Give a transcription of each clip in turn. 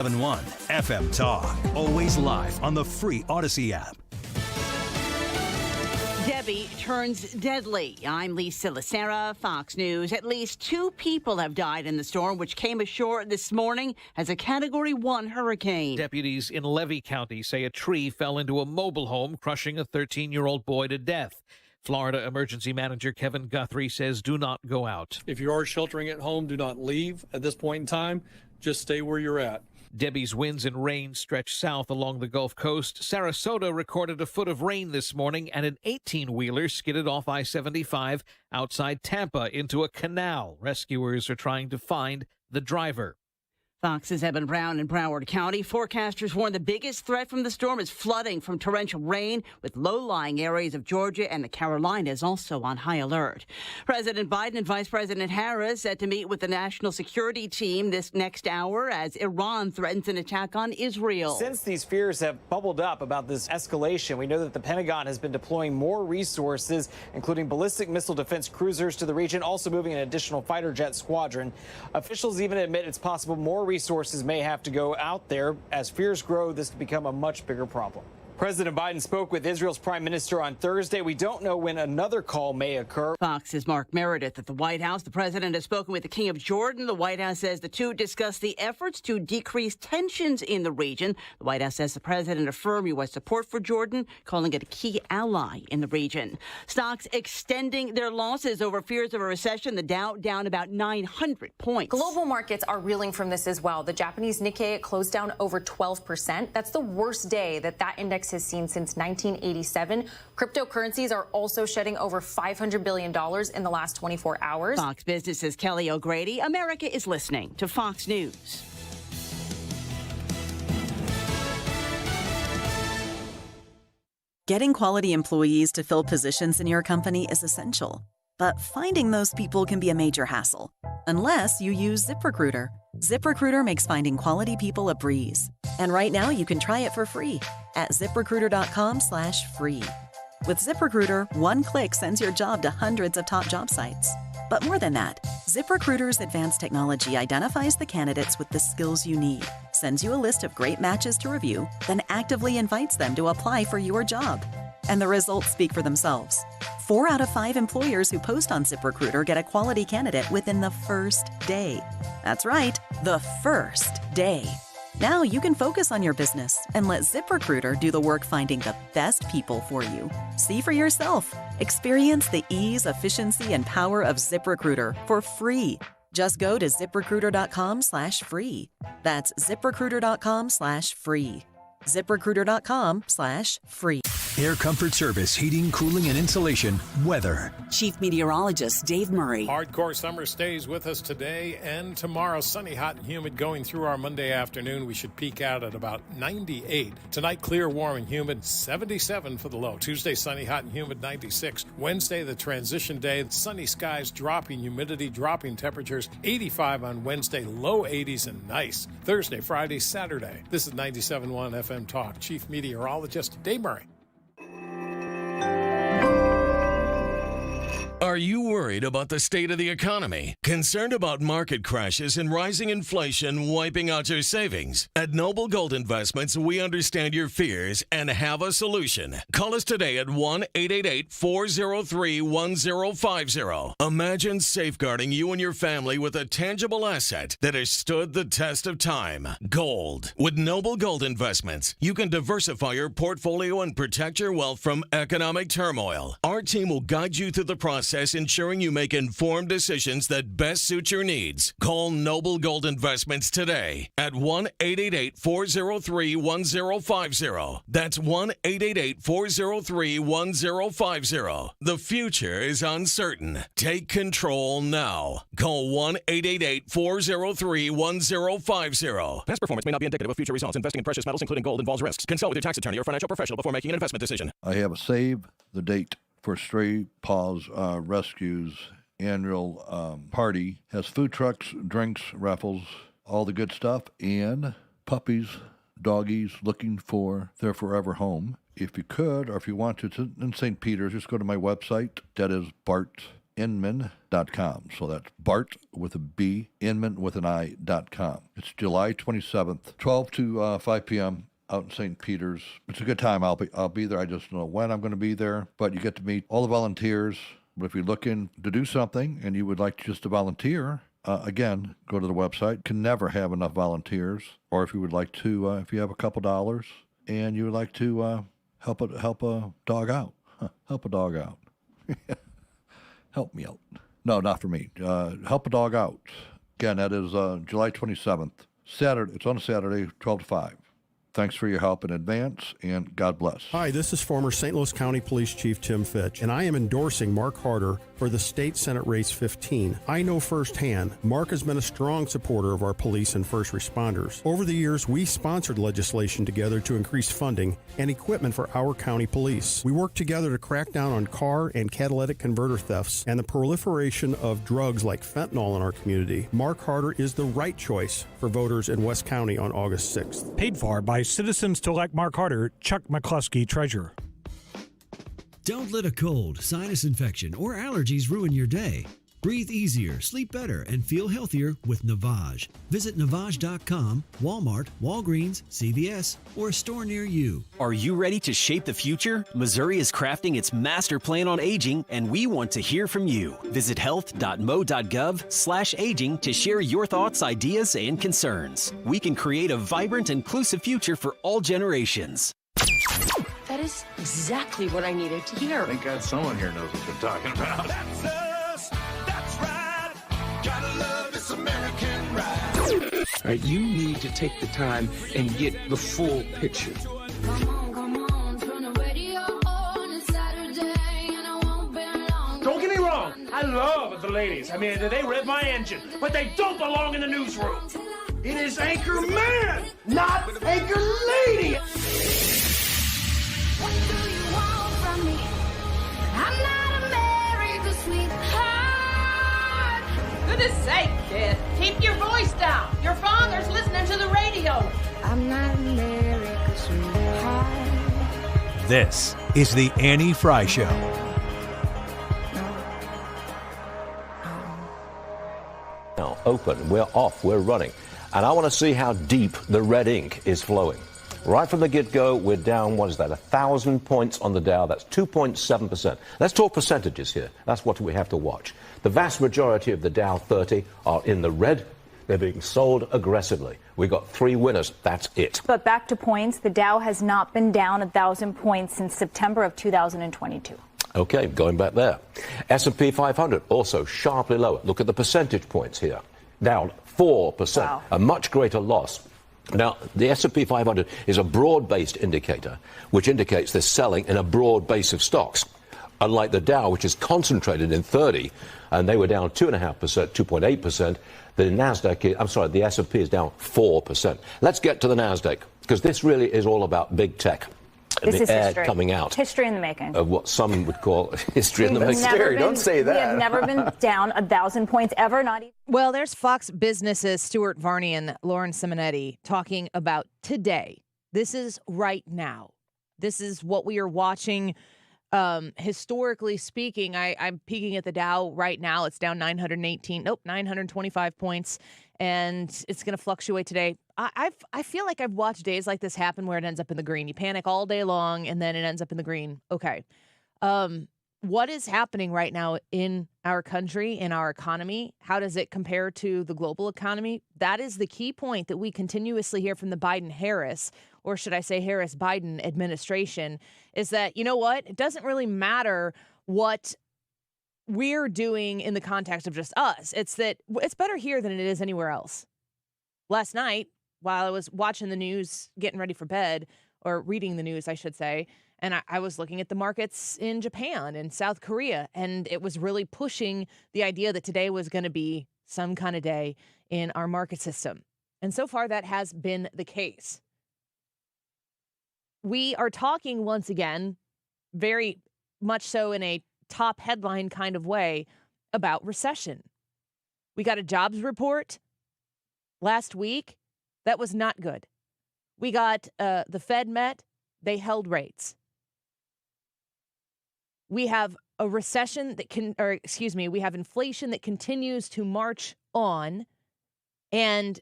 7.1 FM Talk. Always live on the free Odyssey app. Debbie turns deadly. I'm Lisa Lacera, Fox News. At least 2 people have died in the storm, which came ashore this morning as a Category 1 hurricane. Deputies in Levy County say a tree fell into a mobile home, crushing a 13-year-old boy to death. Florida Emergency Manager Kevin Guthrie says do not go out. If you are sheltering at home, do not leave at this point in time. Just stay where you're at. Debbie's winds and rain stretch south along the Gulf Coast. Sarasota recorded a foot of rain this morning, and an 18-wheeler skidded off I-75 outside Tampa into a canal. Rescuers are trying to find the driver. Fox's Evan Brown in Broward County. Forecasters warn the biggest threat from the storm is flooding from torrential rain, with low-lying areas of Georgia and the Carolinas also on high alert. President Biden and Vice President Harris set to meet with the national security team this next hour as Iran threatens an attack on Israel. Since these fears have bubbled up about this escalation, we know that the Pentagon has been deploying more resources, including ballistic missile defense cruisers to the region, also moving an additional fighter jet squadron. Officials even admit it's possible more resources may have to go out there. As fears grow, this could become a much bigger problem. President Biden spoke with Israel's prime minister on Thursday. We don't know when another call may occur. Fox's Mark Meredith at the White House. The president has spoken with the King of Jordan. The White House says the two discussed the efforts to decrease tensions in the region. The White House says the president affirmed U.S. support for Jordan, calling it a key ally in the region. Stocks extending their losses over fears of a recession. The Dow down about 900 points. Global markets are reeling from this as well. The Japanese Nikkei closed down over 12%. That's the worst day that index has seen since 1987. Cryptocurrencies are also shedding over $500 billion in the last 24 hours. Fox Business's Kelly O'Grady. America is listening to Fox News. Getting quality employees to fill positions in your company is essential, but finding those people can be a major hassle, unless you use ZipRecruiter. ZipRecruiter makes finding quality people a breeze. And right now you can try it for free at ZipRecruiter.com/free. With ZipRecruiter, one click sends your job to hundreds of top job sites. But more than that, ZipRecruiter's advanced technology identifies the candidates with the skills you need, sends you a list of great matches to review, then actively invites them to apply for your job. And the results speak for themselves. 4 out of 5 employers who post on ZipRecruiter get a quality candidate within the first day. That's right, the first day. Now you can focus on your business and let ZipRecruiter do the work finding the best people for you. See for yourself. Experience the ease, efficiency, and power of ZipRecruiter for free. Just go to ZipRecruiter.com/free. That's ZipRecruiter.com/free. ZipRecruiter.com/free. Air Comfort Service, heating, cooling, and insulation. Weather. Chief Meteorologist Dave Murray. Hardcore summer stays with us today and tomorrow. Sunny, hot, and humid going through our Monday afternoon. We should peak out at about 98. Tonight, clear, warm, and humid. 77 for the low. Tuesday, sunny, hot, and humid. 96. Wednesday, the transition day. Sunny skies, dropping humidity, dropping temperatures. 85 on Wednesday, low 80s, and nice. Thursday, Friday, Saturday. This is 97.1 FM Talk. Chief Meteorologist Dave Murray. Are you worried about the state of the economy? Concerned about market crashes and rising inflation wiping out your savings? At Noble Gold Investments, we understand your fears and have a solution. Call us today at 1-888-403-1050. Imagine safeguarding you and your family with a tangible asset that has stood the test of time. Gold. With Noble Gold Investments, you can diversify your portfolio and protect your wealth from economic turmoil. Our team will guide you through the process, ensuring you make informed decisions that best suit your needs. Call Noble Gold Investments today at 1-888-403-1050. That's 1-888-403-1050. The future is uncertain. Take control now. Call 1-888-403-1050. Past performance may not be indicative of future results. Investing in precious metals, including gold, involves risks. Consult with your tax attorney or financial professional before making an investment decision. I have a save the date for Stray Paws Rescue's annual party. Has food trucks, drinks, raffles, all the good stuff, and puppies, doggies looking for their forever home. If you could, or if you want to, it's in St. Peter's, just go to my website. That is bartinman.com. So that's Bart with a B, Inman with an I.com. It's July 27th, 12 to 5 p.m. out in St. Peter's. It's a good time. I'll be there. I just don't know when I'm going to be there, but you get to meet all the volunteers. But if you're looking to do something and you would like just to volunteer, again, go to the website. Can never have enough volunteers. Or if you would like to, if you have a couple dollars and you would like to help a dog out, help a dog out. Help me out. No, not for me. Help a dog out. Again, that is July 27th. Saturday. It's on a Saturday, 12 to 5. Thanks for your help in advance, and God bless. Hi, this is former St. Louis County Police Chief Tim Fitch, and I am endorsing Mark Harder for the State Senate Race 15. I know firsthand, Mark has been a strong supporter of our police and first responders. Over the years, we sponsored legislation together to increase funding and equipment for our county police. We worked together to crack down on car and catalytic converter thefts and the proliferation of drugs like fentanyl in our community. Mark Harder is the right choice for voters in West County on August 6th. Paid for by Citizens to elect Mark Harder, Chuck McCluskey, Treasurer. Don't let a cold, sinus infection, or allergies ruin your day. Breathe easier, sleep better, and feel healthier with Navage. Visit Navage.com, Walmart, Walgreens, CVS, or a store near you. Are you ready to shape the future? Missouri is crafting its master plan on aging, and we want to hear from you. Visit health.mo.gov/aging to share your thoughts, ideas, and concerns. We can create a vibrant, inclusive future for all generations. That is exactly what I needed to hear. Thank God someone here knows what they're talking about. That's us. That's right. Gotta love this American ride. All right, you need to take the time and get the full picture. Don't get me wrong. I love the ladies. I mean, they rev my engine, but they don't belong in the newsroom. It is Anchor Man, not Anchor Lady. What do you want from me? I'm not America's sweetheart. Goodness sake, kid. Keep your voice down. Your father's listening to the radio. I'm not America's sweetheart. This is the Annie Fry Show. Now, open. We're off. We're running. And I want to see how deep the red ink is flowing. Right from the get-go, we're down, 1,000 points on the Dow. That's 2.7%. Let's talk percentages here. That's what we have to watch. The vast majority of the Dow 30 are in the red. They're being sold aggressively. We got 3 winners. That's it. But back to points, the Dow has not been down 1,000 points since September of 2022. Okay, going back there. S&P 500 also sharply lower. Look at the percentage points here. Down 4%. Wow. A much greater loss. Now, the S&P 500 is a broad-based indicator, which indicates they're selling in a broad base of stocks. Unlike the Dow, which is concentrated in 30, and they were down 2.5%, 2.8%. The S&P is down 4%. Let's get to the NASDAQ, because this really is all about big tech. And this is history. Coming out. History in the making. Of what some would call history in the making. Don't say that. We have never been down 1,000 points ever, not even. Well, there's Fox Business's Stuart Varney and Lauren Simonetti talking about today. This is right now. This is what we are watching. Historically speaking, I'm peeking at the Dow right now. It's down 925 points, and it's going to fluctuate today. I feel like I've watched days like this happen where it ends up in the green. You panic all day long, and then it ends up in the green. Okay. What is happening right now in our country, in our economy? How does it compare to the global economy? That is the key point that we continuously hear from the Biden-Harris, or should I say Harris-Biden administration, is that, you know what? It doesn't really matter what we're doing in the context of just us. It's that it's better here than it is anywhere else. Last night, while I was watching the news, getting ready for bed, or reading the news, I should say, and I was looking at the markets in Japan and South Korea, and it was really pushing the idea that today was going to be some kind of day in our market system. And so far, that has been the case. We are talking once again, very much so in a top headline kind of way, about recession. We got a jobs report last week that was not good. We got the Fed met, they held rates. We have a recession we have inflation that continues to march on and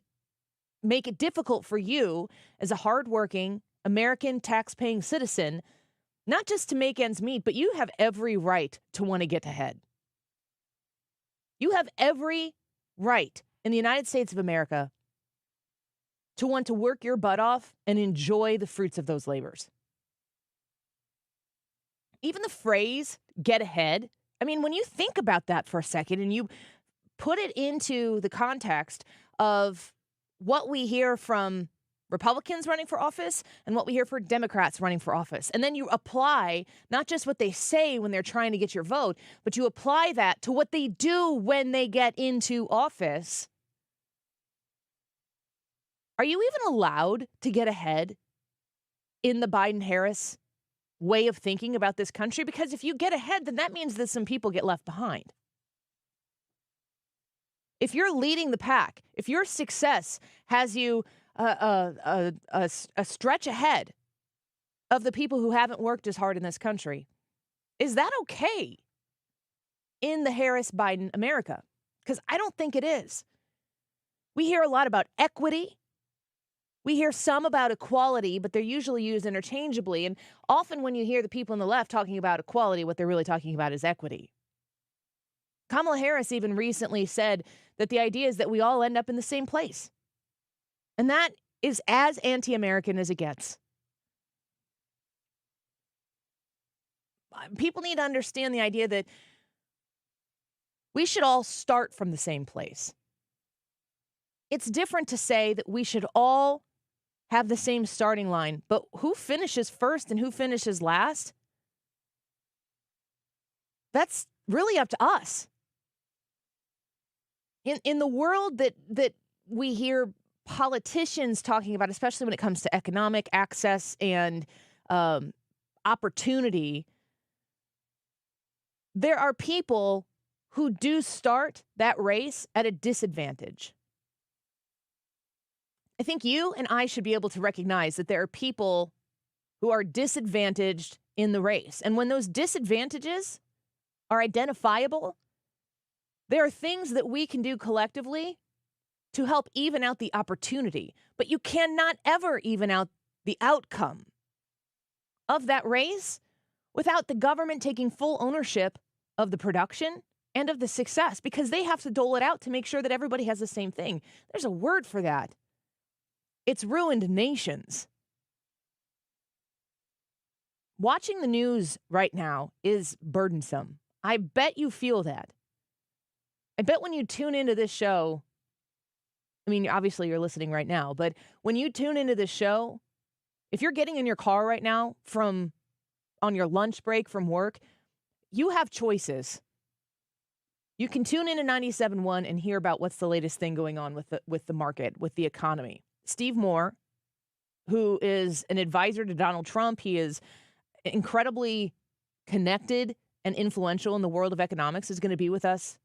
make it difficult for you as a hardworking American tax-paying citizen, not just to make ends meet, but you have every right to want to get ahead. You have every right in the United States of America to want to work your butt off and enjoy the fruits of those labors. Even the phrase, get ahead, I mean, when you think about that for a second and you put it into the context of what we hear from Republicans running for office and what we hear for Democrats running for office, and then you apply not just what they say when they're trying to get your vote, but you apply that to what they do when they get into office. Are you even allowed to get ahead in the Biden-Harris way of thinking about this country? Because if you get ahead, then that means that some people get left behind. If you're leading the pack, if your success has you a stretch ahead of the people who haven't worked as hard in this country, is that okay in the Harris-Biden America? Because I don't think it is. We hear a lot about equity. We hear some about equality, but they're usually used interchangeably. And often when you hear the people on the left talking about equality, what they're really talking about is equity. Kamala Harris even recently said that the idea is that we all end up in the same place. And that is as anti-American as it gets. People need to understand the idea that we should all start from the same place. It's different to say that we should all have the same starting line, but who finishes first and who finishes last? That's really up to us. In the world that we hear politicians talking about, especially when it comes to economic access and opportunity, there are people who do start that race at a disadvantage. I think you and I should be able to recognize that there are people who are disadvantaged in the race. And when those disadvantages are identifiable, there are things that we can do collectively to help even out the opportunity. But you cannot ever even out the outcome of that race without the government taking full ownership of the production and of the success, because they have to dole it out to make sure that everybody has the same thing. There's a word for that. It's ruined nations. Watching the news right now is burdensome. I bet you feel that. I bet when you tune into this show, I mean, obviously you're listening right now, but when you tune into this show, if you're getting in your car right now on your lunch break from work, you have choices. You can tune into 97.1 and hear about what's the latest thing going on with the market, with the economy. Steve Moore, who is an advisor to Donald Trump, he is incredibly connected and influential in the world of economics, is going to be with us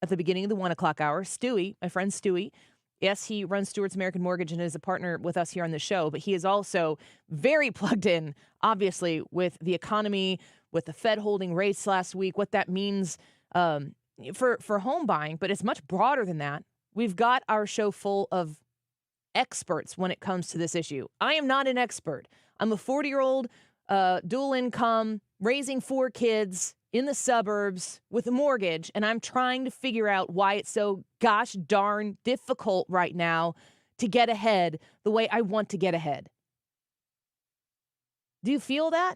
at the beginning of the 1 o'clock hour. Stewie, my friend Stewie, yes, he runs Stewart's American Mortgage and is a partner with us here on the show, but he is also very plugged in, obviously, with the economy, with the Fed holding rates last week, what that means for home buying, but it's much broader than that. We've got our show full of experts when it comes to this issue. I am not an expert. I'm a 40-year-old dual income, raising 4 kids in the suburbs with a mortgage, and I'm trying to figure out why it's so gosh darn difficult right now to get ahead the way I want to get ahead. Do you feel that?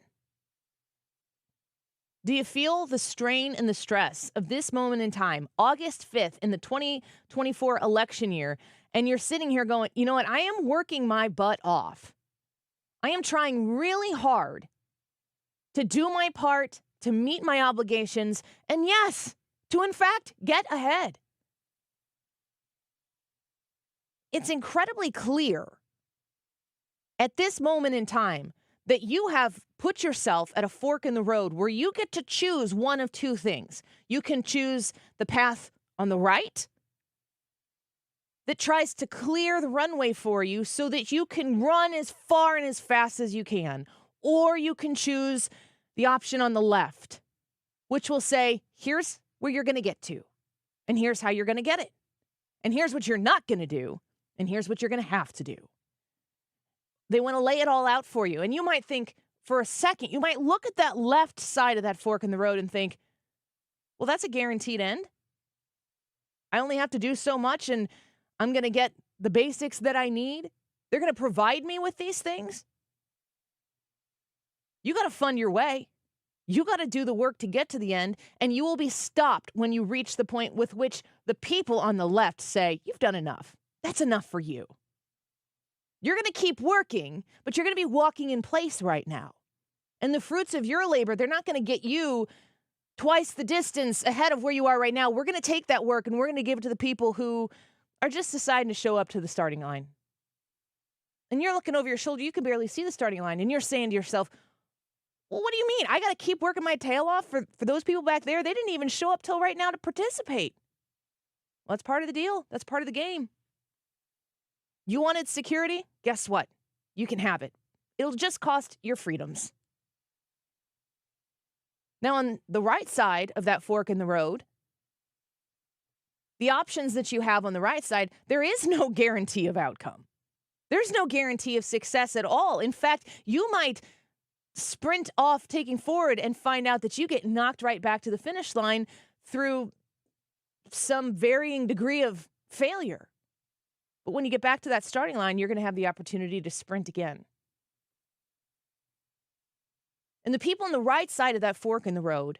Do you feel the strain and the stress of this moment in time, August 5th in the 2024 election year, and you're sitting here going, you know what, I am working my butt off. I am trying really hard to do my part, to meet my obligations, and yes, to in fact get ahead. It's incredibly clear at this moment in time that you have put yourself at a fork in the road where you get to choose one of two things. You can choose the path on the right that tries to clear the runway for you so that you can run as far and as fast as you can, or you can choose the option on the left which will say, here's where you're going to get to, and here's how you're going to get it, and here's what you're not going to do, and here's what you're going to have to do. They want to lay it all out for you. And you might think for a second, you might look at that left side of that fork in the road and think, well, that's a guaranteed end. I only have to do so much and I'm going to get the basics that I need. They're going to provide me with these things. You got to fund your way. You got to do the work to get to the end, and you will be stopped when you reach the point with which the people on the left say, you've done enough. That's enough for you. You're going to keep working, but you're going to be walking in place right now. And the fruits of your labor, they're not going to get you twice the distance ahead of where you are right now. We're going to take that work and we're going to give it to the people who are just deciding to show up to the starting line. And you're looking over your shoulder, you can barely see the starting line, and you're saying to yourself, well, what do you mean? I got to keep working my tail off for those people back there? They didn't even show up till right now to participate. Well, that's part of the deal. That's part of the game. You wanted security? Guess what? You can have it. It'll just cost your freedoms. Now, on the right side of that fork in the road, the options that you have on the right side, there is no guarantee of outcome. There's no guarantee of success at all. In fact, you might sprint off taking forward and find out that you get knocked right back to the finish line through some varying degree of failure. But when you get back to that starting line, you're going to have the opportunity to sprint again. And the people on the right side of that fork in the road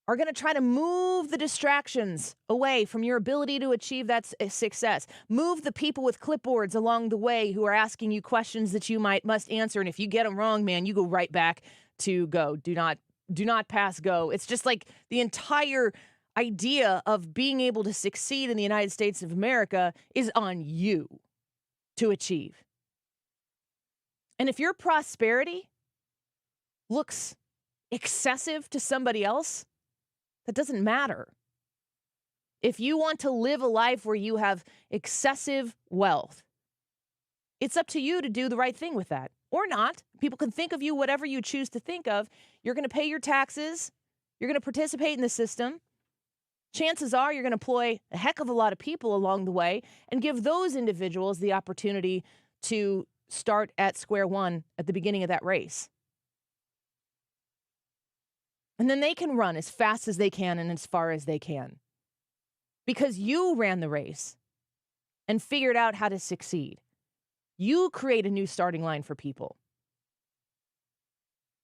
are going to try to move the distractions away from your ability to achieve that success. Move the people with clipboards along the way who are asking you questions that you must answer. And if you get them wrong, man, you go right back to go. Do not pass go. It's just like the entire idea of being able to succeed in the United States of America is on you to achieve. And if your prosperity looks excessive to somebody else, that doesn't matter. If you want to live a life where you have excessive wealth, it's up to you to do the right thing with that, or not. People can think of you whatever you choose to think of. You're going to pay your taxes. You're going to participate in the system. Chances are you're going to employ a heck of a lot of people along the way and give those individuals the opportunity to start at square one at the beginning of that race. And then they can run as fast as they can and as far as they can. Because you ran the race and figured out how to succeed. You create a new starting line for people.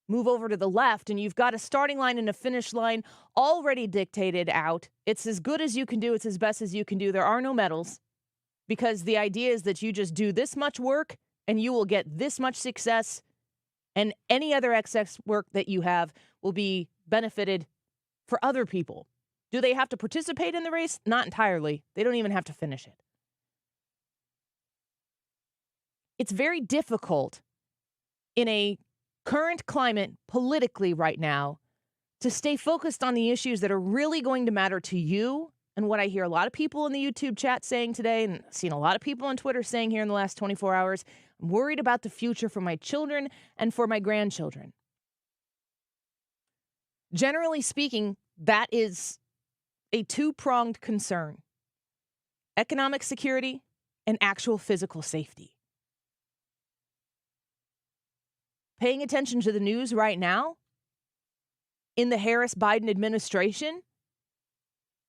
Move over to the left and you've got a starting line and a finish line already dictated out. It's as good as you can do. It's as best as you can do. There are no medals because the idea is that you just do this much work and you will get this much success, and any other excess work that you have will be benefited for other people. Do they have to participate in the race? Not entirely. They don't even have to finish it. It's very difficult in a current climate politically right now to stay focused on the issues that are really going to matter to you. And what I hear a lot of people in the YouTube chat saying today, and seen a lot of people on Twitter saying here in the last 24 hours, I'm worried about the future for my children and for my grandchildren. Generally speaking, that is a two-pronged concern: economic security and actual physical safety. Paying attention to the news right now, in the Harris-Biden administration,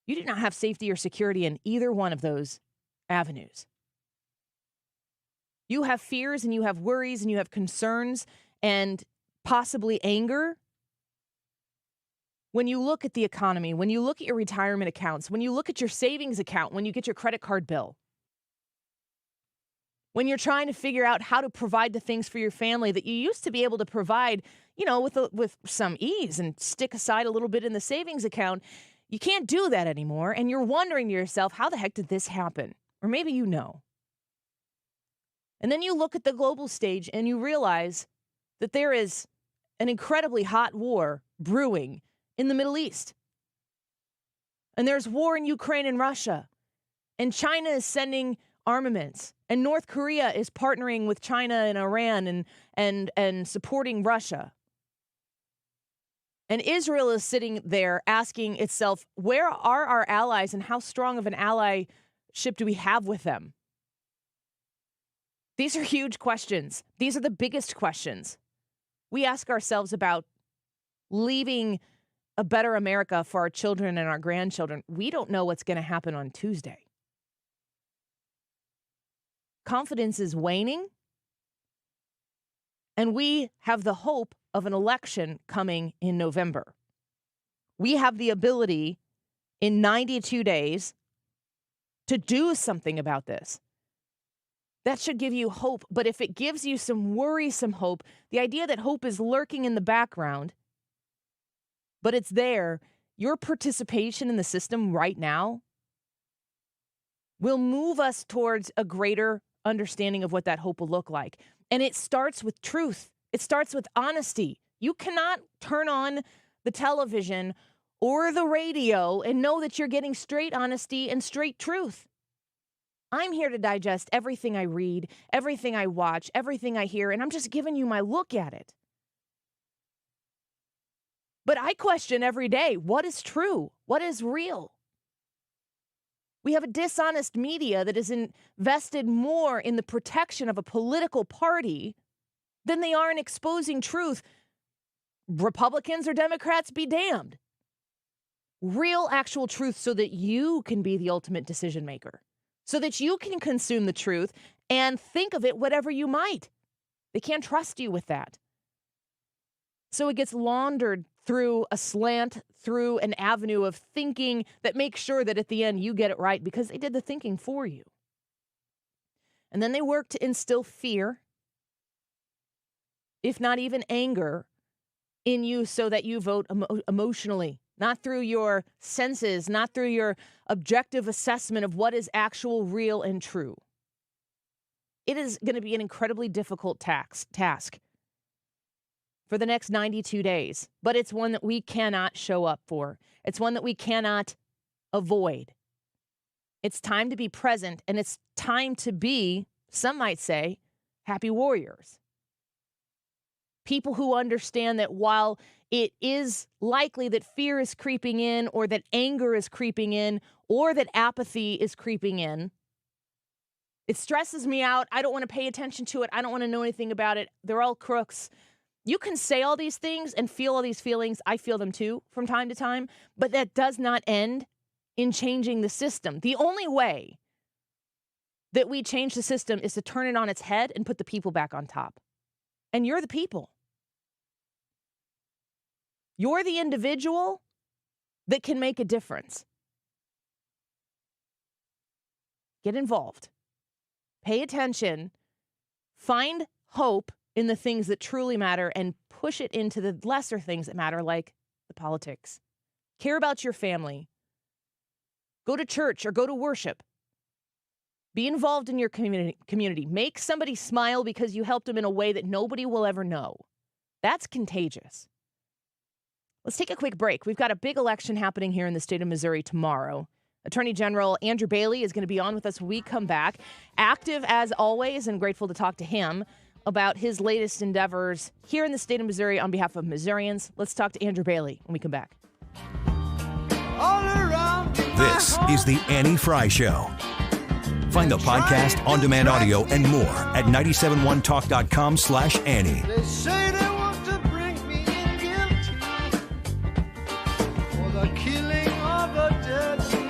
you do not have safety or security in either one of those avenues. You have fears and you have worries and you have concerns and possibly anger. When you look at the economy, when you look at your retirement accounts, when you look at your savings account, when you get your credit card bill, when you're trying to figure out how to provide the things for your family that you used to be able to provide, with some ease and stick aside a little bit in the savings account, you can't do that anymore. And you're wondering to yourself, how the heck did this happen? Or maybe you know. And then you look at the global stage and you realize that there is an incredibly hot war brewing in the Middle East. And there's war in Ukraine and Russia. And China is sending armaments. And North Korea is partnering with China and Iran and supporting Russia. And Israel is sitting there asking itself, where are our allies and how strong of an allyship do we have with them? These are huge questions. These are the biggest questions we ask ourselves about leaving a better America for our children and our grandchildren. We don't know what's going to happen on Tuesday. Confidence is waning, and we have the hope of an election coming in November. We have the ability in 92 days to do something about this. That should give you hope. But if it gives you some worrisome hope, the idea that hope is lurking in the background, but it's there, your participation in the system right now will move us towards a greater understanding of what that hope will look like. And it starts with truth. It starts with honesty. You cannot turn on the television or the radio and know that you're getting straight honesty and straight truth. I'm here to digest everything I read, everything I watch, everything I hear, and I'm just giving you my look at it. But I question every day, what is true? What is real? We have a dishonest media that is invested more in the protection of a political party than they are in exposing truth. Republicans or Democrats, be damned. Real, actual truth so that you can be the ultimate decision maker, so that you can consume the truth and think of it whatever you might. They can't trust you with that. So it gets laundered through a slant, through an avenue of thinking that makes sure that at the end you get it right because they did the thinking for you. And then they work to instill fear, if not even anger, in you so that you vote emotionally, not through your senses, not through your objective assessment of what is actual, real, and true. It is going to be an incredibly difficult task for the next 92 days, but it's one that we cannot show up for. It's one that we cannot avoid. It's time to be present, and it's time to be, some might say, happy warriors. People who understand that while it is likely that fear is creeping in, or that anger is creeping in, or that apathy is creeping in, it stresses me out. I don't want to pay attention to it. I don't want to know anything about it. They're all crooks. You can say all these things and feel all these feelings. I feel them too from time to time, but that does not end in changing the system. The only way that we change the system is to turn it on its head and put the people back on top. And you're the people. You're the individual that can make a difference. Get involved. Pay attention. Find hope in the things that truly matter and push it into the lesser things that matter, like the politics. Care about your family. Go to church or go to worship. Be involved in your community. Make somebody smile because you helped them in a way that nobody will ever know. That's contagious. Let's take a quick break. We've got a big election happening here in the state of Missouri tomorrow. Attorney General Andrew Bailey is going to be on with us when we come back. Active as always, and grateful to talk to him about his latest endeavors here in the state of Missouri on behalf of Missourians. Let's talk to Andrew Bailey when we come back. This is the Annie Fry Show. Find the podcast, on-demand audio, and more at 971talk.com/Annie. They say they want to bring me in guilty for the killing of a deputy.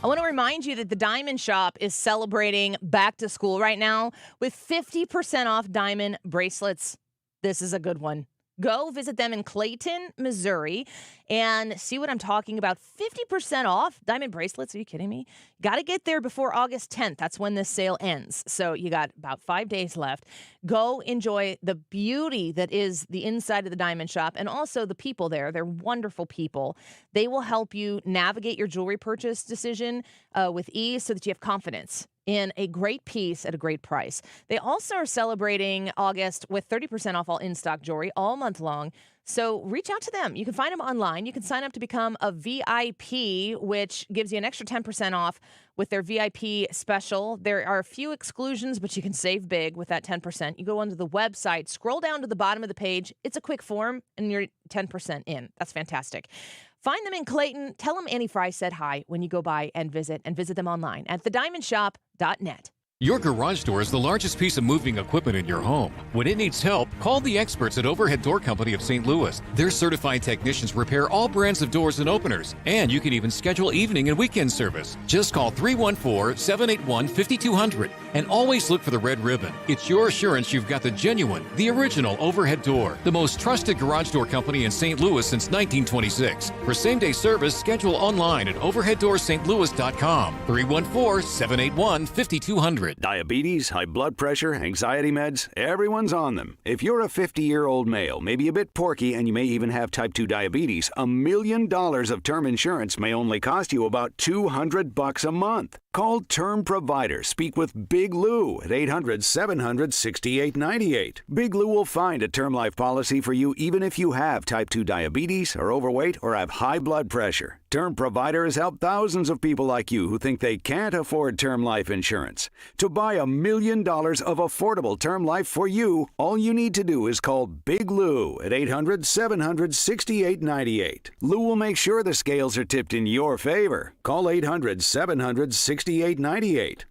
I want to remind you that the Diamond Shop is celebrating back to school right now with 50% off diamond bracelets. This is a good one. Go visit them in Clayton, Missouri, and see what I'm talking about. 50% off diamond bracelets. Are you kidding me? Got to get there before August 10th. That's when this sale ends. So you got about 5 days left. Go enjoy the beauty that is the inside of the Diamond Shop and also the people there. They're wonderful people. They will help you navigate your jewelry purchase decision with ease so that you have confidence in a great piece at a great price. They also are celebrating August with 30% off all in-stock jewelry all month long. So reach out to them. You can find them online. You can sign up to become a VIP, which gives you an extra 10% off with their VIP special. There are a few exclusions, but you can save big with that 10%. You go onto the website, scroll down to the bottom of the page. It's a quick form, and you're 10% in. That's fantastic. Find them in Clayton. Tell them Annie Fry said hi when you go by and visit them online at thediamondshop.net. Your garage door is the largest piece of moving equipment in your home. When it needs help, call the experts at Overhead Door Company of St. Louis. Their certified technicians repair all brands of doors and openers, and you can even schedule evening and weekend service. Just call 314-781-5200 and always look for the red ribbon. It's your assurance you've got the genuine, the original Overhead Door, the most trusted garage door company in St. Louis since 1926. For same-day service, schedule online at overheaddoorsstlouis.com. 314-781-5200. Diabetes, high blood pressure, anxiety meds, everyone's on them. If you're a 50-year-old male, maybe a bit porky, and you may even have type 2 diabetes, $1 million of term insurance may only cost you about $200 a month. Call Term Provider. Speak with Big Lou at 800-700-6898. Big Lou will find a term life policy for you even if you have type 2 diabetes, are overweight, or have high blood pressure. Term Provider has helped thousands of people like you who think they can't afford term life insurance. To buy $1 million of affordable term life for you, all you need to do is call Big Lou at 800-700-6898. Lou will make sure the scales are tipped in your favor. Call 800-700-6898.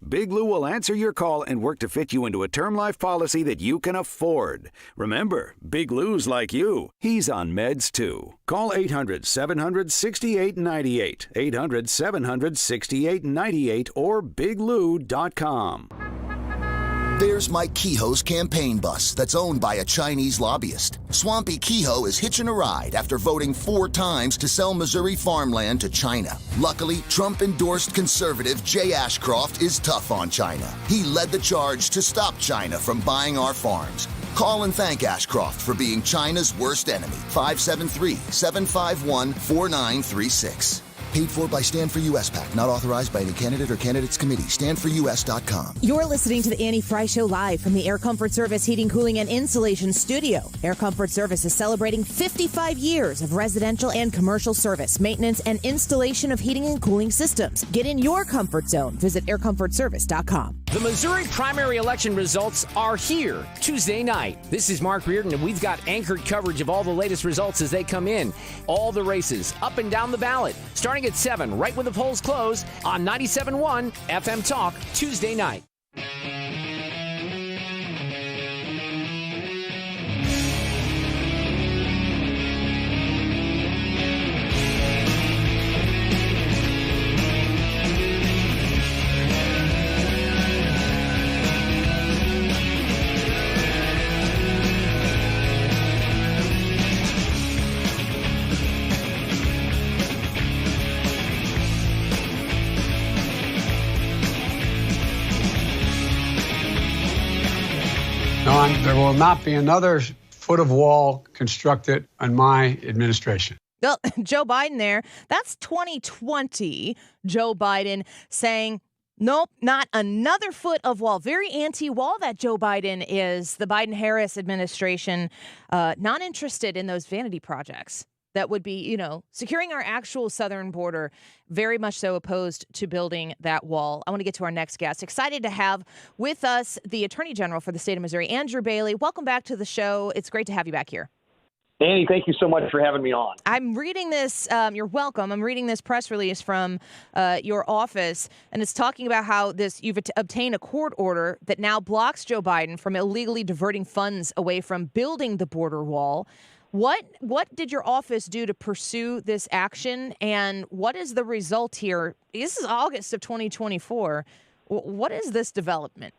Big Lou will answer your call and work to fit you into a term life policy that you can afford. Remember, Big Lou's like you. He's on meds too. Call 800-700-6898. 800-700-6898 or biglou.com. There's my Kehoe's campaign bus that's owned by a Chinese lobbyist. Swampy Kehoe is hitching a ride after voting 4 times to sell Missouri farmland to China. Luckily, Trump-endorsed conservative Jay Ashcroft is tough on China. He led the charge to stop China from buying our farms. Call and thank Ashcroft for being China's worst enemy. 573-751-4936. Paid for by Stand for US PAC, not authorized by any candidate or candidates committee. StandForUS.com. You're listening to the Annie Fry Show live from the Air Comfort Service Heating, Cooling, and Insulation Studio. Air Comfort Service is celebrating 55 years of residential and commercial service, maintenance, and installation of heating and cooling systems. Get in your comfort zone. Visit aircomfortservice.com. The Missouri primary election results are here Tuesday night. This is Mark Reardon, and we've got anchored coverage of all the latest results as they come in. All the races up and down the ballot, starting at 7, right when the polls close, on 97.1 FM Talk, Tuesday night. There will not be another foot of wall constructed on my administration. Well, Joe Biden there, that's 2020. Joe Biden saying, nope, not another foot of wall. Very anti-wall that Joe Biden is. The Biden-Harris administration not interested in those vanity projects that would be, securing our actual southern border, very much so opposed to building that wall. I want to get to our next guest. Excited to have with us the Attorney General for the state of Missouri, Andrew Bailey. Welcome back to the show. It's great to have you back here. Annie, thank you so much for having me on. I'm reading this, you're welcome. I'm reading this press release from your office, and it's talking about how you've obtained a court order that now blocks Joe Biden from illegally diverting funds away from building the border wall. What did your office do to pursue this action, and what is the result here? This is August of 2024. What is this development?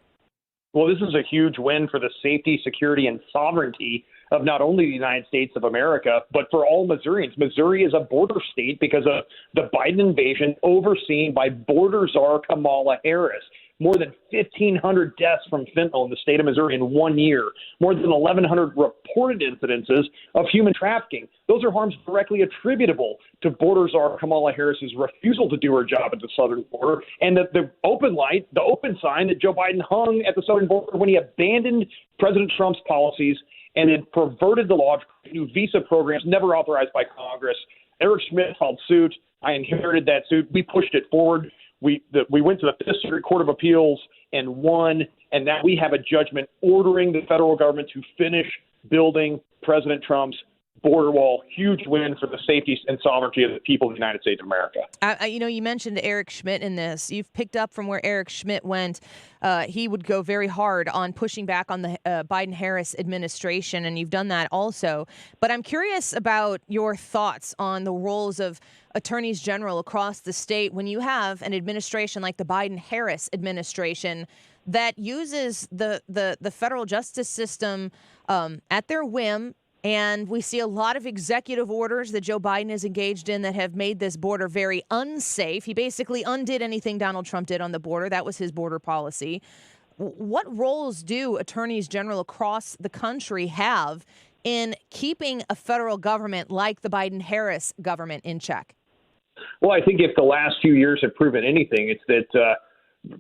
Well, this is a huge win for the safety, security, and sovereignty of not only the United States of America, but for all Missourians. Missouri is a border state because of the Biden invasion overseen by border czar Kamala Harris. More than 1,500 deaths from fentanyl in the state of Missouri in 1 year. More than 1,100 reported incidences of human trafficking. Those are harms directly attributable to border czar Kamala Harris's refusal to do her job at the southern border, and the open sign that Joe Biden hung at the southern border when he abandoned President Trump's policies and then perverted the law, new visa programs never authorized by Congress. Eric Schmidt filed suit. I inherited that suit. We pushed it forward. We went to the Fifth Circuit Court of Appeals and won, and now we have a judgment ordering the federal government to finish building President Trump's border wall. Huge win for the safety and sovereignty of the people of the United States of America. You mentioned Eric Schmidt in this. You've picked up from where Eric Schmidt went. He would go very hard on pushing back on the Biden-Harris administration, and you've done that also. But I'm curious about your thoughts on the roles of attorneys general across the state when you have an administration like the Biden-Harris administration that uses the federal justice system at their whim. And we see a lot of executive orders that Joe Biden is engaged in that have made this border very unsafe. He basically undid anything Donald Trump did on the border. That was his border policy. What roles do attorneys general across the country have in keeping a federal government like the Biden-Harris government in check? Well, I think if the last few years have proven anything, it's that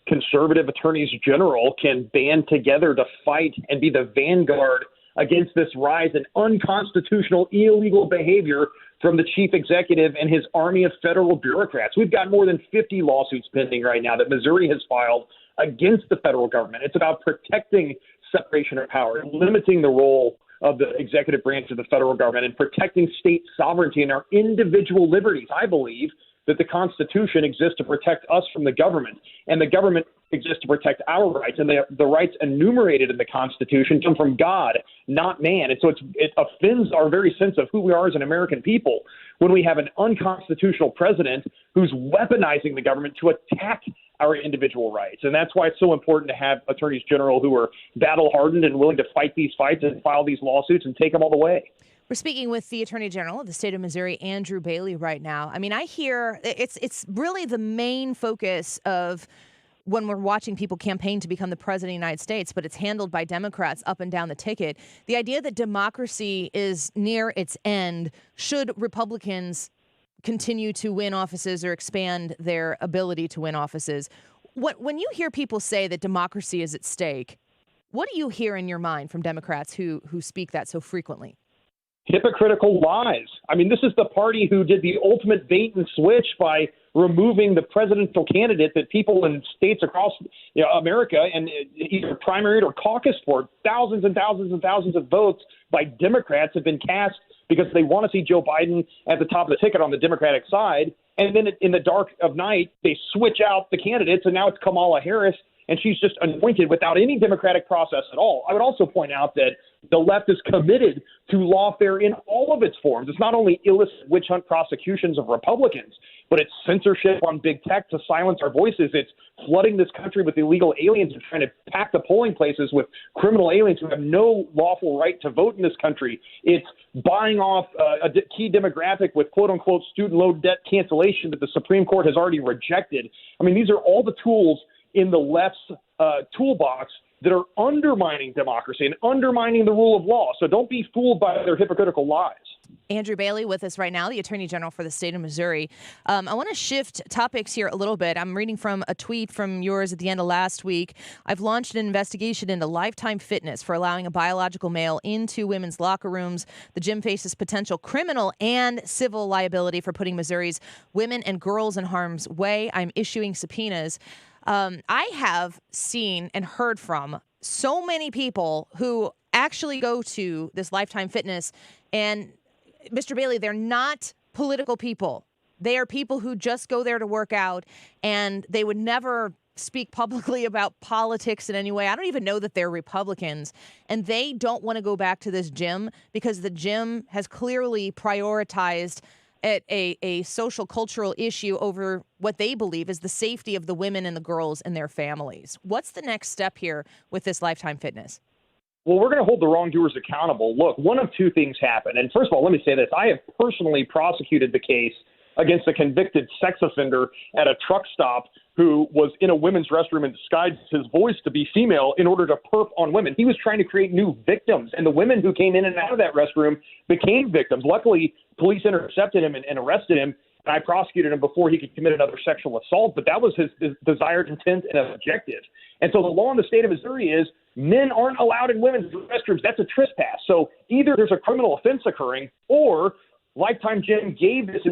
conservative attorneys general can band together to fight and be the vanguard against this rise in unconstitutional, illegal behavior from the chief executive and his army of federal bureaucrats. We've got more than 50 lawsuits pending right now that Missouri has filed against the federal government. It's about protecting separation of power, limiting the role of the executive branch of the federal government, and protecting state sovereignty and our individual liberties. I believe that the Constitution exists to protect us from the government, and the government exists to protect our rights, and the rights enumerated in the Constitution come from God, not man. And so it offends our very sense of who we are as an American people when we have an unconstitutional president who's weaponizing the government to attack our individual rights. And that's why it's so important to have attorneys general who are battle-hardened and willing to fight these fights and file these lawsuits and take them all the way. We're speaking with the Attorney General of the state of Missouri, Andrew Bailey, right now. I mean, I hear it's really the main focus of when we're watching people campaign to become the president of the United States, but it's handled by Democrats up and down the ticket. The idea that democracy is near its end should Republicans continue to win offices or expand their ability to win offices. When you hear people say that democracy is at stake, what do you hear in your mind from Democrats who speak that so frequently? Hypocritical lies. I mean, this is the party who did the ultimate bait and switch by removing the presidential candidate that people in states across America and either primaried or caucused for. Thousands and thousands and thousands of votes by Democrats have been cast because they want to see Joe Biden at the top of the ticket on the Democratic side. And then in the dark of night, they switch out the candidates, and now it's Kamala Harris, and she's just anointed without any democratic process at all. I would also point out that the left is committed to lawfare in all of its forms. It's not only illicit witch hunt prosecutions of Republicans, but it's censorship on big tech to silence our voices. It's flooding this country with illegal aliens and trying to pack the polling places with criminal aliens who have no lawful right to vote in this country. It's buying off a key demographic with quote-unquote student loan debt cancellation that the Supreme Court has already rejected. I mean, these are all the tools in the left's toolbox that are undermining democracy and undermining the rule of law. So don't be fooled by their hypocritical lies. Andrew Bailey with us right now, the Attorney General for the state of Missouri. I want to shift topics here a little bit. I'm reading from a tweet from yours at the end of last week. I've launched an investigation into Lifetime Fitness for allowing a biological male into women's locker rooms. The gym faces potential criminal and civil liability for putting Missouri's women and girls in harm's way. I'm issuing subpoenas. I have seen and heard from so many people who actually go to this Lifetime Fitness, and Mr. Bailey, they're not political people. They are people who just go there to work out, and they would never speak publicly about politics in any way. I don't even know that they're Republicans, and they don't want to go back to this gym because the gym has clearly prioritized a social cultural issue over what they believe is the safety of the women and the girls and their families. What's the next step here with this Lifetime Fitness? Well, we're going to hold the wrongdoers accountable. Look, one of two things happened. And first of all, let me say this. I have personally prosecuted the case against a convicted sex offender at a truck stop who was in a women's restroom and disguised his voice to be female in order to perp on women. He was trying to create new victims, and the women who came in and out of that restroom became victims. Luckily, police intercepted him and arrested him, and I prosecuted him before he could commit another sexual assault, but that was his desired intent and objective. And so the law in the state of Missouri is men aren't allowed in women's restrooms. That's a trespass. So either there's a criminal offense occurring, or Lifetime Gym gave this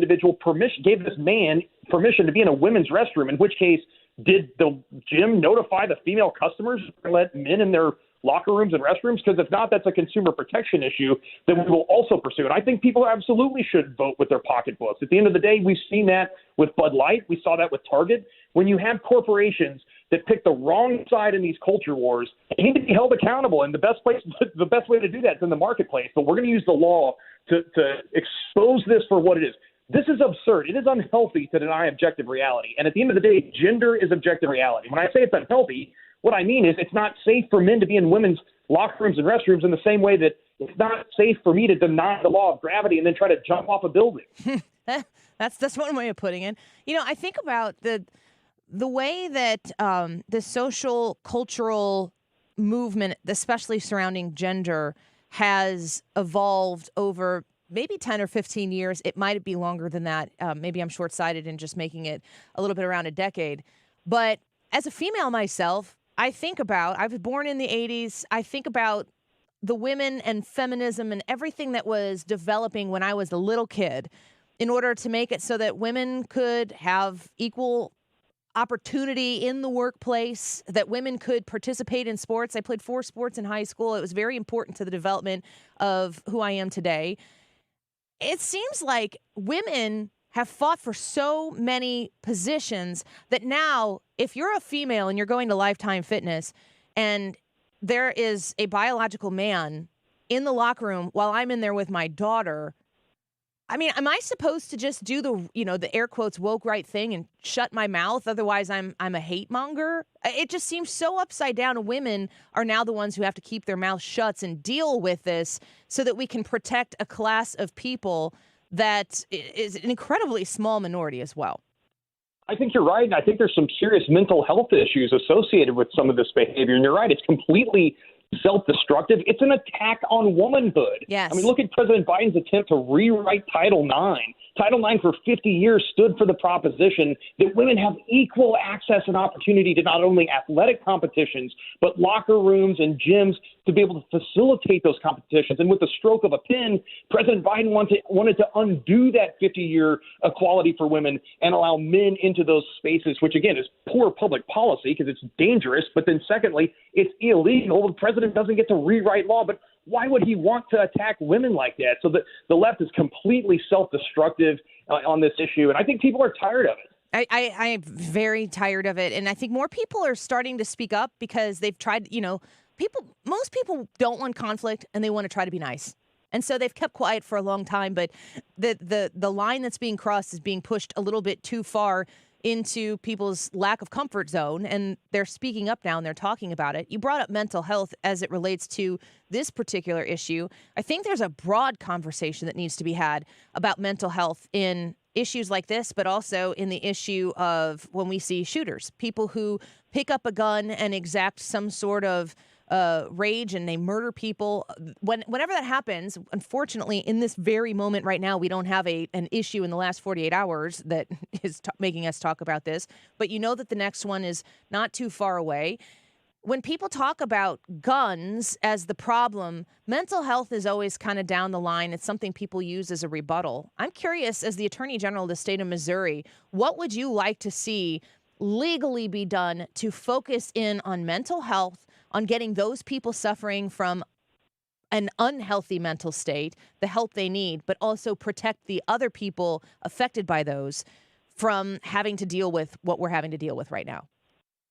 man permission to be in a women's restroom, in which case, did the gym notify the female customers to let men in their locker rooms and restrooms? Because if not, that's a consumer protection issue that we will also pursue. And I think people absolutely should vote with their pocketbooks. At the end of the day, we've seen that with Bud Light. We saw that with Target. When you have corporations that pick the wrong side in these culture wars, they need to be held accountable. And the best way to do that is in the marketplace. But we're going to use the law to expose this for what it is. This is absurd. It is unhealthy to deny objective reality. And at the end of the day, gender is objective reality. When I say it's unhealthy, what I mean is it's not safe for men to be in women's locker rooms and restrooms in the same way that it's not safe for me to deny the law of gravity and then try to jump off a building. That's one way of putting it. I think about the way that the social cultural movement, especially surrounding gender, has evolved over maybe 10 or 15 years. It might be longer than that. Maybe I'm short-sighted in just making it a little bit around a decade. But as a female myself, I was born in the 80s. I think about the women and feminism and everything that was developing when I was a little kid in order to make it so that women could have equal opportunity in the workplace, that women could participate in sports. I played 4 sports in high school. It was very important to the development of who I am today. It seems like women have fought for so many positions that now, if you're a female and you're going to Lifetime Fitness and there is a biological man in the locker room while I'm in there with my daughter, I mean, am I supposed to just do the air quotes woke right thing and shut my mouth? Otherwise, I'm a hate monger. It just seems so upside down. Women are now the ones who have to keep their mouths shut and deal with this so that we can protect a class of people that is an incredibly small minority as well. I think you're right. And I think there's some serious mental health issues associated with some of this behavior. And you're right. It's completely self-destructive. It's an attack on womanhood. Yes. I mean, look at President Biden's attempt to rewrite Title IX. Title IX for 50 years stood for the proposition that women have equal access and opportunity to not only athletic competitions, but locker rooms and gyms to be able to facilitate those competitions. And with the stroke of a pen, President Biden wanted to undo that 50-year equality for women and allow men into those spaces, which, again, is poor public policy because it's dangerous. But then secondly, it's illegal. The president doesn't get to rewrite law. But why would he want to attack women like that? So the left is completely self-destructive on this issue. And I think people are tired of it. I am very tired of it. And I think more people are starting to speak up because they've tried, most people don't want conflict and they want to try to be nice. And so they've kept quiet for a long time. But the line that's being crossed is being pushed a little bit too far into people's lack of comfort zone, and they're speaking up now and they're talking about it. You brought up mental health as it relates to this particular issue. I think there's a broad conversation that needs to be had about mental health in issues like this, but also in the issue of when we see shooters, people who pick up a gun and exact some sort of rage and they murder people. Whenever that happens, unfortunately, in this very moment right now, we don't have an issue in the last 48 hours that is making us talk about this. But you know that the next one is not too far away. When people talk about guns as the problem, mental health is always kind of down the line. It's something people use as a rebuttal. I'm curious, as the Attorney General of the state of Missouri, what would you like to see legally be done to focus in on mental health, on getting those people suffering from an unhealthy mental state the help they need, but also protect the other people affected by those from having to deal with what we're having to deal with right now?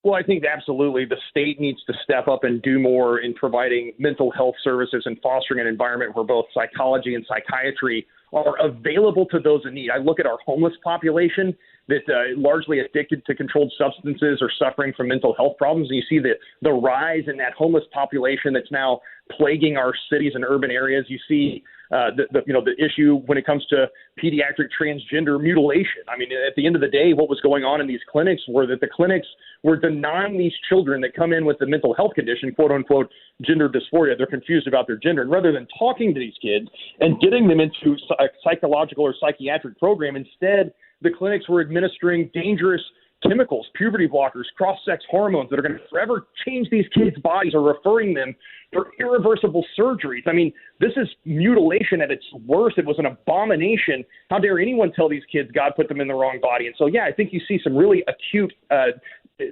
Well, I think absolutely the state needs to step up and do more in providing mental health services and fostering an environment where both psychology and psychiatry are available to those in need. I look at our homeless population that largely addicted to controlled substances or suffering from mental health problems. And you see the rise in that homeless population that's now plaguing our cities and urban areas. You see the issue when it comes to pediatric transgender mutilation. I mean, at the end of the day, what was going on in these clinics were that the clinics were denying these children that come in with the mental health condition, quote unquote, gender dysphoria. They're confused about their gender. And rather than talking to these kids and getting them into a psychological or psychiatric program, instead, the clinics were administering dangerous chemicals, puberty blockers, cross-sex hormones that are going to forever change these kids' bodies or referring them for irreversible surgeries. I mean, this is mutilation at its worst. It was an abomination. How dare anyone tell these kids God put them in the wrong body? And so, yeah, I think you see some really acute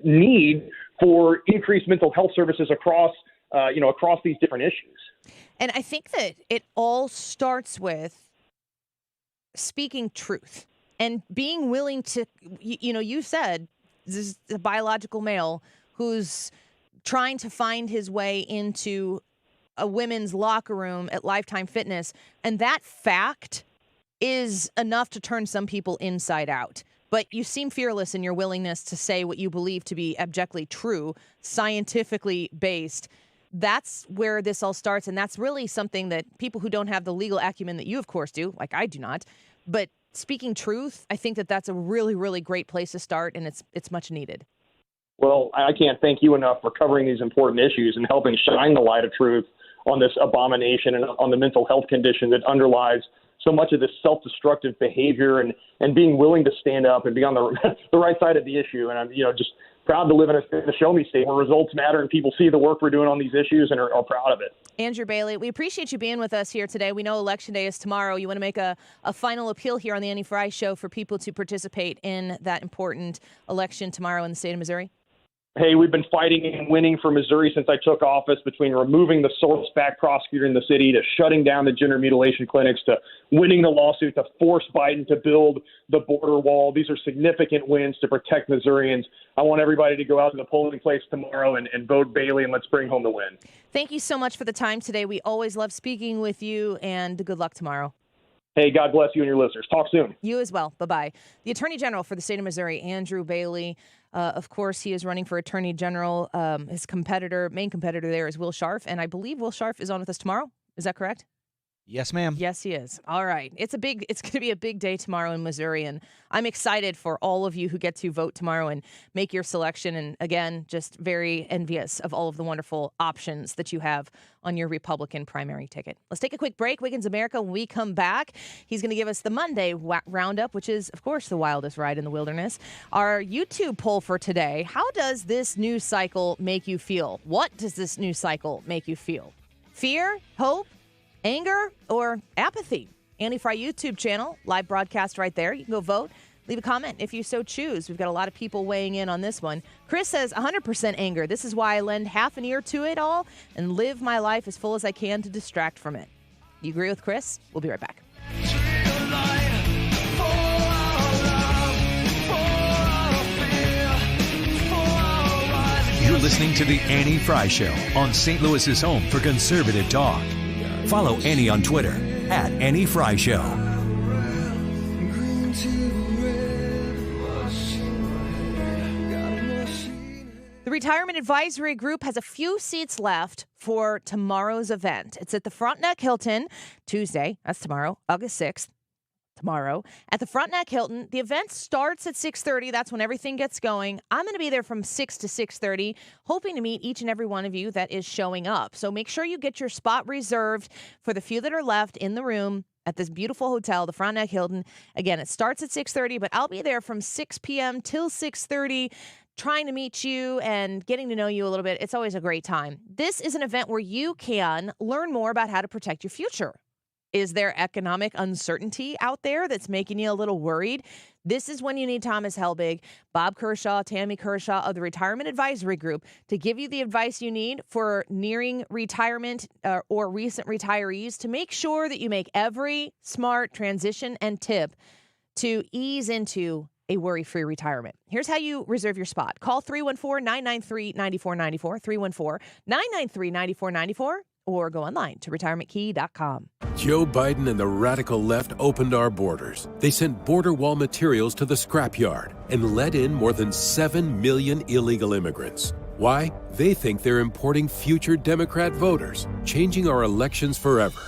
need for increased mental health services across these different issues. And I think that it all starts with speaking truth and being willing to, you said this is a biological male who's trying to find his way into a women's locker room at Lifetime Fitness. And that fact is enough to turn some people inside out. But you seem fearless in your willingness to say what you believe to be objectively true, scientifically based. That's where this all starts. And that's really something that people who don't have the legal acumen that you, of course, do, like I do not, but speaking truth, I think that that's a really, really great place to start, and it's much needed. Well, I can't thank you enough for covering these important issues and helping shine the light of truth on this abomination and on the mental health condition that underlies so much of this self-destructive behavior and being willing to stand up and be on the right side of the issue. And I'm just proud to live in a show-me state where results matter and people see the work we're doing on these issues and are proud of it. Andrew Bailey, we appreciate you being with us here today. We know Election Day is tomorrow. You want to make a final appeal here on the Annie Frey Show for people to participate in that important election tomorrow in the state of Missouri? Hey, we've been fighting and winning for Missouri since I took office, between removing the source-backed prosecutor in the city to shutting down the gender mutilation clinics to winning the lawsuit to force Biden to build the border wall. These are significant wins to protect Missourians. I want everybody to go out to the polling place tomorrow and vote Bailey, and let's bring home the win. Thank you so much for the time today. We always love speaking with you, and good luck tomorrow. Hey, God bless you and your listeners. Talk soon. You as well. Bye-bye. The Attorney General for the state of Missouri, Andrew Bailey. Of course, he is running for Attorney General. His main competitor there is Will Scharf, and I believe Will Scharf is on with us tomorrow. Is that correct? Yes, ma'am. Yes, he is. All right. It's going to be a big day tomorrow in Missouri, and I'm excited for all of you who get to vote tomorrow and make your selection. And again, just very envious of all of the wonderful options that you have on your Republican primary ticket. Let's take a quick break. Wiggins America, when we come back, he's going to give us the Monday roundup, which is, of course, the wildest ride in the wilderness. Our YouTube poll for today: how does this news cycle make you feel? What does this news cycle make you feel? Fear? Hope? Anger or apathy? Annie Frey YouTube channel, live broadcast right there. You can go vote. Leave a comment if you so choose. We've got a lot of people weighing in on this one. Chris says 100% anger. This is why I lend half an ear to it all and live my life as full as I can to distract from it. You agree with Chris? We'll be right back. You're listening to The Annie Frey Show on St. Louis's home for conservative talk. Follow Annie on Twitter @Annie Frey Show. The Retirement Advisory Group has a few seats left for tomorrow's event. It's at the Frontenac Hilton, Tuesday. That's tomorrow, August 6th. Tomorrow at the Frontenac Hilton. The event starts at 6:30. That's when everything gets going. I'm going to be there from 6 to 6:30, hoping to meet each and every one of you that is showing up. So make sure you get your spot reserved for the few that are left in the room at this beautiful hotel, the Frontenac Hilton. Again, it starts at 6:30, but I'll be there from 6 p.m. till 6:30, trying to meet you and getting to know you a little bit. It's always a great time. This is an event where you can learn more about how to protect your future. Is there economic uncertainty out there that's making you a little worried? This is when you need Thomas Helbig, Bob Kershaw, Tammy Kershaw of the Retirement Advisory Group to give you the advice you need for nearing retirement or recent retirees to make sure that you make every smart transition and tip to ease into a worry-free retirement. Here's how you reserve your spot. Call 314-993-9494, 314-993-9494, or go online to retirementkey.com. Joe Biden and the radical left opened our borders. They sent border wall materials to the scrapyard and let in more than 7 million illegal immigrants. Why? They think they're importing future Democrat voters, changing our elections forever.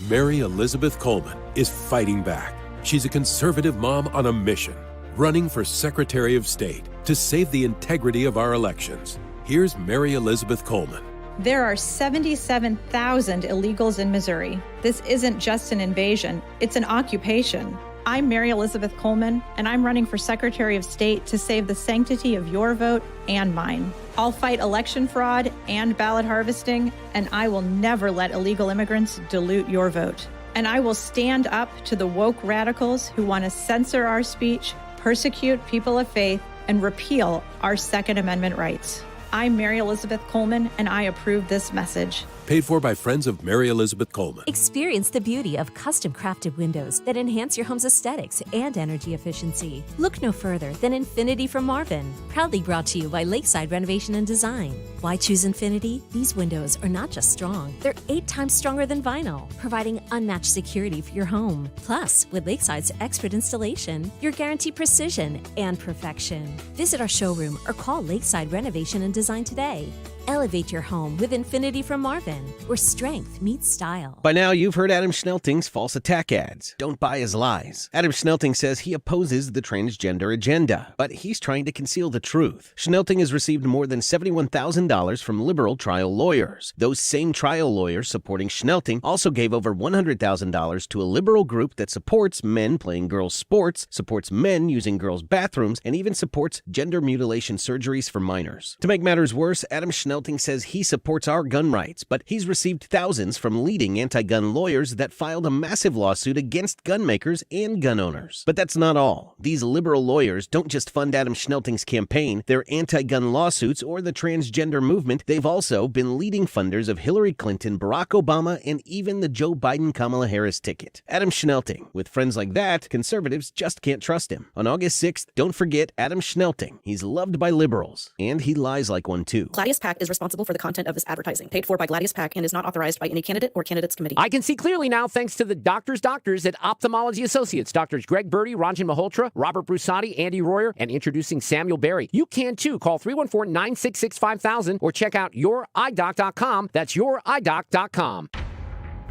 Mary Elizabeth Coleman is fighting back. She's a conservative mom on a mission, running for Secretary of State to save the integrity of our elections. Here's Mary Elizabeth Coleman. There are 77,000 illegals in Missouri. This isn't just an invasion, it's an occupation. I'm Mary Elizabeth Coleman, and I'm running for Secretary of State to save the sanctity of your vote and mine. I'll fight election fraud and ballot harvesting, and I will never let illegal immigrants dilute your vote. And I will stand up to the woke radicals who want to censor our speech, persecute people of faith, and repeal our Second Amendment rights. I'm Mary Elizabeth Coleman, and I approve this message. Paid for by Friends of Mary Elizabeth Coleman. Experience the beauty of custom-crafted windows that enhance your home's aesthetics and energy efficiency. Look no further than Infinity from Marvin, proudly brought to you by Lakeside Renovation and Design. Why choose Infinity? These windows are not just strong, they're 8 times stronger than vinyl, providing unmatched security for your home. Plus, with Lakeside's expert installation, you're guaranteed precision and perfection. Visit our showroom or call Lakeside Renovation and Design today. Elevate your home with Infinity from Marvin, where strength meets style. By now, you've heard Adam Schnelting's false attack ads. Don't buy his lies. Adam Schnelting says he opposes the transgender agenda, but he's trying to conceal the truth. Schnelting has received more than $71,000 from liberal trial lawyers. Those same trial lawyers supporting Schnelting also gave over $100,000 to a liberal group that supports men playing girls' sports, supports men using girls' bathrooms, and even supports gender mutilation surgeries for minors. To make matters worse, Adam Schnelting says he supports our gun rights, but he's received thousands from leading anti-gun lawyers that filed a massive lawsuit against gun makers and gun owners. But that's not all. These liberal lawyers don't just fund Adam Schnelting's campaign, their anti-gun lawsuits, or the transgender movement. They've also been leading funders of Hillary Clinton, Barack Obama, and even the Joe Biden-Kamala Harris ticket. Adam Schnelting. With friends like that, conservatives just can't trust him. On August 6th, don't forget Adam Schnelting. He's loved by liberals, and he lies like one too. Gladius PAC is responsible for the content of this advertising, paid for by Gladius PAC, and is not authorized by any candidate or candidates committee. I can see clearly now thanks to the doctors at Ophthalmology Associates. Doctors Greg Birdie, Ranjan Malhotra, Robert Brusati, Andy Royer, and introducing Samuel Berry. You can too. Call 314-966-5000 or check out youridoc.com. That's youridoc.com.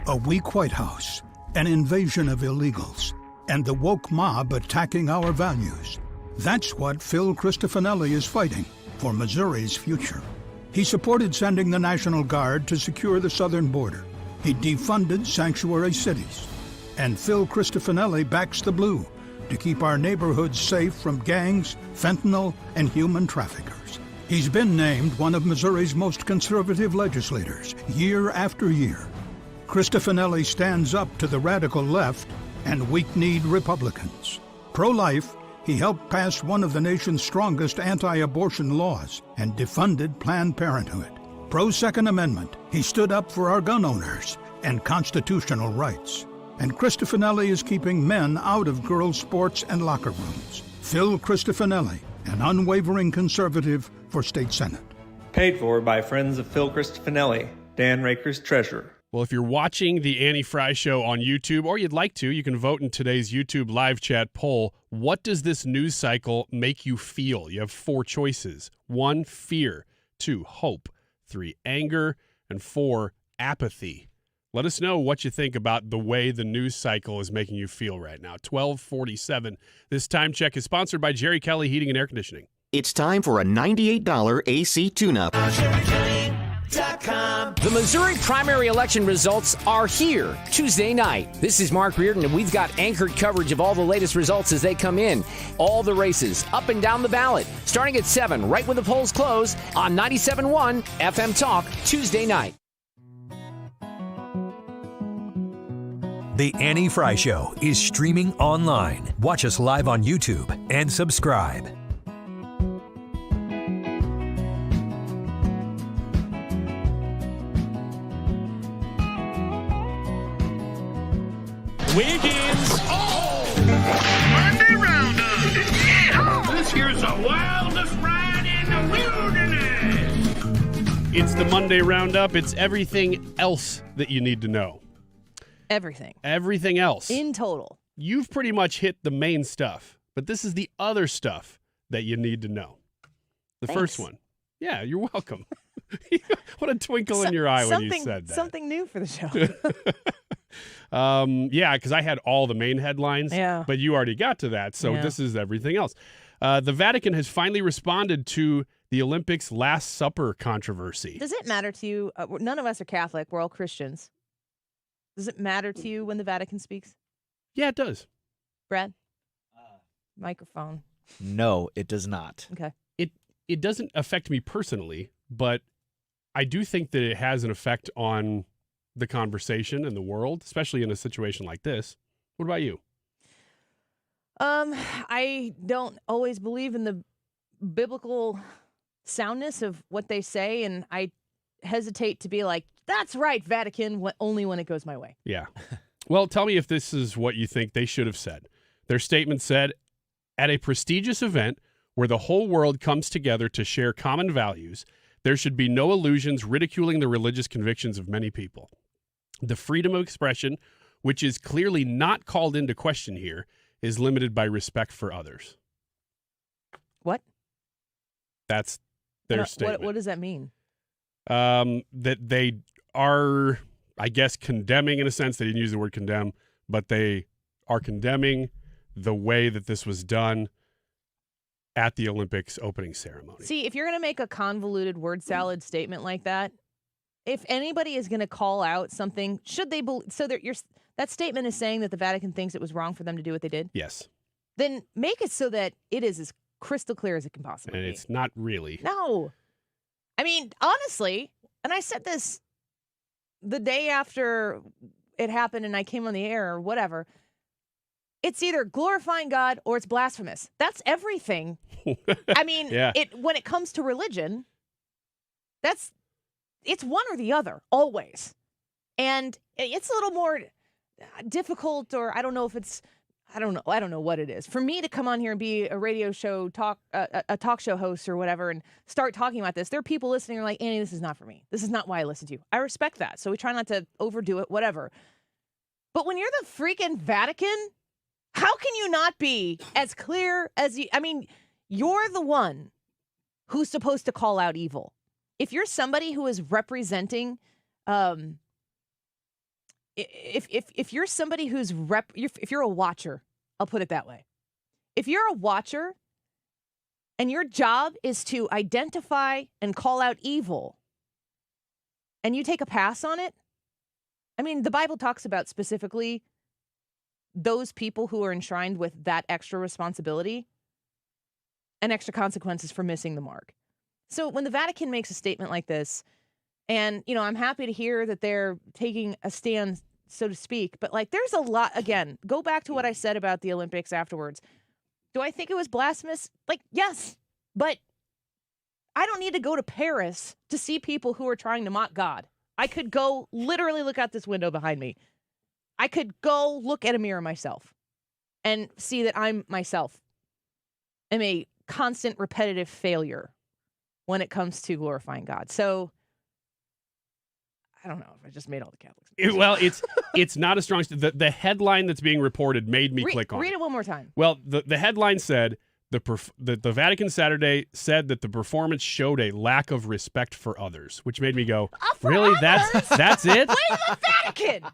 A weak White House, an invasion of illegals, and the woke mob attacking our values. That's what Phil Cristofanelli is fighting for Missouri's future. He supported sending the National Guard to secure the southern border. He defunded sanctuary cities. And Phil Cristofanelli backs the blue to keep our neighborhoods safe from gangs, fentanyl, and human traffickers. He's been named one of Missouri's most conservative legislators year after year. Cristofanelli stands up to the radical left and weak-kneed Republicans. Pro-life, he helped pass one of the nation's strongest anti-abortion laws and defunded Planned Parenthood. Pro-Second Amendment, he stood up for our gun owners and constitutional rights. And Cristofanelli is keeping men out of girls' sports and locker rooms. Phil Cristofanelli, an unwavering conservative for state senate. Paid for by Friends of Phil Cristofanelli, Dan Raker's treasurer. Well, if you're watching the Annie Fry Show on YouTube, or you'd like to, you can vote in today's YouTube live chat poll. What does this news cycle make you feel? You have 4 choices. 1, fear. 2, hope. 3, anger. And 4, apathy. Let us know what you think about the way the news cycle is making you feel right now. 1247. This time check is sponsored by Jerry Kelly Heating and Air Conditioning. It's time for a $98 AC tune-up. The Missouri primary election results are here Tuesday night. This is Mark Reardon, and we've got anchored coverage of all the latest results as they come in. All the races up and down the ballot, starting at 7, right when the polls close, on 97.1 FM Talk, Tuesday night. The Annie Fry Show is streaming online. Watch us live on YouTube and subscribe. Wiggins! Oh! Monday Roundup! Yeah! This here's the wildest ride in the wilderness! It's the Monday Roundup. It's everything else that you need to know. Everything. Everything else. In total. You've pretty much hit the main stuff, but this is the other stuff that you need to know. The first one. Yeah, you're welcome. What a twinkle in your eye when you said that. Something new for the show. Yeah, because I had all the main headlines, but you already got to that, so this is everything else. The Vatican has finally responded to the Olympics Last Supper controversy. Does it matter to you? None of us are Catholic. We're all Christians. Does it matter to you when the Vatican speaks? Yeah, it does. Brad? Microphone. No, it does not. Okay. It doesn't affect me personally, but I do think that it has an effect on the conversation and the world, especially in a situation like this. What about you? I don't always believe in the biblical soundness of what they say, and I hesitate to be like, that's right, Vatican, only when it goes my way. Yeah. Well, tell me if this is what you think they should have said. Their statement said, at a prestigious event where the whole world comes together to share common values, there should be no illusions ridiculing the religious convictions of many people. The freedom of expression, which is clearly not called into question here, is limited by respect for others. What? That's their statement. What does that mean? That they are, I guess, condemning in a sense. They didn't use the word condemn, but they are condemning the way that this was done at the Olympics opening ceremony. See, if you're going to make a convoluted word salad statement like that, if anybody is going to call out something, should they believe? So that statement is saying that the Vatican thinks it was wrong for them to do what they did? Yes. Then make it so that it is as crystal clear as it can possibly And be. it's not really. No. I mean, honestly, and I said this the day after it happened and I came on the air or whatever, it's either glorifying God or it's blasphemous. That's everything. I mean, Yeah. when it comes to religion, it's one or the other, always. And it's a little more difficult, or I don't know what it is. For me to come on here and be a radio show a talk show host or whatever and start talking about this, there are people listening who are like, Annie, this is not for me. This is not why I listen to you. I respect that. So we try not to overdo it, whatever. But when you're the freaking Vatican, how can you not be as clear as you? I mean, you're the one who's supposed to call out evil. If you're somebody who is representing, if you're somebody who's if you're a watcher, I'll put it that way. If you're a watcher and your job is to identify and call out evil, and you take a pass on it, I mean, the Bible talks about specifically those people who are enshrined with that extra responsibility and extra consequences for missing the mark. So when the Vatican makes a statement like this, and, you know, I'm happy to hear that they're taking a stand, so to speak, but like there's a lot, again, go back to what I said about the Olympics afterwards. Do I think it was blasphemous? Like, yes, but I don't need to go to Paris to see people who are trying to mock God. I could go literally look out this window behind me. I could go look at a mirror myself and see that I'm myself am a constant repetitive failure when it comes to glorifying God. So I don't know if I just made all the Catholics. Well, it's not a strong. The headline that's being reported made me click on. Read it one more time. Well, the headline said the Vatican Saturday said that the performance showed a lack of respect for others, which made me go, really? That's it? Wait, the Vatican!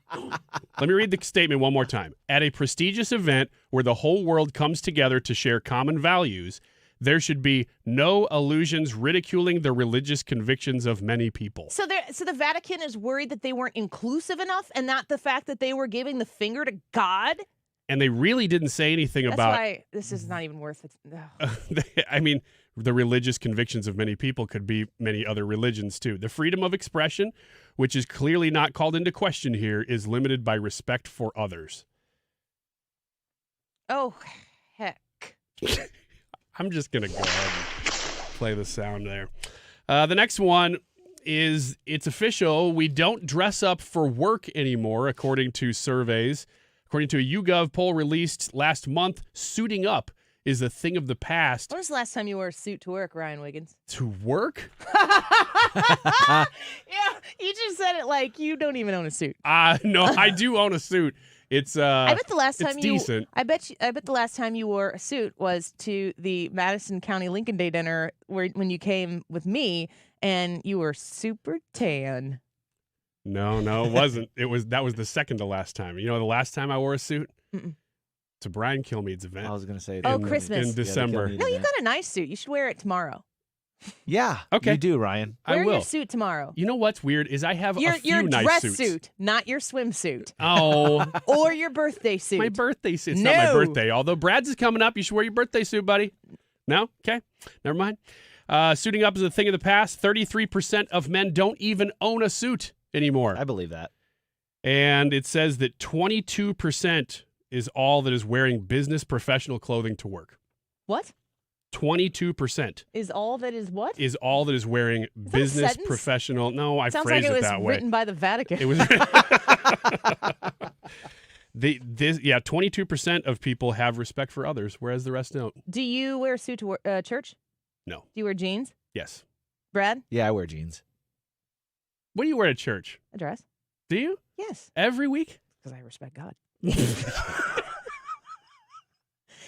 Let me read the statement one more time. At a prestigious event where the whole world comes together to share common values, there should be no allusions ridiculing the religious convictions of many people. So the Vatican is worried that they weren't inclusive enough, and not the fact that they were giving the finger to God? And they really didn't say anything That's about... why this is not even worth it. I mean, the religious convictions of many people could be many other religions, too. The freedom of expression, which is clearly not called into question here, is limited by respect for others. Oh, heck. I'm just going to go ahead and play the sound there. The next one is, it's official. We don't dress up for work anymore, according to surveys. According to a YouGov poll released last month, suiting up is a thing of the past. When was the last time you wore a suit to work, Ryan Wiggins? To work? Yeah, you just said it like you don't even own a suit. No, I do own a suit. It's I bet the last time decent. I bet the last time you wore a suit was to the Madison County Lincoln Day dinner when you came with me and you were super tan. No, it wasn't. That was the second to last time. You know, the last time I wore a suit? Mm-mm. To Brian Kilmeade's event. I was going to say. Christmas. In December. No, you got a nice suit. You should wear it tomorrow. Yeah. Okay. You do, Ryan. I Wear will. your suit tomorrow. You know what's weird is I have a Your few nice dress suits. suit, not your swimsuit. Oh. Or your birthday suit. My birthday suit. It's not my birthday. Although Brad's is coming up. You should wear your birthday suit, buddy. No? Okay. Never mind. Suiting up is a thing of the past. 33% of men don't even own a suit anymore. I believe that. And it says that 22% is all that is wearing business professional clothing to work. What? 22% Is all that is what? is all that is wearing business sentence? professional. No, I Sounds phrased like it it was that way. written by the Vatican. It was 22% of people have respect for others, whereas the rest don't. Do you wear a suit to church? No. Do you wear jeans? Yes. Brad? Yeah, I wear jeans. What do you wear at church? A dress? Do you? Yes. Every week? Because I respect God.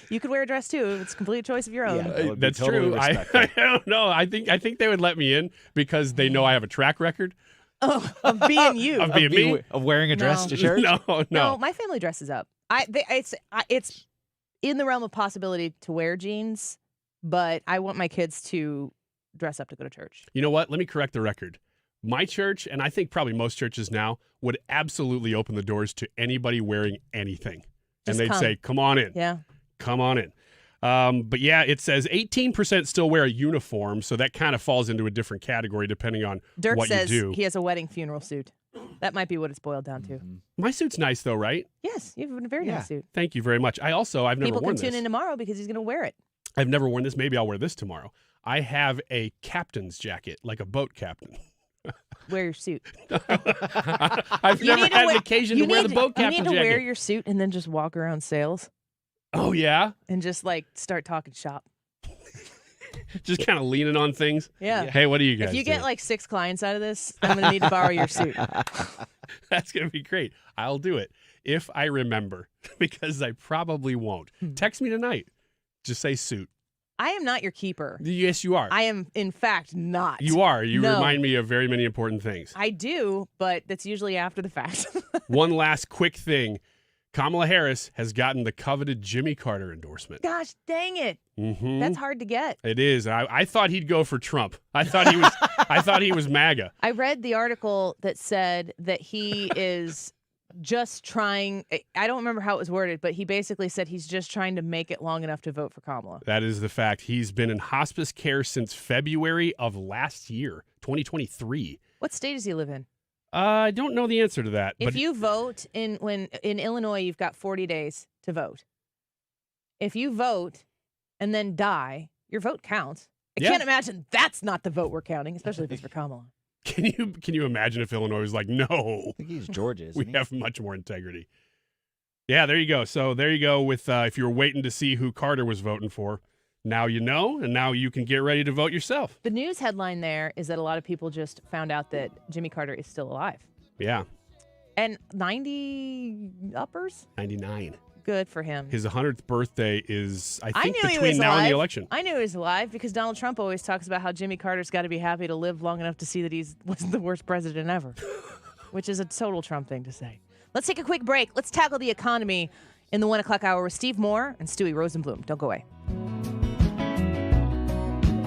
You could wear a dress too. It's a complete choice of your own. Yeah. would be That's totally true. I don't know. I think they would let me in because they know I have a track record. Oh, of being you. Of being me. Of wearing a dress to church? No. My family dresses up. It's in the realm of possibility to wear jeans, but I want my kids to dress up to go to church. You know what? Let me correct the record. My church, and I think probably most churches now, would absolutely open the doors to anybody wearing anything. Just and they'd come. say, come on in. Yeah. Come on in. But yeah, it says 18% still wear a uniform, so that kind of falls into a different category depending on Dirk what says you do. he has a wedding funeral suit. That might be what it's boiled down to. My suit's nice though, right? Yes, you have a very nice suit. Thank you very much. I've never People worn can tune this. in tomorrow because he's going to wear it. I've never worn this. Maybe I'll wear this tomorrow. I have a captain's jacket, like a boat captain. Wear your suit. I've never had an occasion to wear the boat captain You need to jacket. wear your suit and then just walk around sales. Oh, yeah? And just start talking shop. Just kind of leaning on things. Yeah. Hey, what do you guys If you do? get 6 clients out of this, I'm going to need to borrow your suit. That's going to be great. I'll do it if I remember because I probably won't. Text me tonight. Just say suit. I am not your keeper. Yes, you are. I am, in fact, not. You are. You No. remind me of very many important things. I do, but that's usually after the fact. One last quick thing. Kamala Harris has gotten the coveted Jimmy Carter endorsement. Gosh, dang it. Mm-hmm. That's hard to get. It is. I thought he'd go for Trump. I thought he was MAGA. I read the article that said that he is just trying, I don't remember how it was worded, but he basically said he's just trying to make it long enough to vote for Kamala. That is the fact. He's been in hospice care since February of last year, 2023. What state does he live in? I don't know the answer to that. If but you vote in Illinois, you've got 40 days to vote. If you vote and then die, your vote counts. I can't imagine that's not the vote we're counting, especially if it's for Kamala. Can you imagine if Illinois was like, no? I think he's Georgia, isn't we have much more integrity. Yeah, there you go. So there you go with if you were waiting to see who Carter was voting for, now you know, and now you can get ready to vote yourself. The news headline there is that a lot of people just found out that Jimmy Carter is still alive. Yeah. And 90 uppers? 99. Good for him. His 100th birthday is, I think, knew he between was now and the alive. election. I knew he was alive because Donald Trump always talks about how Jimmy Carter's got to be happy to live long enough to see that he wasn't the worst president ever, which is a total Trump thing to say. Let's take a quick break. Let's tackle the economy in the 1 o'clock hour with Steve Moore and Stuart Rosenblum. Don't go away.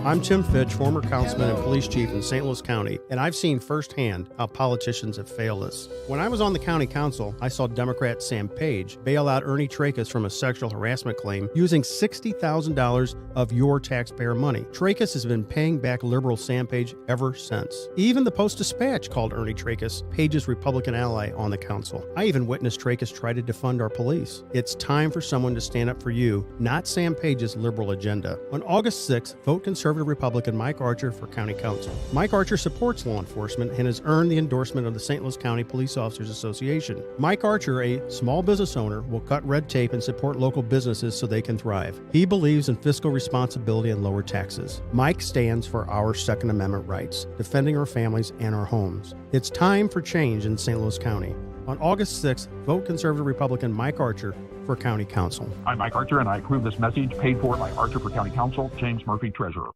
I'm Tim Fitch, former councilman and police chief in St. Louis County, and I've seen firsthand how politicians have failed us. When I was on the county council, I saw Democrat Sam Page bail out Ernie Tracus from a sexual harassment claim using $60,000 of your taxpayer money. Tracus has been paying back liberal Sam Page ever since. Even the Post-Dispatch called Ernie Tracus Page's Republican ally on the council. I even witnessed Tracus try to defund our police. It's time for someone to stand up for you, not Sam Page's liberal agenda. On August 6th, vote conservative Republican Mike Archer for county council. Mike Archer supports law enforcement and has earned the endorsement of the St. Louis County Police Officers Association. Mike Archer, a small business owner, will cut red tape and support local businesses so they can thrive. He believes in fiscal responsibility and lower taxes. Mike stands for our Second Amendment rights, defending our families and our homes. It's time for change in St. Louis County. On August 6th, vote conservative Republican Mike Archer for county council. I'm Mike Archer, and I approve this message paid for by Archer for County Council, James Murphy, Treasurer.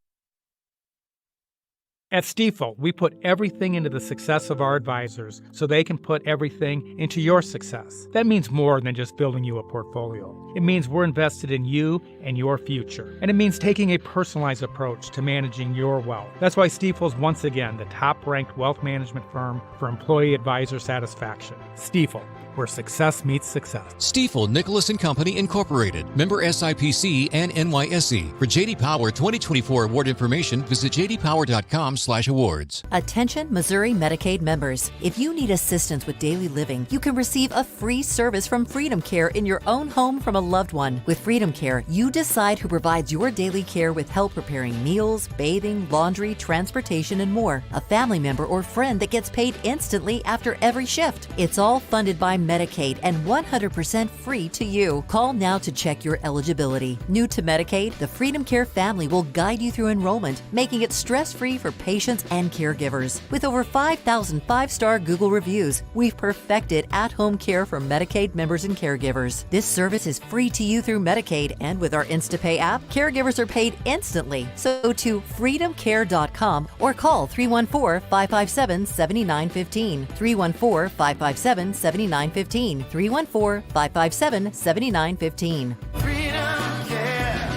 At Stifel, we put everything into the success of our advisors so they can put everything into your success. That means more than just building you a portfolio. It means we're invested in you and your future. And it means taking a personalized approach to managing your wealth. That's why Stifel is once again the top-ranked wealth management firm for employee advisor satisfaction. Stifel, where success meets success. Stifel Nicholas & Company Incorporated, member SIPC and NYSE. For J.D. Power 2024 award information, visit jdpower.com/awards. Attention Missouri Medicaid members. If you need assistance with daily living, you can receive a free service from Freedom Care in your own home from a loved one. With Freedom Care, you decide who provides your daily care with help preparing meals, bathing, laundry, transportation, and more. A family member or friend that gets paid instantly after every shift. It's all funded by Medicaid and 100% free to you. Call now to check your eligibility. New to Medicaid, the Freedom Care family will guide you through enrollment, making it stress-free for patients and caregivers. With over 5,000 five-star Google reviews, we've perfected at-home care for Medicaid members and caregivers. This service is free to you through Medicaid, and with our InstaPay app, caregivers are paid instantly. So to freedomcare.com or call 314-557-7915. 314-557-7915. 314-557-7915. Freedom Care,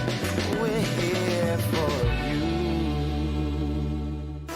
we're here for you.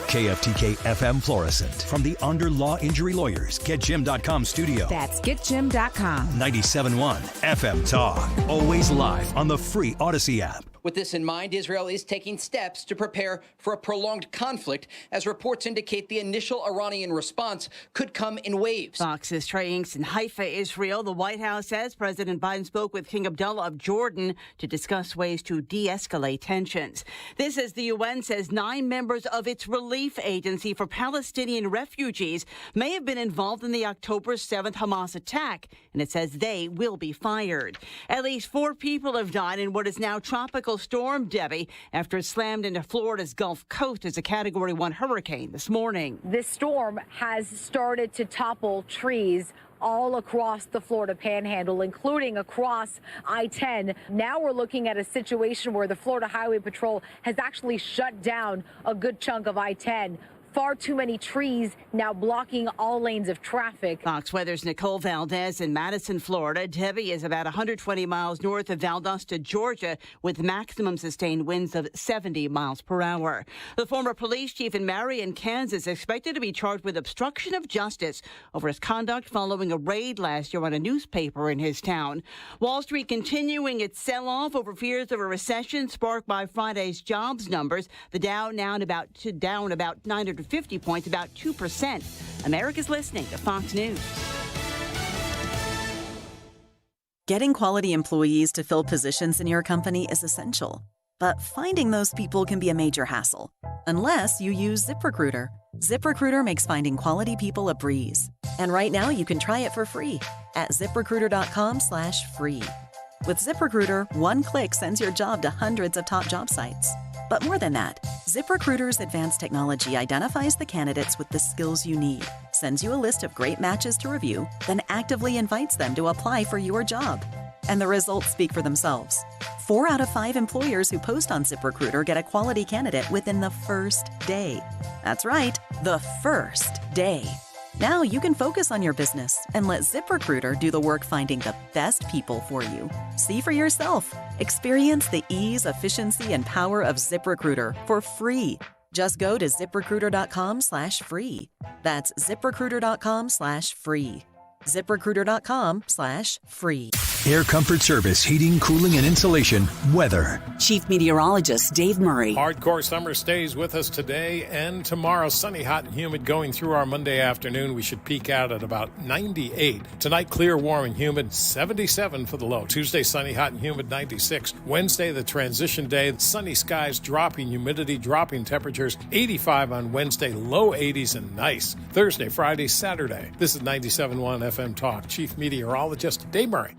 KFTK FM Florissant. From the Under Law Injury Lawyers, GetJim.com studio. That's GetJim.com. 97.1 FM Talk. Always live on the free Odyssey app. With this in mind, Israel is taking steps to prepare for a prolonged conflict, as reports indicate the initial Iranian response could come in waves. Fox's Trey Inks in Haifa, Israel. The White House says President Biden spoke with King Abdullah of Jordan to discuss ways to de-escalate tensions. This as the UN says 9 members of its relief agency for Palestinian refugees may have been involved in the October 7th Hamas attack, and it says they will be fired. At least 4 people have died in what is now tropical storm Debbie after it slammed into Florida's Gulf Coast as a Category 1 hurricane this morning. This storm has started to topple trees all across the Florida Panhandle, including across I-10. Now we're looking at a situation where the Florida Highway Patrol has actually shut down a good chunk of I-10. Far too many trees now blocking all lanes of traffic. Fox Weather's Nicole Valdez in Madison, Florida. Debbie is about 120 miles north of Valdosta, Georgia, with maximum sustained winds of 70 miles per hour. The former police chief in Marion, Kansas, expected to be charged with obstruction of justice over his conduct following a raid last year on a newspaper in his town. Wall Street continuing its sell-off over fears of a recession sparked by Friday's jobs numbers. The Dow now down about 950 points, about 2%. America's listening to Fox News. Getting quality employees to fill positions in your company is essential, but finding those people can be a major hassle, unless you use ZipRecruiter. ZipRecruiter makes finding quality people a breeze. And right now you can try it for free at ZipRecruiter.com/free. With ZipRecruiter, one click sends your job to hundreds of top job sites. But more than that, ZipRecruiter's advanced technology identifies the candidates with the skills you need, sends you a list of great matches to review, then actively invites them to apply for your job. And the results speak for themselves. 4 out of 5 employers who post on ZipRecruiter get a quality candidate within the first day. That's right, the first day. Now you can focus on your business and let ZipRecruiter do the work finding the best people for you. See for yourself. Experience the ease, efficiency, and power of ZipRecruiter for free. Just go to ZipRecruiter.com/free. That's ZipRecruiter.com/free. ZipRecruiter.com/free. Air Comfort Service, heating, cooling, and insulation. Weather. Chief Meteorologist Dave Murray. Hardcore summer stays with us today and tomorrow. Sunny, hot, and humid going through our Monday afternoon. We should peak out at about 98. Tonight, clear, warm, and humid. 77 for the low. Tuesday, sunny, hot, and humid. 96. Wednesday, the transition day. Sunny skies, dropping humidity, dropping temperatures. 85 on Wednesday, low 80s, and nice. Thursday, Friday, Saturday. This is 97.1 FM Talk. Chief Meteorologist Dave Murray.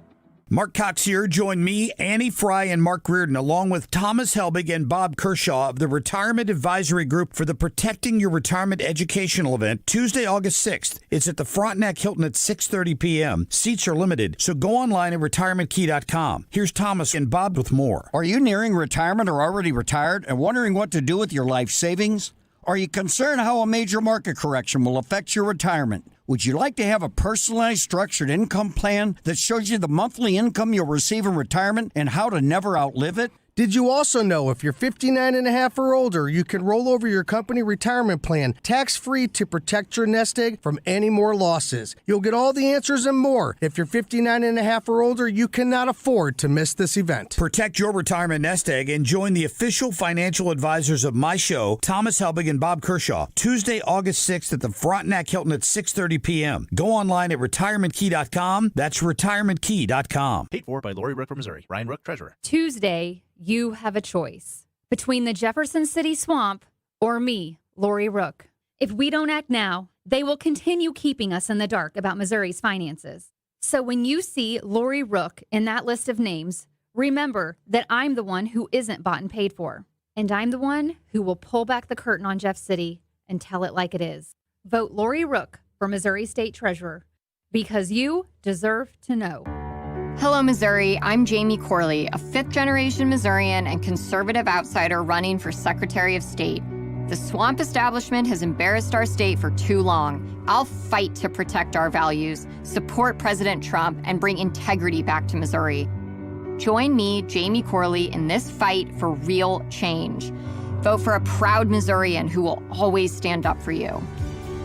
Mark Cox here. Join me, Annie Fry, and Mark Reardon, along with Thomas Helbig and Bob Kershaw of the Retirement Advisory Group for the Protecting Your Retirement Educational event, Tuesday, August 6th. It's at the Frontenac Hilton at 6:30 p.m. Seats are limited, so go online at retirementkey.com. Here's Thomas and Bob with more. Are you nearing retirement or already retired and wondering what to do with your life savings? Are you concerned how a major market correction will affect your retirement? Would you like to have a personalized, structured income plan that shows you the monthly income you'll receive in retirement and how to never outlive it? Did you also know if you're 59 and a half or older, you can roll over your company retirement plan tax-free to protect your nest egg from any more losses? You'll get all the answers and more. If you're 59 and a half or older, you cannot afford to miss this event. Protect your retirement nest egg and join the official financial advisors of my show, Thomas Helbig and Bob Kershaw, Tuesday, August 6th at the Frontenac Hilton at 6:30 p.m. Go online at retirementkey.com. That's retirementkey.com. Paid for by Lori Rook from Missouri. Ryan Rook, treasurer. Tuesday, you have a choice between the Jefferson City Swamp or me, Lori Rook. If we don't act now, they will continue keeping us in the dark about Missouri's finances. So when you see Lori Rook in that list of names, remember that I'm the one who isn't bought and paid for. And I'm the one who will pull back the curtain on Jeff City and tell it like it is. Vote Lori Rook for Missouri State Treasurer because you deserve to know. Hello, Missouri. I'm Jamie Corley, a fifth-generation Missourian and conservative outsider running for Secretary of State. The swamp establishment has embarrassed our state for too long. I'll fight to protect our values, support President Trump, and bring integrity back to Missouri. Join me, Jamie Corley, in this fight for real change. Vote for a proud Missourian who will always stand up for you.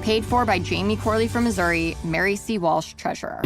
Paid for by Jamie Corley from Missouri, Mary C. Walsh, Treasurer.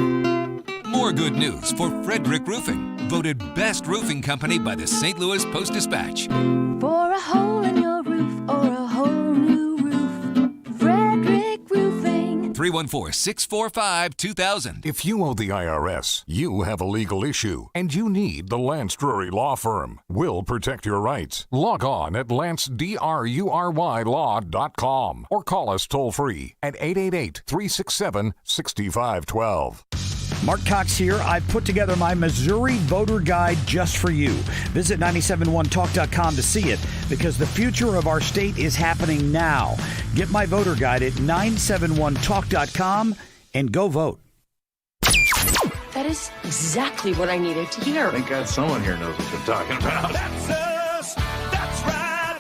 More good news for Frederick Roofing, voted best roofing company by the St. Louis Post-Dispatch. For a hole in your roof or a whole new roof, Frederick Roofing. 314-645-2000. If you owe the IRS, you have a legal issue, and you need the Lance Drury Law Firm. We'll protect your rights. Log on at lancedrurylaw.com or call us toll-free at 888-367-6512. Mark Cox here. I've put together my Missouri voter guide just for you. Visit 971talk.com to see it because the future of our state is happening now. Get my voter guide at 971talk.com and go vote. That is exactly what I needed to hear. Thank God someone here knows what you're talking about. That's us. That's right.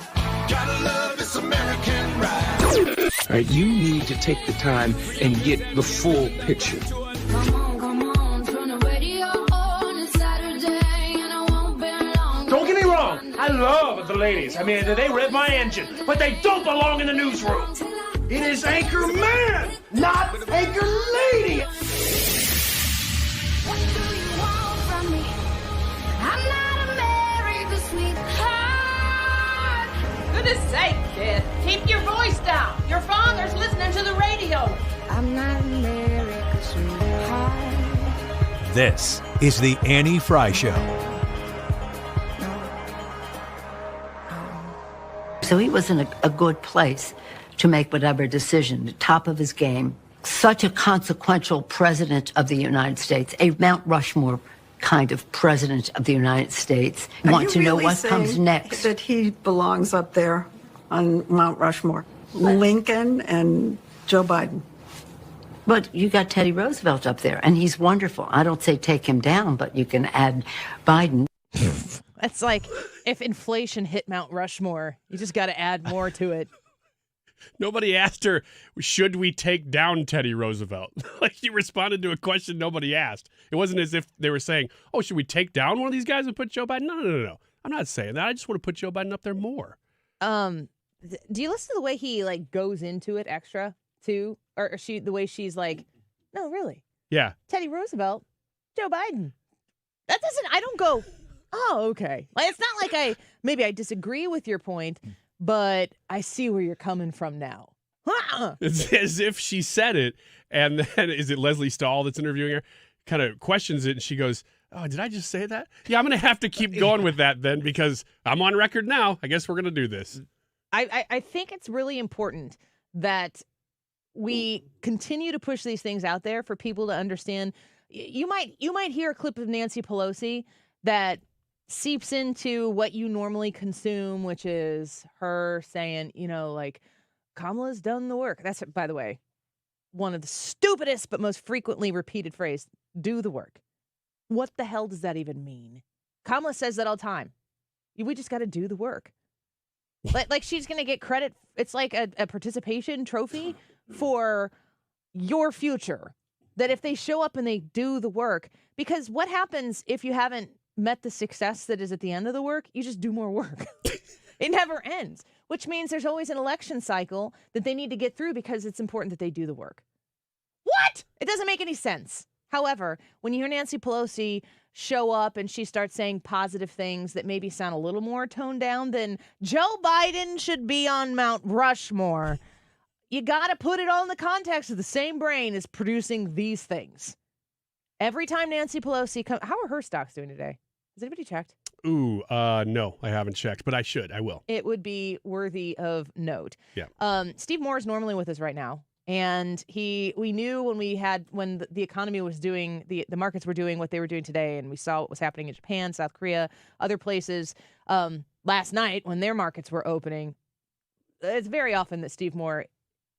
Gotta love this American ride. All right, you need to take the time and get the full picture. Don't get me wrong, I love the ladies. I mean, they rev my engine, but they don't belong in the newsroom. It is Anchor Man, not Anchor Lady. What do you want from me? I'm not America's sweetheart. Goodness sake, kid. Keep your voice down. Your father's listening to the radio. I'm not America's sweetheart. This is the Annie Fry Show. So he was in a good place to make whatever decision, the top of his game. Such a consequential president of the United States, a Mount Rushmore kind of president of the United States. Want to know what comes next. That he belongs up there on Mount Rushmore. Lincoln and Joe Biden. But you got Teddy Roosevelt up there, and he's wonderful. I don't say take him down, but you can add Biden. That's like if inflation hit Mount Rushmore, you just got to add more to it. Nobody asked her, should we take down Teddy Roosevelt? Like, she responded to a question nobody asked. It wasn't as if they were saying, oh, should we take down one of these guys and put Joe Biden? No. I'm not saying that. I just want to put Joe Biden up there more. Do you listen to the way he, like, goes into it extra, too? Or the way she's like, no, really? Yeah. Teddy Roosevelt, Joe Biden. That doesn't, I don't go, oh, okay. Like, it's not like I disagree with your point, but I see where you're coming from now. It's as if she said it, and then is it Leslie Stahl that's interviewing her? Kind of questions it, and she goes, oh, did I just say that? Yeah, I'm going to have to keep going with that then because I'm on record now. I guess we're going to do this. I think it's really important that we continue to push these things out there for people to understand. You might hear a clip of Nancy Pelosi that seeps into what you normally consume, which is her saying, like, Kamala's done the work. That's, by the way, one of the stupidest but most frequently repeated phrase, do the work. What the hell does that even mean? Kamala says that all the time. We just got to do the work. Like she's going to get credit. It's like a participation trophy for your future. That if they show up and they do the work, because what happens if you haven't met the success that is at the end of the work? You just do more work. It never ends, which means there's always an election cycle that they need to get through because it's important that they do the work. What? It doesn't make any sense. However, when you hear Nancy Pelosi show up and she starts saying positive things that maybe sound a little more toned down than Joe Biden should be on Mount Rushmore, you got to put it all in the context of the same brain is producing these things. Every time Nancy Pelosi comes, how are her stocks doing today? Has anybody checked? Ooh, no, I haven't checked, but I should. I will. It would be worthy of note. Yeah. Steve Moore is normally with us right now. And we knew when the economy was doing, the markets were doing what they were doing today, and we saw what was happening in Japan, South Korea, other places last night when their markets were opening. It's very often that Steve Moore,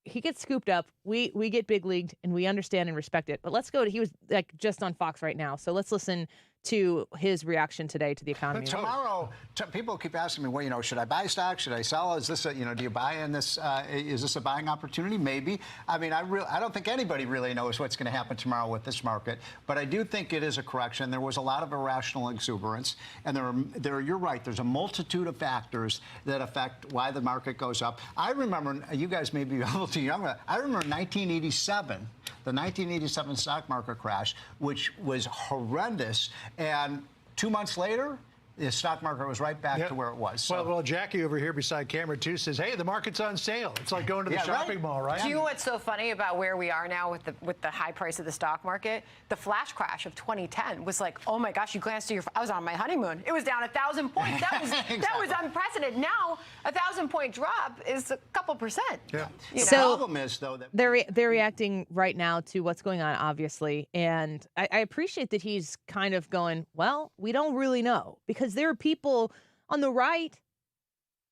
he gets scooped up. We get big leagued, and we understand and respect it. But let's go to, he was like just on Fox right now. So let's listen to his reaction today to the economy. Tomorrow, people keep asking me, well, should I buy stock? Should I sell? Is this do you buy in this? Is this a buying opportunity? Maybe. I mean, I don't think anybody really knows what's going to happen tomorrow with this market, but I do think it is a correction. There was a lot of irrational exuberance, and you're right. There's a multitude of factors that affect why the market goes up. I remember, you guys may be a little too young, but I remember 1987. The 1987 stock market crash, which was horrendous, and 2 months later, the stock market was right back to where it was. So. Well, Jackie over here beside camera 2 says, hey, the market's on sale. It's like going to the shopping mall, right? Do you know what's so funny about where we are now with the high price of the stock market? The flash crash of 2010 was like, oh my gosh, you glanced at I was on my honeymoon. It was down 1,000 points. That was that was unprecedented. Now, 1,000-point drop is a couple percent. Yeah. The problem is, though, that they're reacting right now to what's going on, obviously. And I appreciate that he's kind of going, well, we don't really know. Because there are people on the right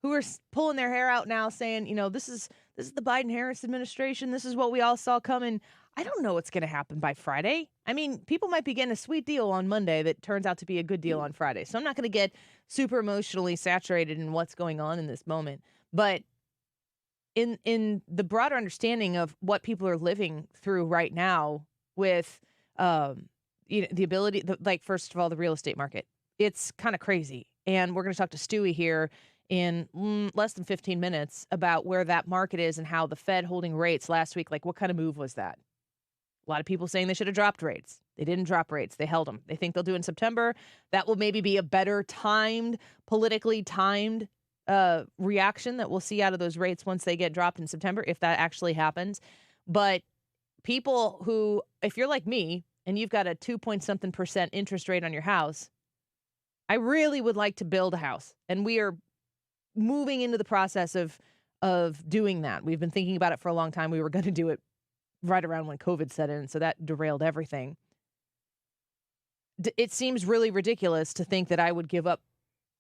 who are pulling their hair out now saying, this is the Biden-Harris administration. This is what we all saw coming. I don't know what's going to happen by Friday. I mean, people might be getting a sweet deal on Monday that turns out to be a good deal on Friday. So I'm not going to get super emotionally saturated in what's going on in this moment. But in the broader understanding of what people are living through right now with the ability, first of all, the real estate market. It's kind of crazy. And we're going to talk to Stewie here in less than 15 minutes about where that market is and how the Fed holding rates last week, what kind of move was that? A lot of people saying they should have dropped rates. They didn't drop rates. They held them. They think they'll do in September. That will maybe be a better politically timed reaction that we'll see out of those rates once they get dropped in September, if that actually happens. But people who, if you're like me and you've got a 2-point-something% interest rate on your house, I really would like to build a house, and we are moving into the process of doing that. We've been thinking about it for a long time. We were going to do it right around when COVID set in, so that derailed everything. It seems really ridiculous to think that I would give up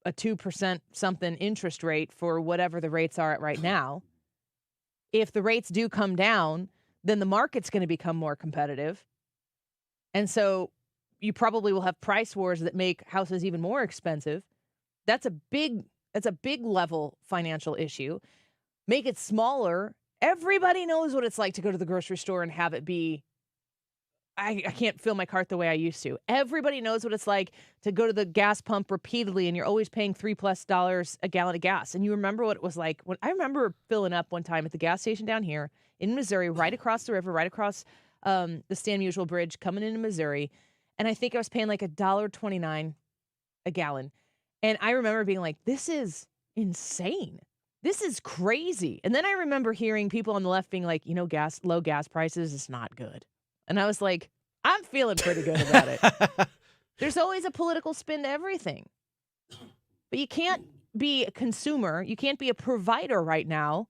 a 2% something interest rate for whatever the rates are at right now. If the rates do come down, then the market's going to become more competitive. And so you probably will have price wars that make houses even more expensive. That's a big level financial issue. Make it smaller. Everybody knows what it's like to go to the grocery store and have it be, I can't fill my cart the way I used to. Everybody knows what it's like to go to the gas pump repeatedly and you're always paying $3+ a gallon of gas. And you remember what it was like when I remember filling up one time at the gas station down here in Missouri, right across the river, right across the Stan Musial Bridge coming into Missouri. And I think I was paying $1.29 a gallon. And I remember being like, this is insane. This is crazy. And then I remember hearing people on the left being like, low gas prices is not good. And I was like, I'm feeling pretty good about it. There's always a political spin to everything. But you can't be a consumer. You can't be a provider right now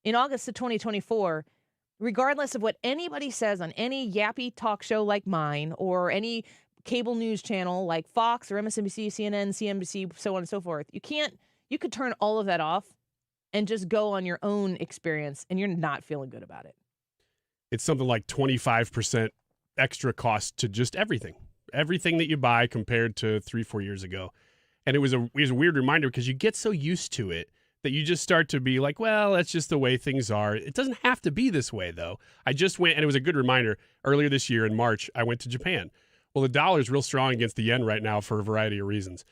in August of 2024. Regardless of what anybody says on any yappy talk show like mine or any cable news channel like Fox or MSNBC, CNN, CNBC, so on and so forth, you could turn all of that off and just go on your own experience, and you're not feeling good about it. It's something like 25% extra cost to just everything that you buy compared to 3-4 years ago. And it was a weird reminder because you get so used to it that you just start to be like, well, that's just the way things are. It doesn't have to be this way, though. I just went, and it was a good reminder, earlier this year in March, I went to Japan. Well, the dollar is real strong against the yen right now for a variety of reasons.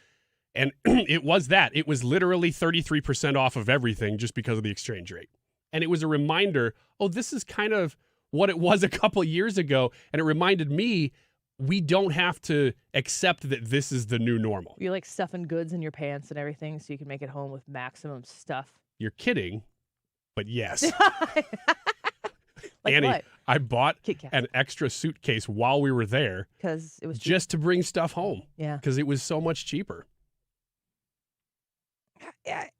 And it was that. It was literally 33% off of everything just because of the exchange rate. And it was a reminder, oh, this is kind of what it was a couple years ago. And it reminded me, we don't have to accept that this is the new normal. You're like stuffing goods in your pants and everything so you can make it home with maximum stuff. You're kidding, but yes. Like Annie, what? I bought an extra suitcase while we were there because it was cheap. Just to bring stuff home. Yeah. Because it was so much cheaper.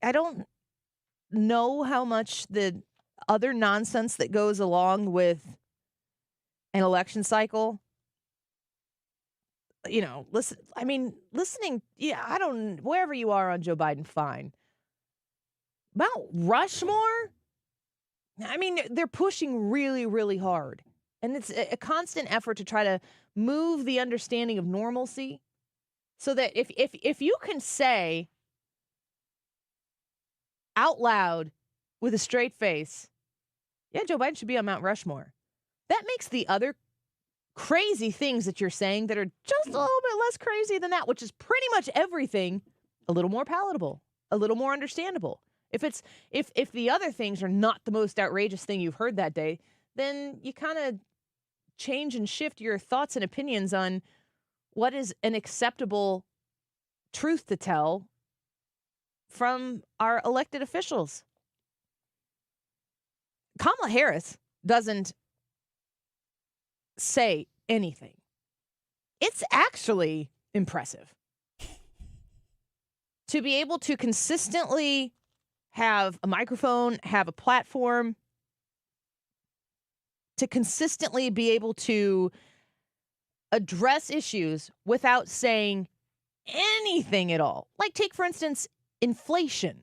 I don't know how much the other nonsense that goes along with an election cycle. You know, listening, wherever you are on Joe Biden, fine. Mount Rushmore? I mean, they're pushing really, really hard. And it's a constant effort to try to move the understanding of normalcy so that if you can say out loud with a straight face, yeah, Joe Biden should be on Mount Rushmore, that makes the other crazy things that you're saying that are just a little bit less crazy than that, which is pretty much everything, a little more palatable, a little more understandable. If the other things are not the most outrageous thing you've heard that day, then you kind of change and shift your thoughts and opinions on what is an acceptable truth to tell from our elected officials. Kamala Harris doesn't say anything. It's actually impressive to be able to consistently have a microphone, have a platform, to consistently be able to address issues without saying anything at all. Like, take, for instance, inflation.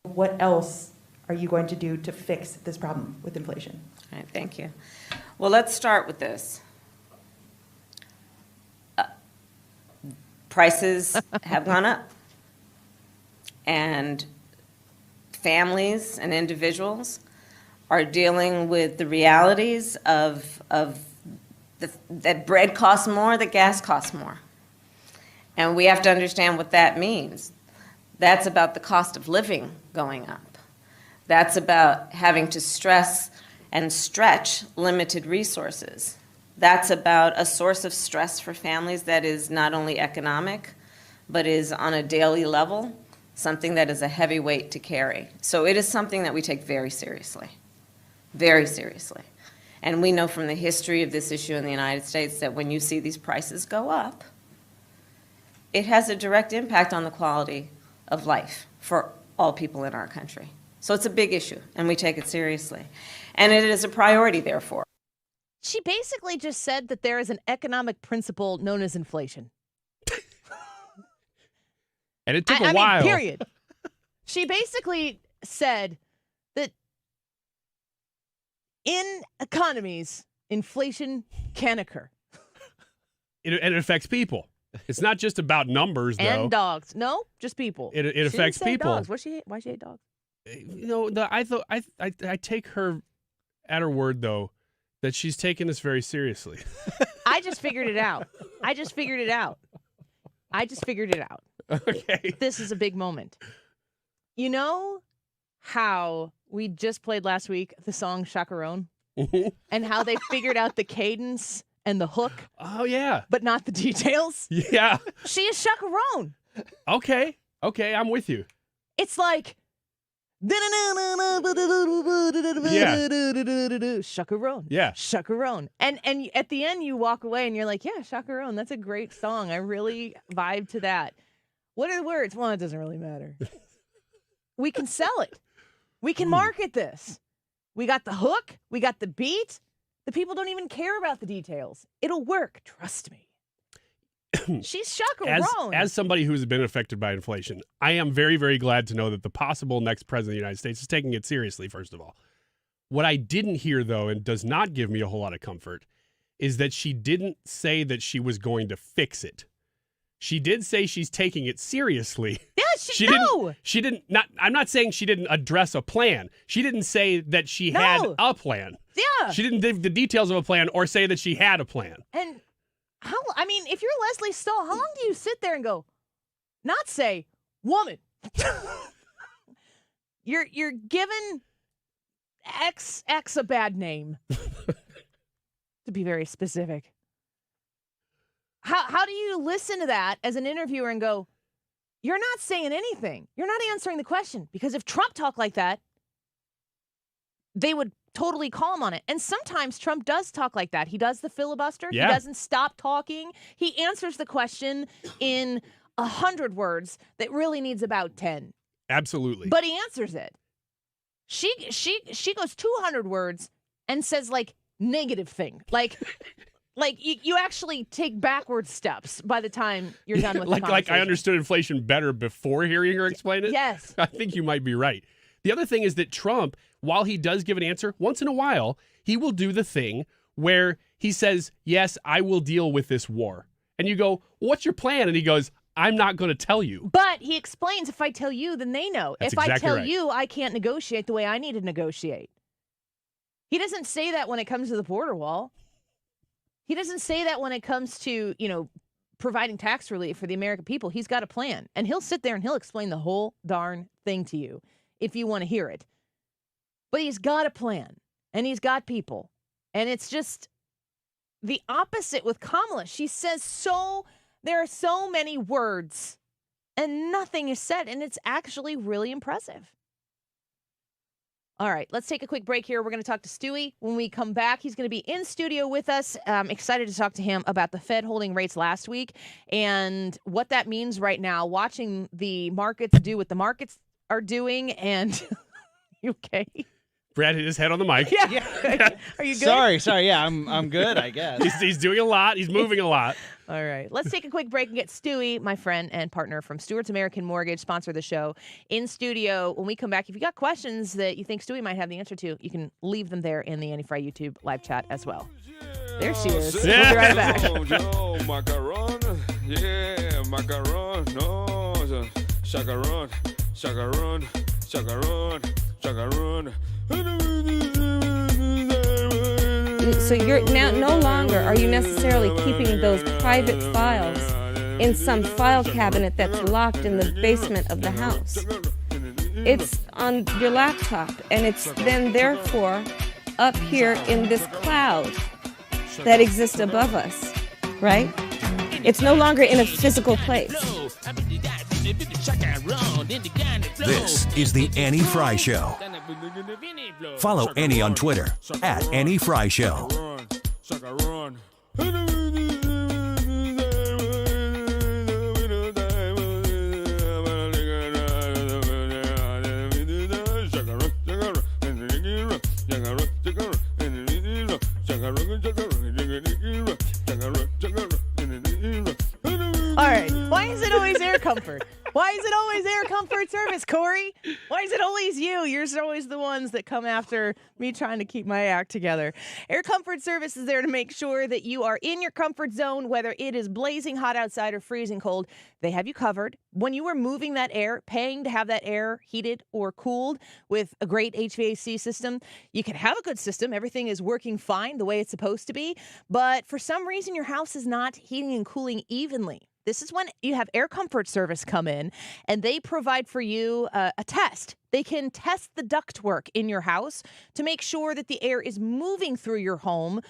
What else are you going to do to fix this problem with inflation? All right, thank you. Well, let's start with this. Prices have gone up, and families and individuals are dealing with the realities of that bread costs more, that gas costs more. And we have to understand what that means. That's about the cost of living going up. That's about having to stress and stretch limited resources. That's about a source of stress for families that is not only economic, but is on a daily level, something that is a heavy weight to carry. So it is something that we take very seriously, very seriously. And we know from the history of this issue in the United States that when you see these prices go up, it has a direct impact on the quality of life for all people in our country. So it's a big issue, and we take it seriously. And it is a priority, therefore. She basically just said that there is an economic principle known as inflation. And it took a while. Period. She basically said that in economies, inflation can occur. And it affects people. It's not just about numbers, though. And dogs. No, just people. It She affects didn't say people. Dogs. Why she hate dogs? You know, I take her at her word, though, that she's taking this very seriously. I just figured it out. Okay. This is a big moment. You know how we just played last week the song Chaperone? And how they figured out the cadence and the hook? Oh, yeah. But not the details? Yeah. She is Chaperone. Okay, I'm with you. It's like... Chaperone. Yeah. Chaperone. And at the end you walk away and you're like, yeah, Chaperone, that's a great song. I really vibe to that. What are the words? Well, it doesn't really matter. We can sell it. We can market this. We got the hook. We got the beat. The people don't even care about the details. It'll work. Trust me. She's Chaperone. As somebody who's been affected by inflation, I am very, very glad to know that the possible next president of the United States is taking it seriously, first of all. What I didn't hear, though, and does not give me a whole lot of comfort, is that she didn't say that she was going to fix it. She did say she's taking it seriously. Yeah, she didn't. I'm not saying she didn't address a plan. She didn't say that she had a plan. Yeah. She didn't give the details of a plan or say that she had a plan. And if you're Leslie Stahl, how long do you sit there and go, not say, woman? You're giving X a bad name. To be very specific. How do you listen to that as an interviewer and go, you're not saying anything. You're not answering the question. Because if Trump talked like that, they would totally call him on it. And sometimes Trump does talk like that. He does the filibuster. Yeah. He doesn't stop talking. He answers the question in 100 words that really needs about 10. Absolutely. But he answers it. She goes 200 words and says like negative thing. Like you actually take backward steps by the time you're done with the conversation. Like I understood inflation better before hearing her explain it? Yes. I think you might be right. The other thing is that Trump, while he does give an answer, once in a while, he will do the thing where he says, yes, I will deal with this war. And you go, what's your plan? And he goes, I'm not going to tell you. But he explains, if I tell you, then they know. That's if exactly I tell right. you, I can't negotiate the way I need to negotiate. He doesn't say that when it comes to the border wall. He doesn't say that when it comes to, providing tax relief for the American people. He's got a plan. And he'll sit there and he'll explain the whole darn thing to you if you want to hear it. But he's got a plan. And he's got people. And it's just the opposite with Kamala. She says there are so many words and nothing is said. And it's actually really impressive. All right, let's take a quick break here. We're going to talk to Stewie. When we come back, he's going to be in studio with us. I'm excited to talk to him about the Fed holding rates last week and what that means right now, watching the markets do what the markets are doing. And you okay? Brad hit his head on the mic. Yeah. Are you good? Sorry. Yeah, I'm good, I guess. He's doing a lot. He's moving a lot. All right. Let's take a quick break and get Stewie, my friend and partner from Stewart's American Mortgage, sponsor of the show, in studio. When we come back, if you got questions that you think Stewie might have the answer to, you can leave them there in the Annie Fry YouTube live chat as well. There she is. Yeah. We'll be right back. Macaron, yeah, macaron, no, chacaron, chacaron, chacaron, chacaron. So you're now no longer are you necessarily keeping those private files in some file cabinet that's locked in the basement of the house. It's on your laptop, and it's then therefore up here in this cloud that exists above us, right? It's no longer in a physical place. This is the Annie Fry Show. Follow Annie on Twitter at Annie Fry Show. All right. Why is it always Air Comfort? Why is it always Air Comfort Service, Corey? Why is it always you? You're always the ones that come after me trying to keep my act together. Air Comfort Service is there to make sure that you are in your comfort zone, whether it is blazing hot outside or freezing cold. They have you covered. When you are moving that air, paying to have that air heated or cooled with a great HVAC system, you can have a good system. Everything is working fine the way it's supposed to be. But for some reason, your house is not heating and cooling evenly. This is when you have Air Comfort Service come in, and they provide for you a test. They can test the ductwork in your house to make sure that the air is moving through your home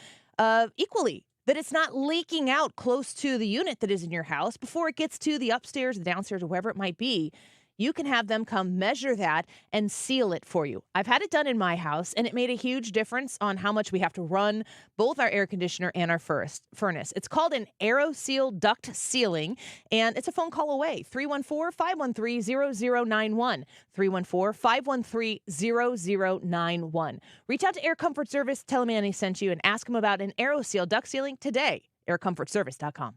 equally, that it's not leaking out close to the unit that is in your house before it gets to the upstairs, the downstairs, or wherever it might be. You can have them come measure that and seal it for you. I've had it done in my house, and it made a huge difference on how much we have to run both our air conditioner and our furnace. It's called an AeroSeal duct sealing, and it's a phone call away. 314-513-0091. 314-513-0091. Reach out to Air Comfort Service, tell them Annie sent you, and ask them about an AeroSeal duct sealing today. aircomfortservice.com.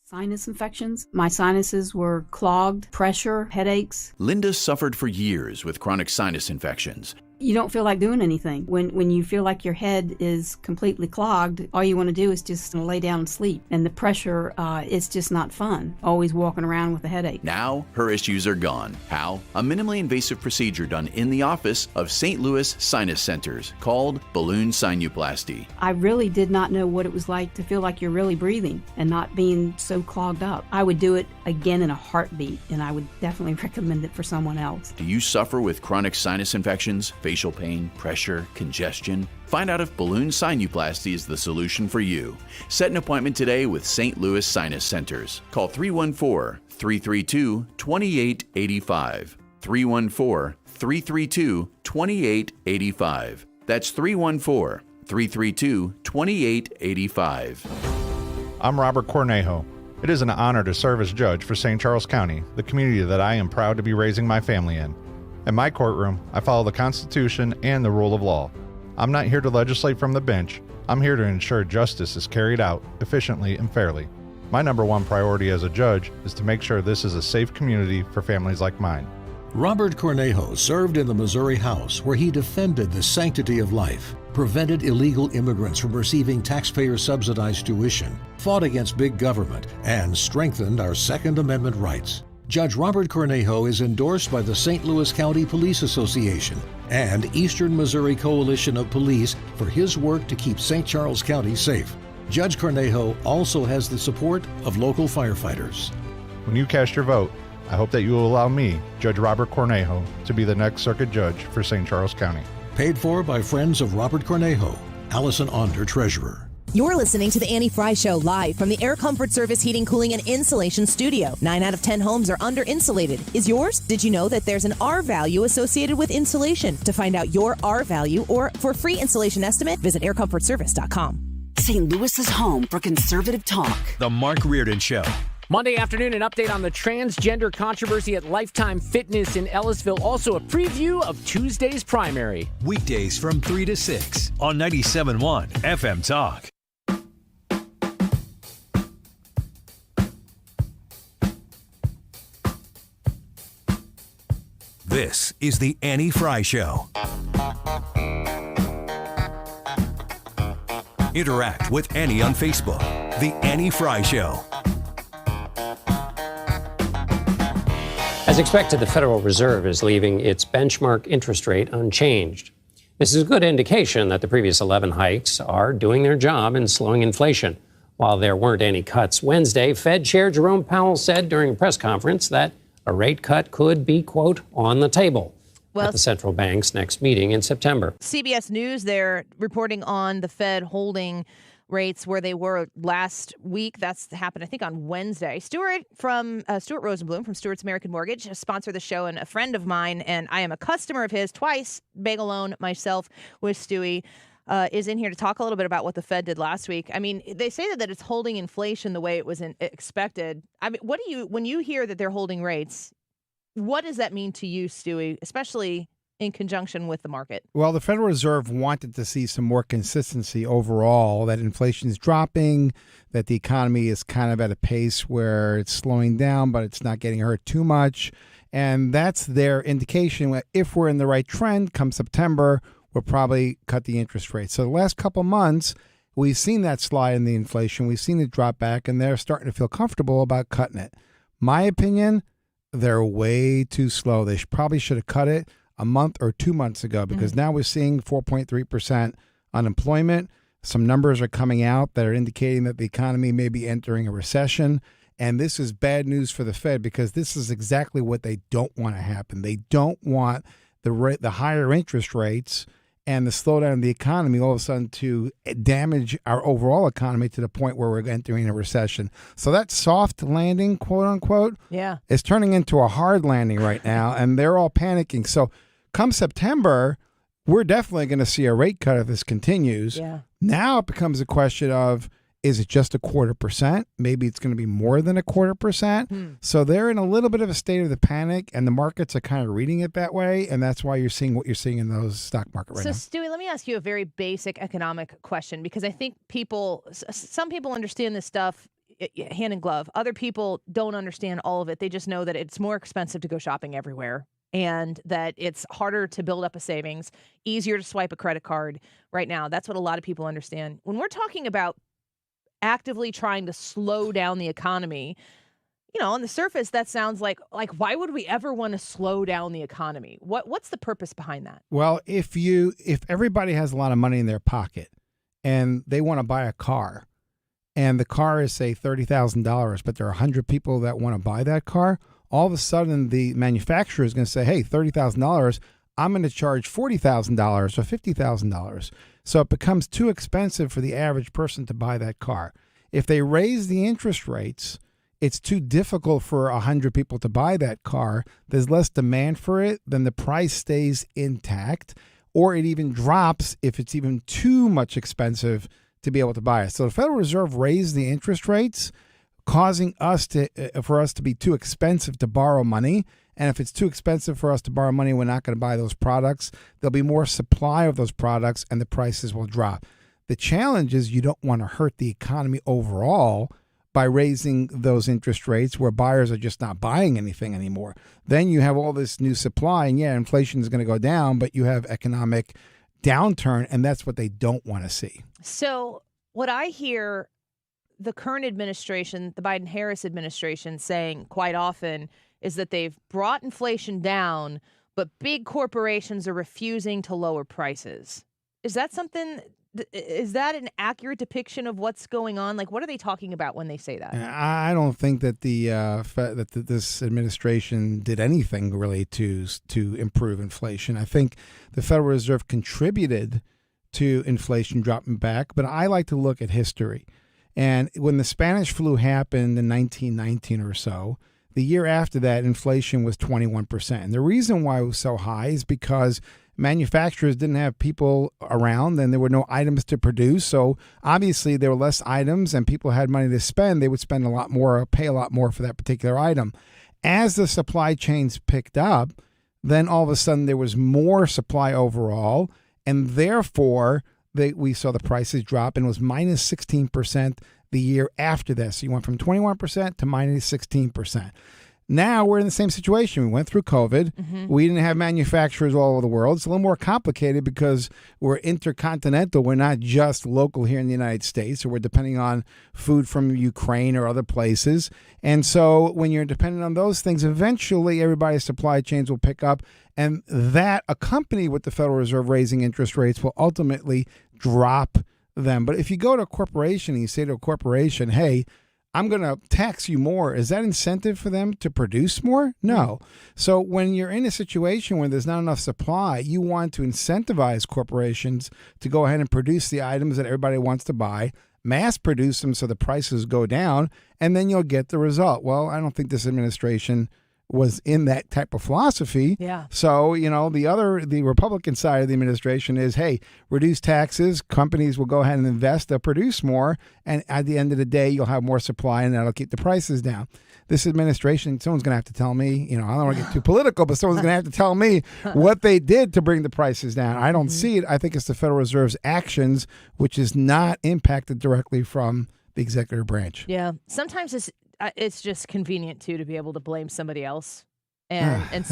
Sinus infections. My sinuses were clogged, pressure, headaches. Linda suffered for years with chronic sinus infections. You don't feel like doing anything. When you feel like your head is completely clogged, all you want to do is just lay down and sleep. And the pressure, it's just not fun, always walking around with a headache. Now, her issues are gone. How? A minimally invasive procedure done in the office of St. Louis Sinus Centers called balloon sinuplasty. I really did not know what it was like to feel like you're really breathing and not being so clogged up. I would do it again in a heartbeat, and I would definitely recommend it for someone else. Do you suffer with chronic sinus infections, facial pain, pressure, congestion? Find out if balloon sinuplasty is the solution for you. Set an appointment today with St. Louis Sinus Centers. Call 314-332-2885. 314-332-2885. That's 314-332-2885. I'm Robert Cornejo. It is an honor to serve as judge for St. Charles County, the community that I am proud to be raising my family in. In my courtroom, I follow the Constitution and the rule of law. I'm not here to legislate from the bench. I'm here to ensure justice is carried out efficiently and fairly. My number one priority as a judge is to make sure this is a safe community for families like mine. Robert Cornejo served in the Missouri House, where he defended the sanctity of life, prevented illegal immigrants from receiving taxpayer-subsidized tuition, fought against big government, and strengthened our Second Amendment rights. Judge Robert Cornejo is endorsed by the St. Louis County Police Association and Eastern Missouri Coalition of Police for his work to keep St. Charles County safe. Judge Cornejo also has the support of local firefighters. When you cast your vote, I hope that you will allow me, Judge Robert Cornejo, to be the next circuit judge for St. Charles County. Paid for by friends of Robert Cornejo. Allison Onder, Treasurer. You're listening to The Annie Fry Show live from the Air Comfort Service Heating, Cooling, and Insulation Studio. 9 out of 10 homes are under-insulated. Is yours? Did you know that there's an R value associated with insulation? To find out your R value or for free insulation estimate, visit aircomfortservice.com. St. Louis's home for conservative talk. The Mark Reardon Show. Monday afternoon, an update on the transgender controversy at Lifetime Fitness in Ellisville. Also, a preview of Tuesday's primary. Weekdays from 3 to 6 on 97.1 FM Talk. This is the Annie Fry Show. Interact with Annie on Facebook. The Annie Fry Show. As expected, the Federal Reserve is leaving its benchmark interest rate unchanged. This is a good indication that the previous 11 hikes are doing their job in slowing inflation. While there weren't any cuts Wednesday, Fed Chair Jerome Powell said during a press conference that a rate cut could be, quote, on the table at the central bank's next meeting in September. CBS News, they're reporting on the Fed holding rates where they were last week. That's happened, I think, on Wednesday. Stuart Rosenblum from Stuart's American Mortgage sponsored the show, and a friend of mine, and I am a customer of his twice, Bagel Loan, myself with Stewie, is in here to talk a little bit about what the Fed did last week. I mean, they say that it's holding inflation the way it was expected. I mean, when you hear that they're holding rates, what does that mean to you, Stewie, especially in conjunction with the market? Well, the Federal Reserve wanted to see some more consistency overall, that inflation is dropping, that the economy is kind of at a pace where it's slowing down, but it's not getting hurt too much. And that's their indication. If we're in the right trend come September, we'll probably cut the interest rate. So the last couple months, we've seen that slide in the inflation. We've seen it drop back, and they're starting to feel comfortable about cutting it. My opinion, they're way too slow. They probably should have cut it a month or 2 months ago, because now we're seeing 4.3% unemployment. Some numbers are coming out that are indicating that the economy may be entering a recession. And this is bad news for the Fed, because this is exactly what they don't want to happen. They don't want the higher interest rates and the slowdown in the economy all of a sudden to damage our overall economy to the point where we're entering a recession. So that soft landing, quote unquote, is turning into a hard landing right now, and they're all panicking. So come September, we're definitely going to see a rate cut if this continues. Yeah. Now it becomes a question of, is it just 0.25%? Maybe it's going to be more than 0.25%. So they're in a little bit of a state of the panic, and the markets are kind of reading it that way, and that's why you're seeing what you're seeing in those stock market right now. So, Stewie, let me ask you a very basic economic question, because I think some people understand this stuff hand in glove. Other people don't understand all of it. They just know that it's more expensive to go shopping everywhere. and that it's harder to build up a savings, easier to swipe a credit card right now. That's what a lot of people understand. When we're talking about actively trying to slow down the economy, on the surface, that sounds like why would we ever want to slow down the economy? What's the purpose behind that? Well, if everybody has a lot of money in their pocket and they want to buy a car, and the car is, say, $30,000, but there are 100 people that want to buy that car, all of a sudden the manufacturer is going to say, hey, $30,000, I'm going to charge $40,000 or $50,000. So it becomes too expensive for the average person to buy that car. If they raise the interest rates, it's too difficult for 100 people to buy that car. There's less demand for it, then the price stays intact, or it even drops if it's even too much expensive to be able to buy it. So the Federal Reserve raised the interest rates, causing for us to be too expensive to borrow money. And if it's too expensive for us to borrow money, we're not going to buy those products. There'll be more supply of those products and the prices will drop. The challenge is you don't want to hurt the economy overall by raising those interest rates where buyers are just not buying anything anymore. Then you have all this new supply, and inflation is going to go down, but you have economic downturn, and that's what they don't want to see. So what I hear the current administration, the Biden-Harris administration, saying quite often is that they've brought inflation down, but big corporations are refusing to lower prices. Is that an accurate depiction of what's going on? Like, what are they talking about when they say that? I don't think that this administration did anything really to improve inflation. I think the Federal Reserve contributed to inflation dropping back, but I like to look at history. And when the Spanish flu happened in 1919 or so, the year after that, inflation was 21%. And the reason why it was so high is because manufacturers didn't have people around and there were no items to produce. So obviously there were less items and people had money to spend. They would spend a lot more, pay a lot more for that particular item. As the supply chains picked up, then all of a sudden there was more supply overall. And therefore, we saw the prices drop, and it was minus 16% the year after this. So you went from 21% to minus 16%. Now we're in the same situation. We went through COVID. Mm-hmm. We didn't have manufacturers all over the world. It's a little more complicated because we're intercontinental. We're not just local here in the United States, or we're depending on food from Ukraine or other places. And so when you're dependent on those things, eventually everybody's supply chains will pick up. And that, accompanied with the Federal Reserve raising interest rates, will ultimately drop them. But if you go to a corporation and you say to a corporation, hey, I'm going to tax you more, is that incentive for them to produce more? No. So when you're in a situation where there's not enough supply, you want to incentivize corporations to go ahead and produce the items that everybody wants to buy, mass produce them so the prices go down, and then you'll get the result. Well, I don't think this administration was in that type of philosophy. Yeah. So, the Republican side of the administration is, hey, reduce taxes, companies will go ahead and invest, they'll produce more, and at the end of the day, you'll have more supply, and that'll keep the prices down. This administration, someone's going to have to tell me, I don't want to get too political, but someone's going to have to tell me what they did to bring the prices down. I don't see it. I think it's the Federal Reserve's actions, which is not impacted directly from the executive branch. Yeah. Sometimes it's just convenient to be able to blame somebody else, and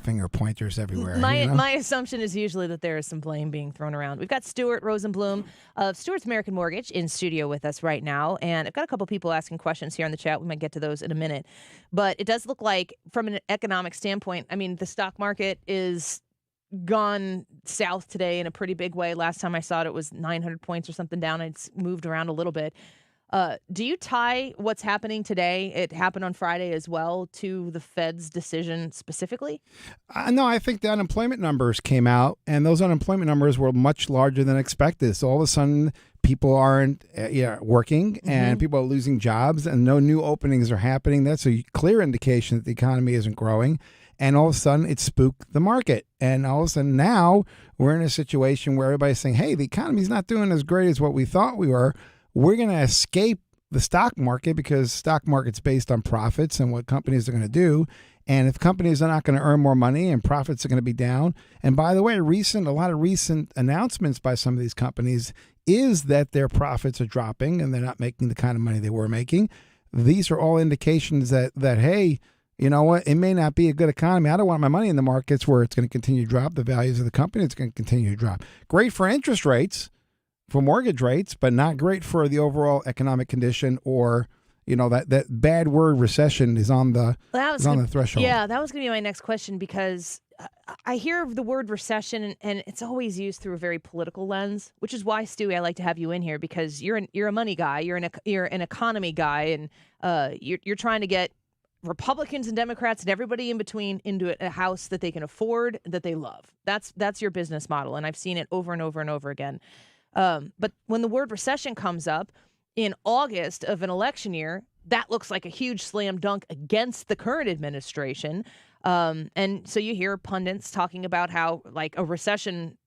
finger pointers everywhere. My assumption is usually that there is some blame being thrown around. We've got Stuart Rosenblum of Stuart's American Mortgage in studio with us right now, and I've got a couple people asking questions here in the chat. We might get to those in a minute, but it does look like, from an economic standpoint, the stock market is gone south today in a pretty big way. Last time I saw it was 900 points or something down. It's moved around a little bit. Do you tie what's happening today, it happened on Friday as well, to the Fed's decision specifically? No, I think the unemployment numbers came out, and those unemployment numbers were much larger than expected. So all of a sudden, people aren't working, and people are losing jobs, and no new openings are happening. That's a clear indication that the economy isn't growing. And all of a sudden, it spooked the market. And all of a sudden, now we're in a situation where everybody's saying, hey, the economy's not doing as great as what we thought we were. We're going to escape the stock market because stock market's based on profits and what companies are going to do. And if companies are not going to earn more money and profits are going to be down. And by the way, a lot of recent announcements by some of these companies is that their profits are dropping and they're not making the kind of money they were making. These are all indications that hey, you know what, it may not be a good economy. I don't want my money in the markets where it's going to continue to drop. The values of the company, it's going to continue to drop. Great for interest rates, for mortgage rates, but not great for the overall economic condition, or, you know, that bad word recession is on the threshold. Yeah, that was going to be my next question, because I hear the word recession, and it's always used through a very political lens, which is why, Stewie, I like to have you in here, because you're a money guy, you're an economy guy, and you're trying to get Republicans and Democrats and everybody in between into a house that they can afford, that they love. That's your business model, and I've seen it over and over and over again. But when the word recession comes up in August of an election year, that looks like a huge slam dunk against the current administration. And so you hear pundits talking about how, like, a recession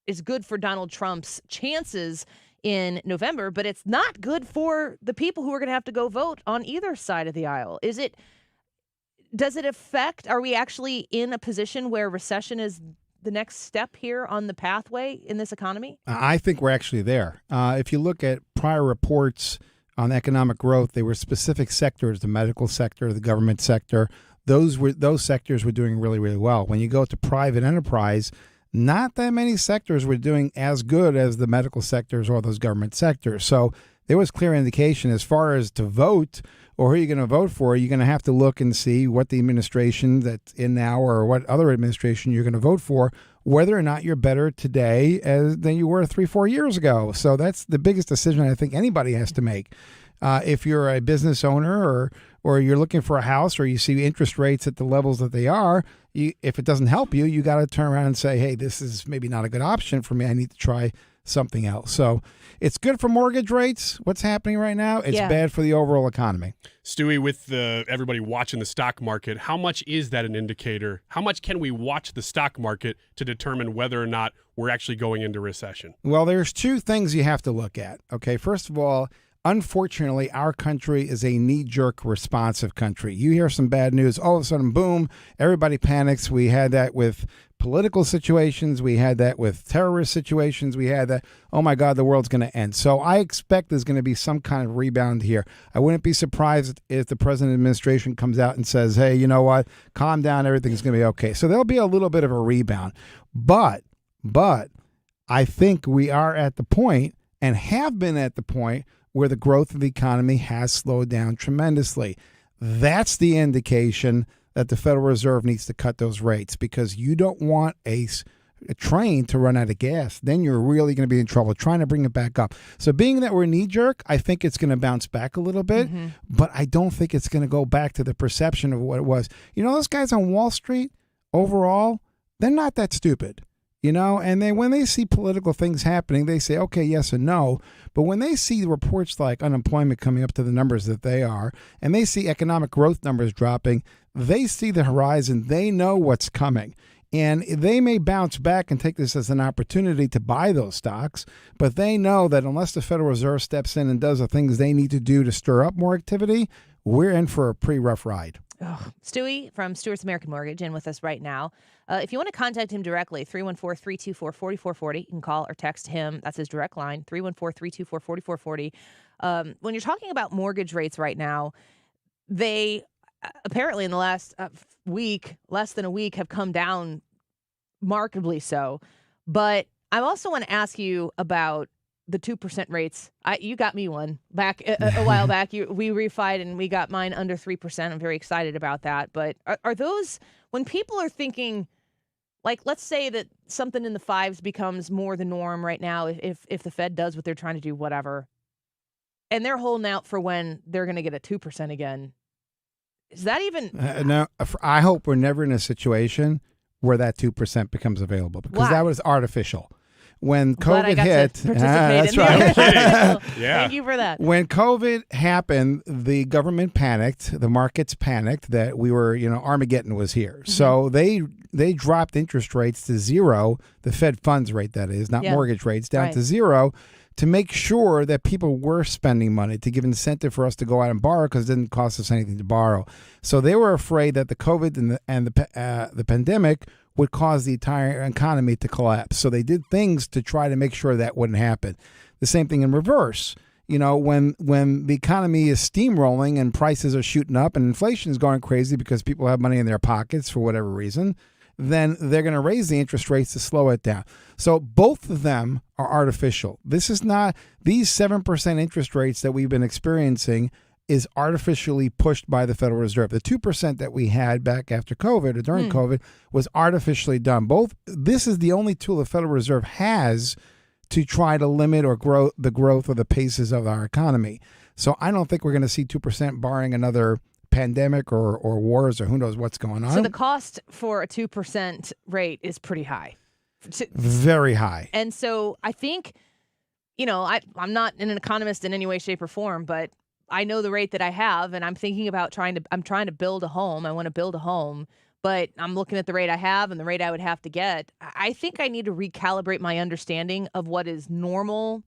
is good for Donald Trump's chances in November, but it's not good for the people who are going to have to go vote on either side of the aisle. Does it affect, are we actually in a position where recession is the next step here on the pathway in this economy? I think we're actually there. If you look at prior reports on economic growth, they were specific sectors: the medical sector, the government sector. Those sectors were doing really, really well. When you go to private enterprise, not that many sectors were doing as good as the medical sectors or those government sectors. So there was clear indication as far as to vote, or who you're going to vote for. You're going to have to look and see what the administration that's in now, or what other administration you're going to vote for, whether or not you're better today than you were 3-4 years ago. So that's the biggest decision I think anybody has to make. If you're a business owner, or you're looking for a house, or you see interest rates at the levels that they are, if it doesn't help you, you got to turn around and say, hey, this is maybe not a good option for me. I need to try something else. So it's good for mortgage rates. What's happening right now? It's bad for the overall economy. Stewie, with everybody watching the stock market, how much is that an indicator? How much can we watch the stock market to determine whether or not we're actually going into recession? Well, there's two things you have to look at. Okay, first of all, unfortunately, our country is a knee-jerk responsive country. You hear some bad news, all of a sudden, boom, everybody panics. We had that with political situations. We had that with terrorist situations. We had that, oh my God, the world's going to end. So I expect there's going to be some kind of rebound here. I wouldn't be surprised if the president administration comes out and says, hey, you know what, calm down, everything's going to be okay. So there'll be a little bit of a rebound. But I think we are at the point, and have been at the point, where the growth of the economy has slowed down tremendously. That's the indication that the Federal Reserve needs to cut those rates, because you don't want a train to run out of gas. Then you're really going to be in trouble trying to bring it back up. So being that we're knee-jerk, I think it's going to bounce back a little bit, but I don't think it's going to go back to the perception of what it was. You know, those guys on Wall Street, overall, they're not that stupid. You know, and when they see political things happening, they say, okay, yes and no. But when they see reports like unemployment coming up to the numbers that they are, and they see economic growth numbers dropping, they see the horizon. They know what's coming. And they may bounce back and take this as an opportunity to buy those stocks, but they know that unless the Federal Reserve steps in and does the things they need to do to stir up more activity, we're in for a pretty rough ride. Stewie from Stewart's American Mortgage in with us right now. If you want to contact him directly, 314-324-4440. You can call or text him. That's his direct line, 314-324-4440. When you're talking about mortgage rates right now, they apparently in the last week, less than a week, have come down markedly so. But I also want to ask you about the 2% rates. You got me one back a while back. We refied and we got mine under 3%. I'm very excited about that. But are those, when people are thinking, like, let's say that something in the 5s becomes more the norm right now, if the Fed does what they're trying to do, whatever, and they're holding out for when they're going to get a 2% again, is that even? No, I hope we're never in a situation where that 2% becomes available, because that was artificial. When COVID hit, that's right. Thank you for that. When COVID happened, the government panicked, the markets panicked that we were, Armageddon was here. So they dropped interest rates to zero, the Fed funds rate, that is, not mortgage rates, down to zero, to make sure that people were spending money, to give incentive for us to go out and borrow, because it didn't cost us anything to borrow. So they were afraid that the COVID and the pandemic would cause the entire economy to collapse. So they did things to try to make sure that wouldn't happen. The same thing in reverse. when the economy is steamrolling and prices are shooting up and inflation is going crazy because people have money in their pockets for whatever reason, then they're going to raise the interest rates to slow it down. So both of them are artificial. This is not, these 7% interest rates that we've been experiencing is artificially pushed by the Federal Reserve. The 2% that we had back after COVID or during COVID was artificially done. This is the only tool the Federal Reserve has to try to limit or grow the growth or the paces of our economy. So I don't think we're going to see 2% barring another pandemic or wars or who knows what's going on. So the cost for a 2% rate is pretty high. Very high. And so I think, I'm not an economist in any way, shape, or form, but I know the rate that I have, and I'm thinking about I'm trying to build a home. I want to build a home, but I'm looking at the rate I have and the rate I would have to get. I think I need to recalibrate my understanding of what is normal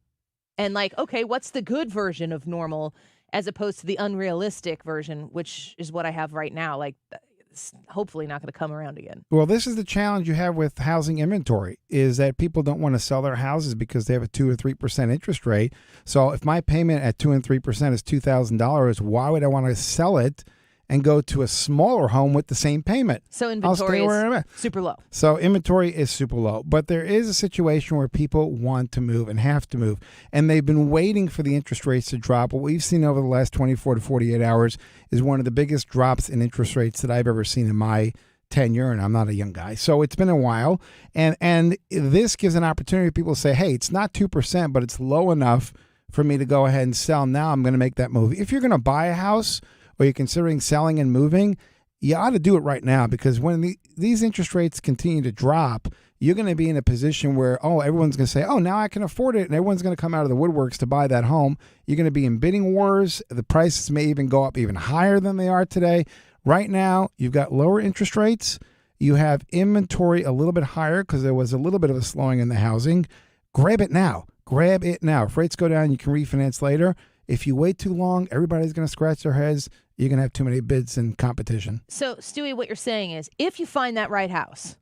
and okay, what's the good version of normal as opposed to the unrealistic version, which is what I have right now. It's hopefully not going to come around again. Well, this is the challenge you have with housing inventory is that people don't want to sell their houses because they have a 2 or 3% interest rate. So if my payment at 2 and 3% is $2,000, why would I want to sell it and go to a smaller home with the same payment? So inventory is super low. So inventory is super low. But there is a situation where people want to move and have to move. And they've been waiting for the interest rates to drop. What we've seen over the last 24 to 48 hours is one of the biggest drops in interest rates that I've ever seen in my tenure, and I'm not a young guy. So it's been a while. And this gives an opportunity for people to say, hey, it's not 2%, but it's low enough for me to go ahead and sell. Now I'm going to make that move. If you're going to buy a house, or you're considering selling and moving, you ought to do it right now because when these interest rates continue to drop, you're going to be in a position where, everyone's going to say, now I can afford it, and everyone's going to come out of the woodworks to buy that home. You're going to be in bidding wars. The prices may even go up even higher than they are today. Right now, you've got lower interest rates. You have inventory a little bit higher because there was a little bit of a slowing in the housing. Grab it now. Grab it now. If rates go down, you can refinance later. If you wait too long, everybody's going to scratch their heads. You're going to have too many bids and competition. So, Stewie, what you're saying is if you find that right house,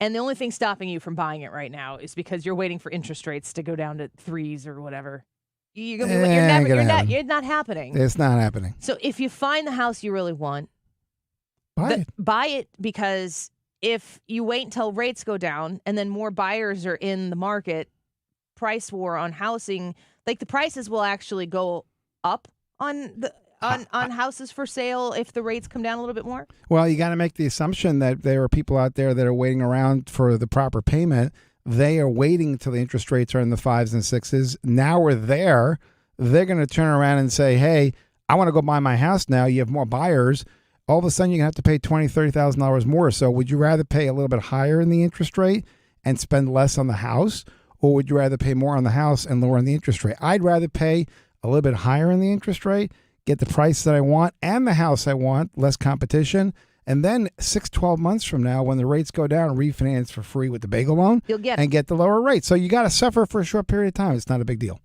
and the only thing stopping you from buying it right now is because you're waiting for interest rates to go down to 3s or whatever, you're not happening. It's not happening. So if you find the house you really want, buy it because if you wait until rates go down and then more buyers are in the market, price war on housing, the prices will actually go up on houses for sale if the rates come down a little bit more? Well, you got to make the assumption that there are people out there that are waiting around for the proper payment. They are waiting until the interest rates are in the 5s and 6s. Now we're there. They're going to turn around and say, hey, I want to go buy my house now. You have more buyers. All of a sudden, you're going to have to pay $20,000, $30,000 more. So would you rather pay a little bit higher in the interest rate and spend less on the house? Or would you rather pay more on the house and lower on the interest rate? I'd rather pay a little bit higher in the interest rate, get the price that I want and the house I want, less competition. And then 6-12 months from now, when the rates go down, refinance for free with the bagel loan. You'll get and get the lower rate. So you got to suffer for a short period of time. It's not a big deal.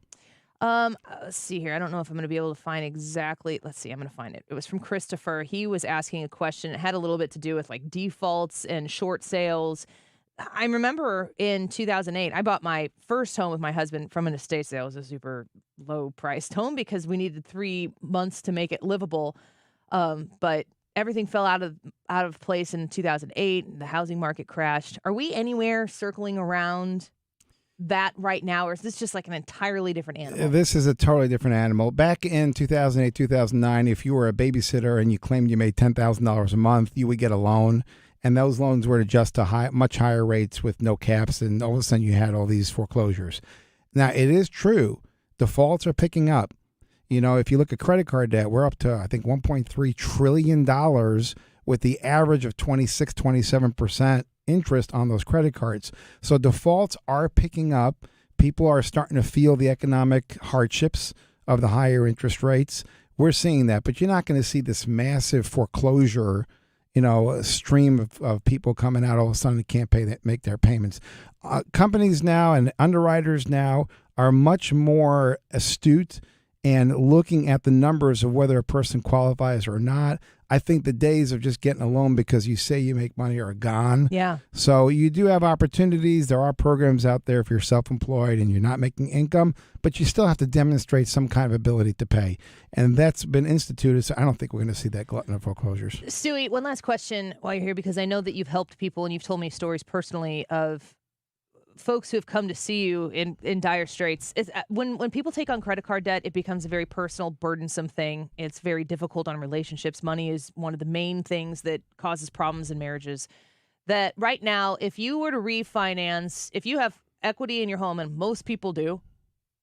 Let's see here. I don't know if I'm going to be able to find exactly. Let's see. I'm going to find it. It was from Christopher. He was asking a question. It had a little bit to do with defaults and short sales. I remember in 2008, I bought my first home with my husband from an estate sale. It was a super low-priced home because we needed 3 months to make it livable. But everything fell out of place in 2008. And the housing market crashed. Are we anywhere circling around that right now, or is this just an entirely different animal? This is a totally different animal. Back in 2008, 2009, if you were a babysitter and you claimed you made $10,000 a month, you would get a loan. And those loans were adjusted to much higher rates with no caps, and all of a sudden you had all these foreclosures. Now, it is true, defaults are picking up. If you look at credit card debt, we're up to, I think, $1.3 trillion with the average of 26, 27% interest on those credit cards. So defaults are picking up. People are starting to feel the economic hardships of the higher interest rates. We're seeing that, but you're not going to see this massive foreclosure a stream of people coming out all of a sudden that can't make their payments. Companies now and underwriters now are much more astute and looking at the numbers of whether a person qualifies or not. I think the days of just getting a loan because you say you make money are gone. Yeah. So you do have opportunities. There are programs out there if you're self-employed and you're not making income, but you still have to demonstrate some kind of ability to pay. And that's been instituted, so I don't think we're going to see that glut of foreclosures. Stewie, one last question while you're here, because I know that you've helped people and you've told me stories personally of folks who have come to see you in dire straits. When people take on credit card debt, it becomes a very personal, burdensome thing. It's very difficult on relationships. Money is one of the main things that causes problems in marriages. That right now, if you were to refinance, if you have equity in your home, and most people do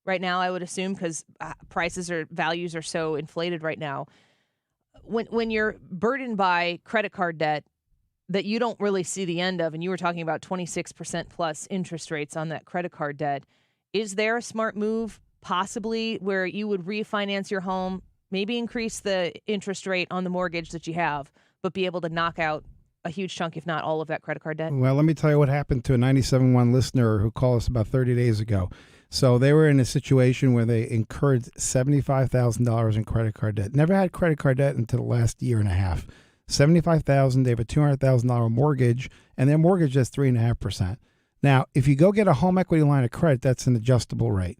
right now, I would assume, because prices or values are so inflated right now, when you're burdened by credit card debt that you don't really see the end of, and you were talking about 26% plus interest rates on that credit card debt, is there a smart move possibly where you would refinance your home, maybe increase the interest rate on the mortgage that you have, but be able to knock out a huge chunk, if not all of that credit card debt? Well, let me tell you what happened to a 97.1 listener who called us about 30 days ago. So they were in a situation where they incurred $75,000 in credit card debt. Never had credit card debt until the last year and a half. $75,000. They have a $200,000 mortgage, and their mortgage is 3.5%. Now, if you go get a home equity line of credit, that's an adjustable rate.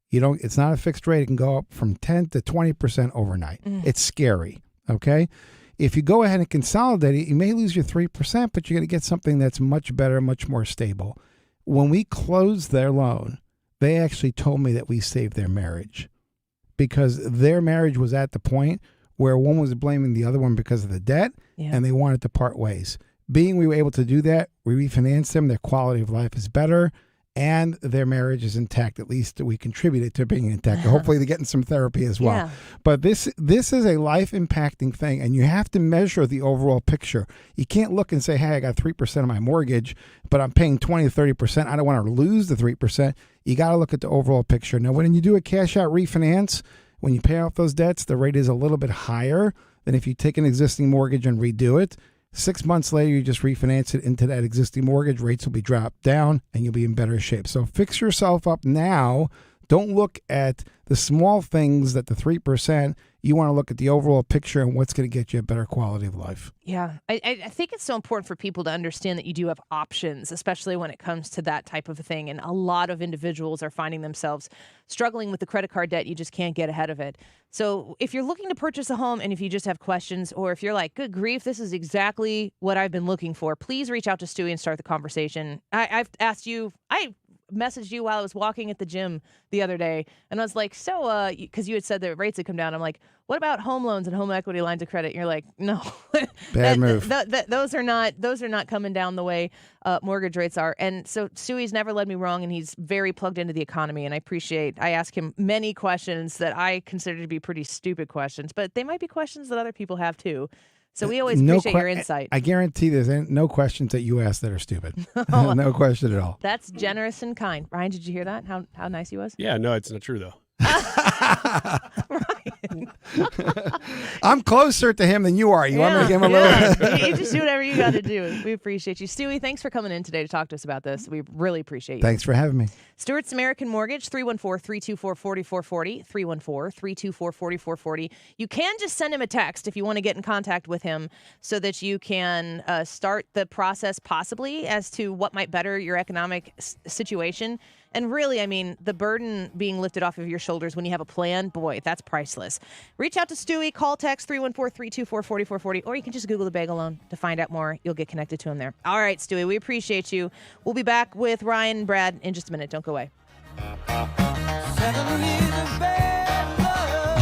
It's not a fixed rate. It can go up from 10 to 20% overnight. It's scary. Okay. If you go ahead and consolidate it, you may lose your 3%, but you're going to get something that's much better, much more stable. When we closed their loan, they actually told me that we saved their marriage, because their marriage was at the point where one was blaming the other one because of the debt, and they wanted to part ways. Being we were able to do that, we refinanced them, their quality of life is better, and their marriage is intact. At least we contributed to being intact. Hopefully they're getting some therapy as well. Yeah. But this is a life-impacting thing, and you have to measure the overall picture. You can't look and say, hey, I got 3% of my mortgage, but I'm paying 20 to 30%. I don't want to lose the 3%. You got to look at the overall picture. Now, when you do a cash-out refinance, when you pay off those debts, the rate is a little bit higher than if you take an existing mortgage and redo it. 6 months later, you just refinance it into that existing mortgage. Rates will be dropped down, and you'll be in better shape. So fix yourself up now. Don't look at the small things, that the 3%. You want to look at the overall picture and what's going to get you a better quality of life. Yeah, I think it's so important for people to understand that you do have options, especially when it comes to that type of a thing. And a lot of individuals are finding themselves struggling with the credit card debt. You just can't get ahead of it. So if you're looking to purchase a home, and if you just have questions, or if you're like, good grief, this is exactly what I've been looking for, please reach out to Stewie and start the conversation. I've asked you, I messaged you while I was walking at the gym the other day, and I was like, so, because you had said that rates had come down. I'm like, what about home loans and home equity lines of credit? And you're like, no, bad move. Those are not coming down the way mortgage rates are. And so Stewie's never led me wrong, and he's very plugged into the economy. And I ask him many questions that I consider to be pretty stupid questions, but they might be questions that other people have too. So we always appreciate your insight. I guarantee there's no questions that you ask that are stupid. No question at all. That's generous and kind. Ryan, did you hear that? How nice he was? Yeah, no, it's not true, though. I'm closer to him than you are. You want me to give him a little? You just do whatever you got to do. We appreciate you. Stewie, thanks for coming in today to talk to us about this. We really appreciate you. Thanks for having me. Stuart's American Mortgage, 314-324-4440, 314-324-4440. You can just send him a text if you want to get in contact with him so that you can start the process possibly as to what might better your economic situation. And really, I mean, the burden being lifted off of your shoulders when you have a plan, boy, that's priceless. Reach out to Stewie, call text 314-324-4440, or you can just Google the bagel loan to find out more. You'll get connected to him there. All right, Stewie, we appreciate you. We'll be back with Ryan and Brad in just a minute. Don't go away.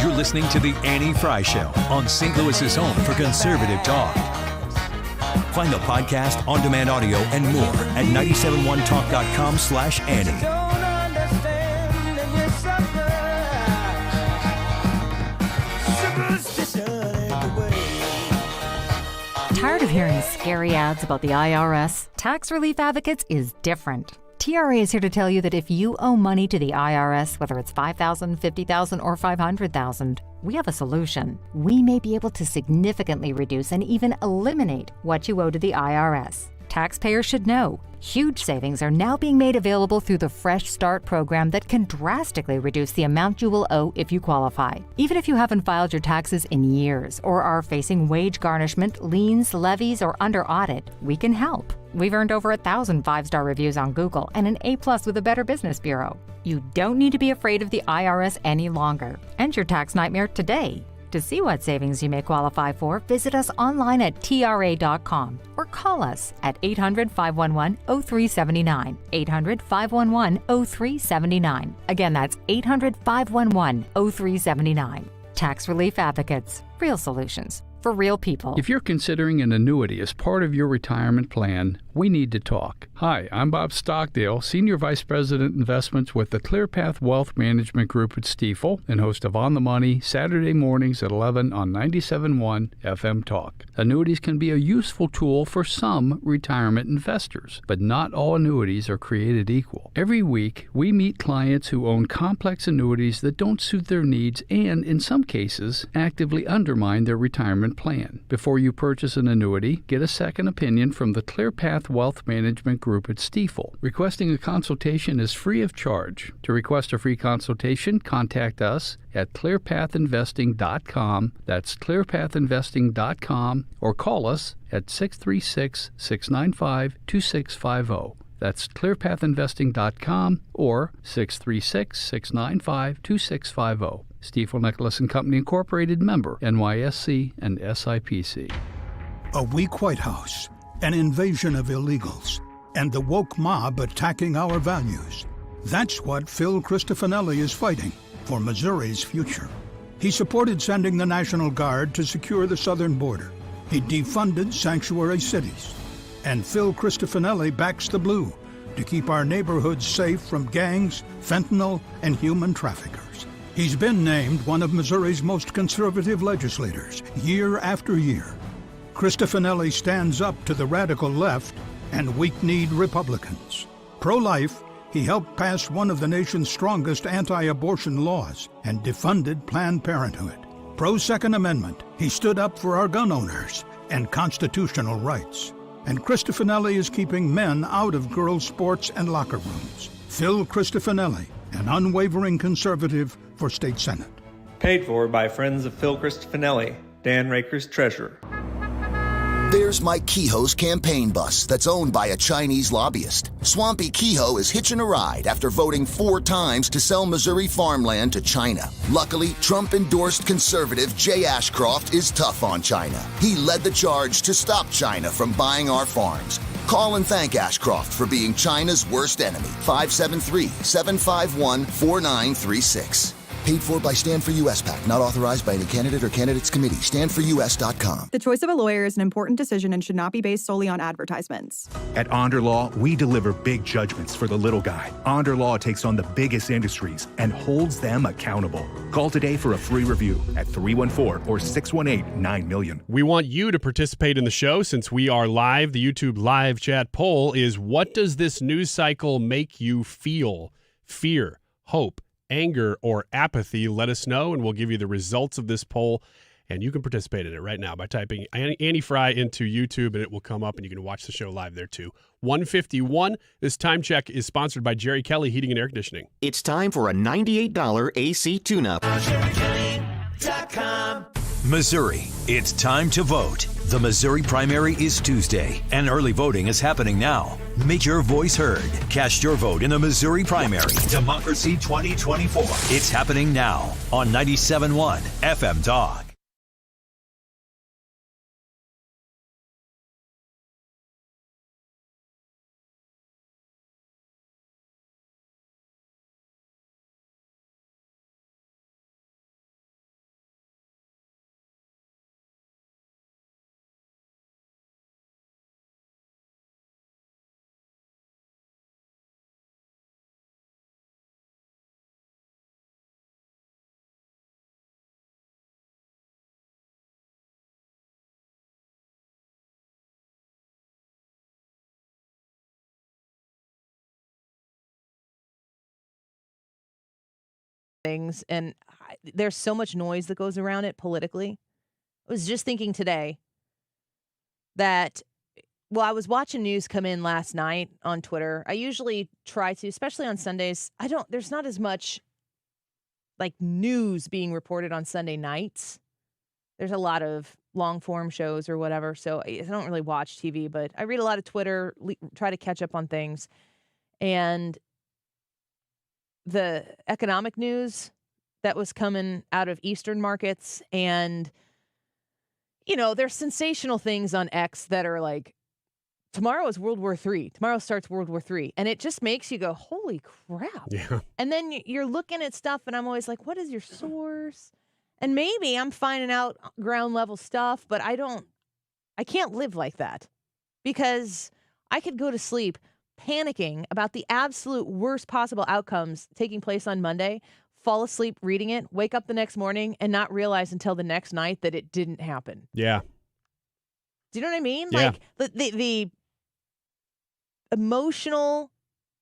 You're listening to The Annie Fry Show on St. Louis's home for conservative talk. Find the podcast, on-demand audio, and more at 971talk.com/Annie. Tired of hearing scary ads about the IRS? Tax Relief Advocates is different. TRA is here to tell you that if you owe money to the IRS, whether it's $5,000, $50,000, or $500,000, we have a solution. We may be able to significantly reduce and even eliminate what you owe to the IRS. taxpayers should know. Huge savings are now being made available through the Fresh Start program that can drastically reduce the amount you will owe if you qualify. Even if you haven't filed your taxes in years or are facing wage garnishment, liens, levies, or under audit, we can help. We've earned over 1,000 5-star reviews on Google and an A+ with the Better Business Bureau. You don't need to be afraid of the IRS any longer. End your tax nightmare today. To see what savings you may qualify for, visit us online at TRA.com or call us at 800-511-0379. 800-511-0379. Again, that's 800-511-0379. Tax Relief Advocates. Real solutions for real people. If you're considering an annuity as part of your retirement plan, we need to talk. Hi, I'm Bob Stockdale, Senior Vice President Investments with the ClearPath Wealth Management Group at Stifel and host of On the Money Saturday mornings at 11 on 97.1 FM Talk. Annuities can be a useful tool for some retirement investors, but not all annuities are created equal. Every week, we meet clients who own complex annuities that don't suit their needs and, in some cases, actively undermine their retirement plan. Before you purchase an annuity, get a second opinion from the ClearPath Wealth Management Group at Stifel. Requesting a consultation is free of charge. To request a free consultation, contact us at clearpathinvesting.com. That's clearpathinvesting.com, or call us at 636-695-2650. That's clearpathinvesting.com or 636-695-2650. Stifel Nicholas and Company Incorporated, member NYSE and SIPC. A weak White House, an invasion of illegals, and the woke mob attacking our values. That's what Phil Cristofanelli is fighting for Missouri's future. He supported sending the National Guard to secure the southern border. He defunded sanctuary cities. And Phil Cristofanelli backs the blue to keep our neighborhoods safe from gangs, fentanyl, and human traffickers. He's been named one of Missouri's most conservative legislators year after year. Cristofanelli stands up to the radical left and weak-kneed Republicans. Pro-life, he helped pass one of the nation's strongest anti-abortion laws and defunded Planned Parenthood. Pro-Second Amendment, he stood up for our gun owners and constitutional rights. And Cristofanelli is keeping men out of girls' sports and locker rooms. Phil Cristofanelli, an unwavering conservative for state senate. Paid for by friends of Phil Cristofanelli, Dan Raker's treasurer. There's Mike Kehoe's campaign bus that's owned by a Chinese lobbyist. Swampy Kehoe is hitching a ride after voting 4 times to sell Missouri farmland to China. Luckily, Trump-endorsed conservative Jay Ashcroft is tough on China. He led the charge to stop China from buying our farms. Call and thank Ashcroft for being China's worst enemy. 573-751-4936. Paid for by Stand for US PAC, not authorized by any candidate or candidates committee. StandForUS.com. The choice of a lawyer is an important decision and should not be based solely on advertisements. At Onder Law, we deliver big judgments for the little guy. Onder Law takes on the biggest industries and holds them accountable. Call today for a free review at 314 or 618-9000000. We want you to participate in the show since we are live. The YouTube live chat poll is, what does this news cycle make you feel? Fear, hope, anger, or apathy? Let us know, and we'll give you the results of this poll. And you can participate in it right now by typing Annie Fry into YouTube, and it will come up, and you can watch the show live there, too. 151. This time check is sponsored by Jerry Kelly Heating and Air Conditioning. It's time for a $98 AC tune-up. Missouri, it's time to vote. The Missouri primary is Tuesday, and early voting is happening now. Make your voice heard. Cast your vote in the Missouri primary. Democracy 2024. It's happening now on 97.1 FM Talk. Things, and there's so much noise that goes around it politically. I was just thinking today that Well, I was watching news come in last night on Twitter. I usually try to, especially on Sundays. There's not as much like news being reported on Sunday nights. There's a lot of long form shows or whatever. So I don't really watch TV, but I read a lot of Twitter, try to catch up on things. And the economic news that was coming out of Eastern markets, and, there's sensational things on X that are like, tomorrow is World War III. Tomorrow starts World War III. And it just makes you go, holy crap. Yeah. And then you're looking at stuff, and I'm always like, what is your source? And maybe I'm finding out ground level stuff, but I can't live like that, because I could go to sleep panicking about the absolute worst possible outcomes taking place on Monday, fall asleep reading it, wake up the next morning, and not realize until the next night that it didn't happen. Yeah. Do you know what I mean? Yeah. Like the emotional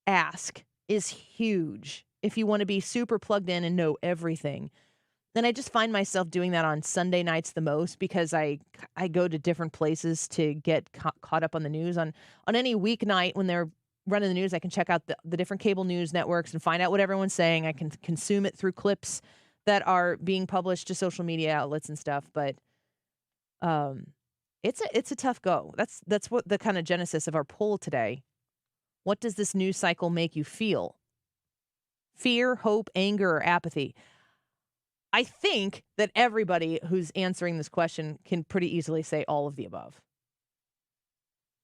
ask is huge if you want to be super plugged in and know everything. And I just find myself doing that on Sunday nights the most, because I go to different places to get caught up on the news. On any weeknight when they're running the news, I can check out the different cable news networks and find out what everyone's saying. I can consume it through clips that are being published to social media outlets and stuff. But it's a tough go. That's what the kind of genesis of our poll today. What does this news cycle make you feel? Fear, hope, anger, or apathy? I think that everybody who's answering this question can pretty easily say all of the above.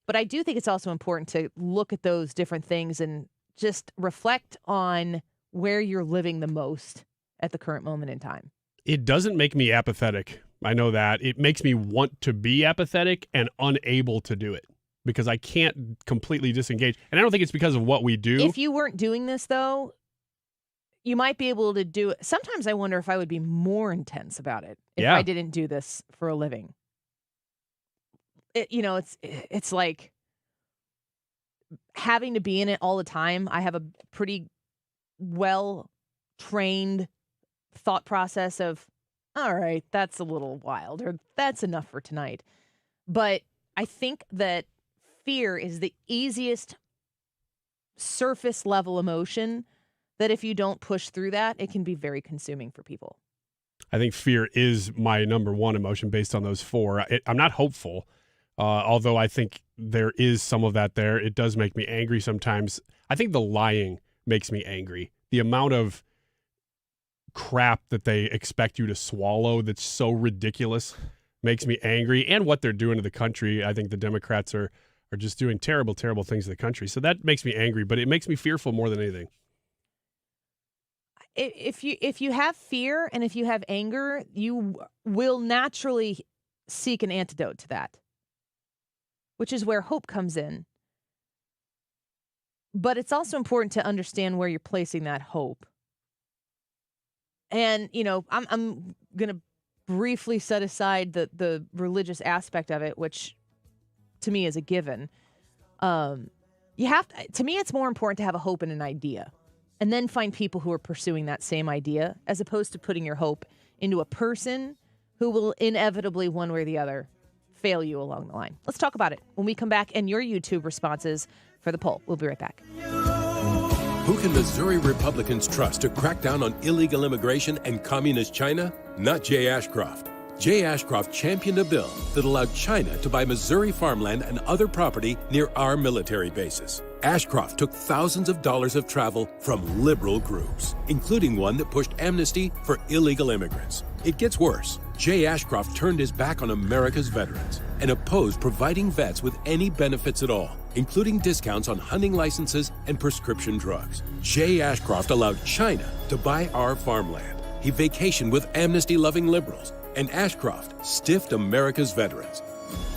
But I do think it's also important to look at those different things and just reflect on where you're living the most at the current moment in time. It doesn't make me apathetic. I know that. It makes me want to be apathetic and unable to do it, because I can't completely disengage. And I don't think it's because of what we do. If you weren't doing this, though, you might be able to do it. Sometimes I wonder if I would be more intense about it if I didn't do this for a living. It's like having to be in it all the time. I have a pretty well-trained thought process of, all right, that's a little wild, or that's enough for tonight. But I think that fear is the easiest surface level emotion that if you don't push through that, it can be very consuming for people. I think fear is my number one emotion based on those four. I'm not hopeful, although I think there is some of that there. It does make me angry sometimes. I think the lying makes me angry. The amount of crap that they expect you to swallow that's so ridiculous makes me angry. And what they're doing to the country. I think the Democrats are just doing terrible, terrible things to the country. So that makes me angry, but it makes me fearful more than anything. If you have fear and if you have anger, you will naturally seek an antidote to that, which is where hope comes in. But it's also important to understand where you're placing that hope. And, I'm going to briefly set aside the religious aspect of it, which to me is a given. To me, it's more important to have a hope and an idea, and then find people who are pursuing that same idea, as opposed to putting your hope into a person who will inevitably, one way or the other, fail you along the line. Let's talk about it when we come back, and your YouTube responses for the poll. We'll be right back. Who can Missouri Republicans trust to crack down on illegal immigration and communist China? Not Jay Ashcroft. Jay Ashcroft championed a bill that allowed China to buy Missouri farmland and other property near our military bases. Ashcroft took thousands of dollars of travel from liberal groups, including one that pushed amnesty for illegal immigrants. It gets worse. Jay Ashcroft turned his back on America's veterans and opposed providing vets with any benefits at all, including discounts on hunting licenses and prescription drugs. Jay Ashcroft allowed China to buy our farmland. He vacationed with amnesty-loving liberals, and Ashcroft stiffed America's veterans.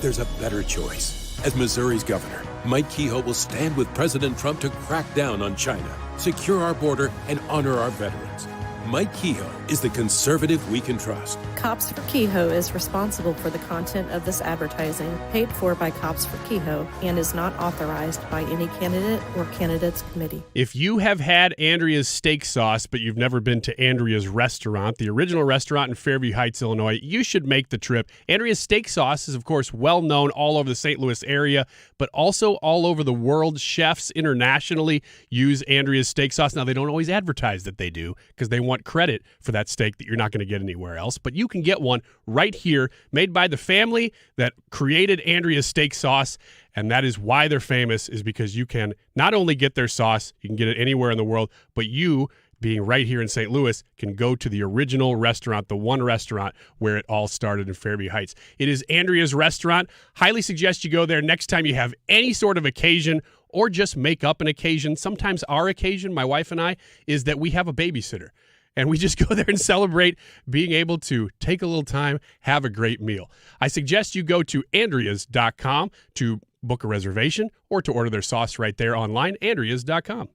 There's a better choice. As Missouri's governor, Mike Kehoe will stand with President Trump to crack down on China, secure our border, and honor our veterans. Mike Kehoe is the conservative we can trust. Cops for Kehoe is responsible for the content of this advertising, paid for by Cops for Kehoe, and is not authorized by any candidate or candidates committee. If you have had Andrea's steak sauce, but you've never been to Andrea's restaurant, the original restaurant in Fairview Heights, Illinois, you should make the trip. Andrea's steak sauce is, of course, well known all over the St. Louis area, but also all over the world. Chefs internationally use Andrea's steak sauce. Now, they don't always advertise that they do because they want credit for that steak that you're not going to get anywhere else, but you can get one right here, made by the family that created Andrea's steak sauce, and that is why they're famous, is because you can not only get their sauce, you can get it anywhere in the world, but you, being right here in St. Louis, can go to the original restaurant, the one restaurant where it all started in Fairview Heights. It is Andrea's Restaurant. Highly suggest you go there next time you have any sort of occasion or just make up an occasion. Sometimes our occasion, my wife and I, is that we have a babysitter. And we just go there and celebrate being able to take a little time, have a great meal. I suggest you go to Andreas.com to book a reservation or to order their sauce right there online, Andreas.com.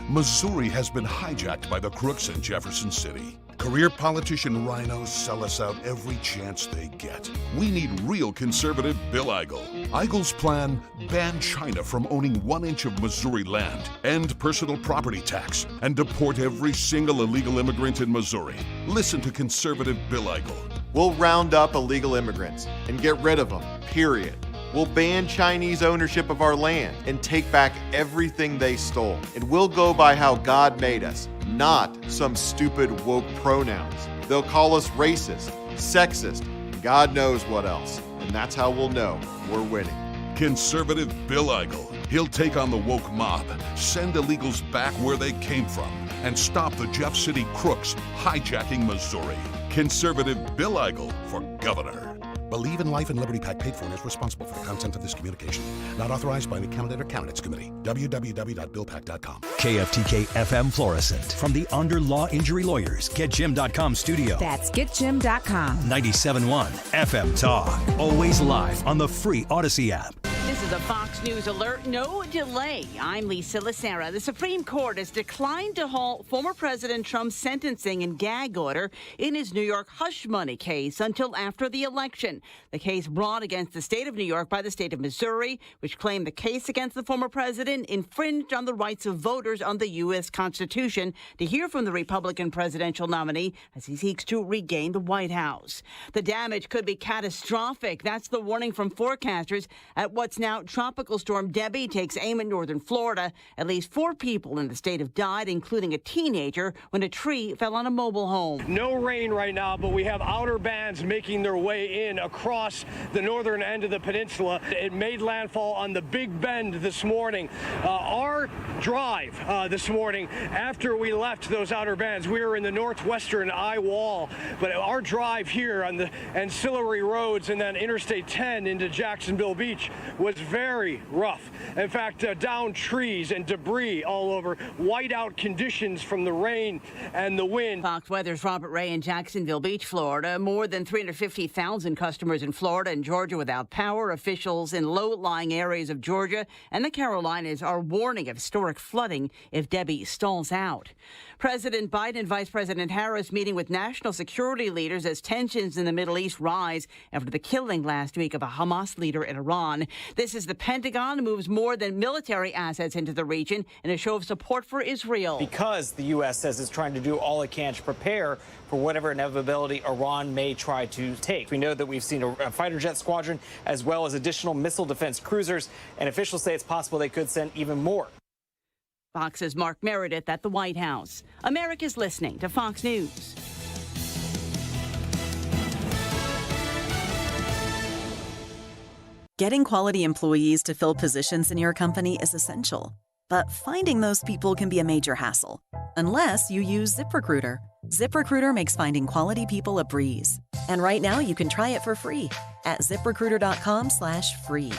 Missouri has been hijacked by the crooks in Jefferson City. Career politician rhinos sell us out every chance they get. We need real conservative Bill Eigel. Eigel's plan: ban China from owning 1 inch of Missouri land, end personal property tax, and deport every single illegal immigrant in Missouri. Listen to conservative Bill Eigel. We'll round up illegal immigrants and get rid of them, period. We'll ban Chinese ownership of our land and take back everything they stole. And we'll go by how God made us, not some stupid woke pronouns. They'll call us racist, sexist, and God knows what else. And that's how we'll know we're winning. Conservative Bill Eigel. He'll take on the woke mob, send illegals back where they came from, and stop the Jeff City crooks hijacking Missouri. Conservative Bill Eigel for governor. Believe in Life and Liberty PAC paid for and is responsible for the content of this communication. Not authorized by any candidate or candidates committee. www.billpac.com. KFTK FM Florissant. From the Under Law Injury Lawyers, GetJim.com studio. That's GetJim.com. 97.1 FM Talk. Always live on the free Odyssey app. This is a Fox News alert. No delay. I'm Lisa Lacera. The Supreme Court has declined to halt former President Trump's sentencing and gag order in his New York hush money case until after the election. The case brought against the state of New York by the state of Missouri, which claimed the case against the former president infringed on the rights of voters on the U.S. Constitution to hear from the Republican presidential nominee as he seeks to regain the White House. The damage could be catastrophic. That's the warning from forecasters at what's now Tropical Storm Debbie takes aim at northern Florida. At least 4 people in the state have died, including a teenager, when a tree fell on a mobile home. No rain right now, but we have outer bands making their way in across the northern end of the peninsula. It made landfall on the Big Bend this morning. Our drive this morning, after we left those outer bands, we were in the northwestern eye wall, but our drive here on the ancillary roads and then Interstate 10 into Jacksonville Beach was very rough. In fact, down trees and debris all over, whiteout conditions from the rain and the wind. Fox Weather's Robert Ray in Jacksonville Beach, Florida. More than 350,000 customers in Florida and Georgia without power. Officials in low-lying areas of Georgia and the Carolinas are warning of historic flooding if Debbie stalls out. President Biden and Vice President Harris meeting with national security leaders as tensions in the Middle East rise after the killing last week of a Hamas leader in Iran. This is the Pentagon moves more than military assets into the region in a show of support for Israel. Because the U.S. says it's trying to do all it can to prepare for whatever inevitability Iran may try to take. We know that we've seen a fighter jet squadron as well as additional missile defense cruisers, and officials say it's possible they could send even more. Fox's Mark Meredith at the White House. America's listening to Fox News. Getting quality employees to fill positions in your company is essential, but finding those people can be a major hassle, unless you use ZipRecruiter. ZipRecruiter makes finding quality people a breeze. And right now you can try it for free at ZipRecruiter.com/free.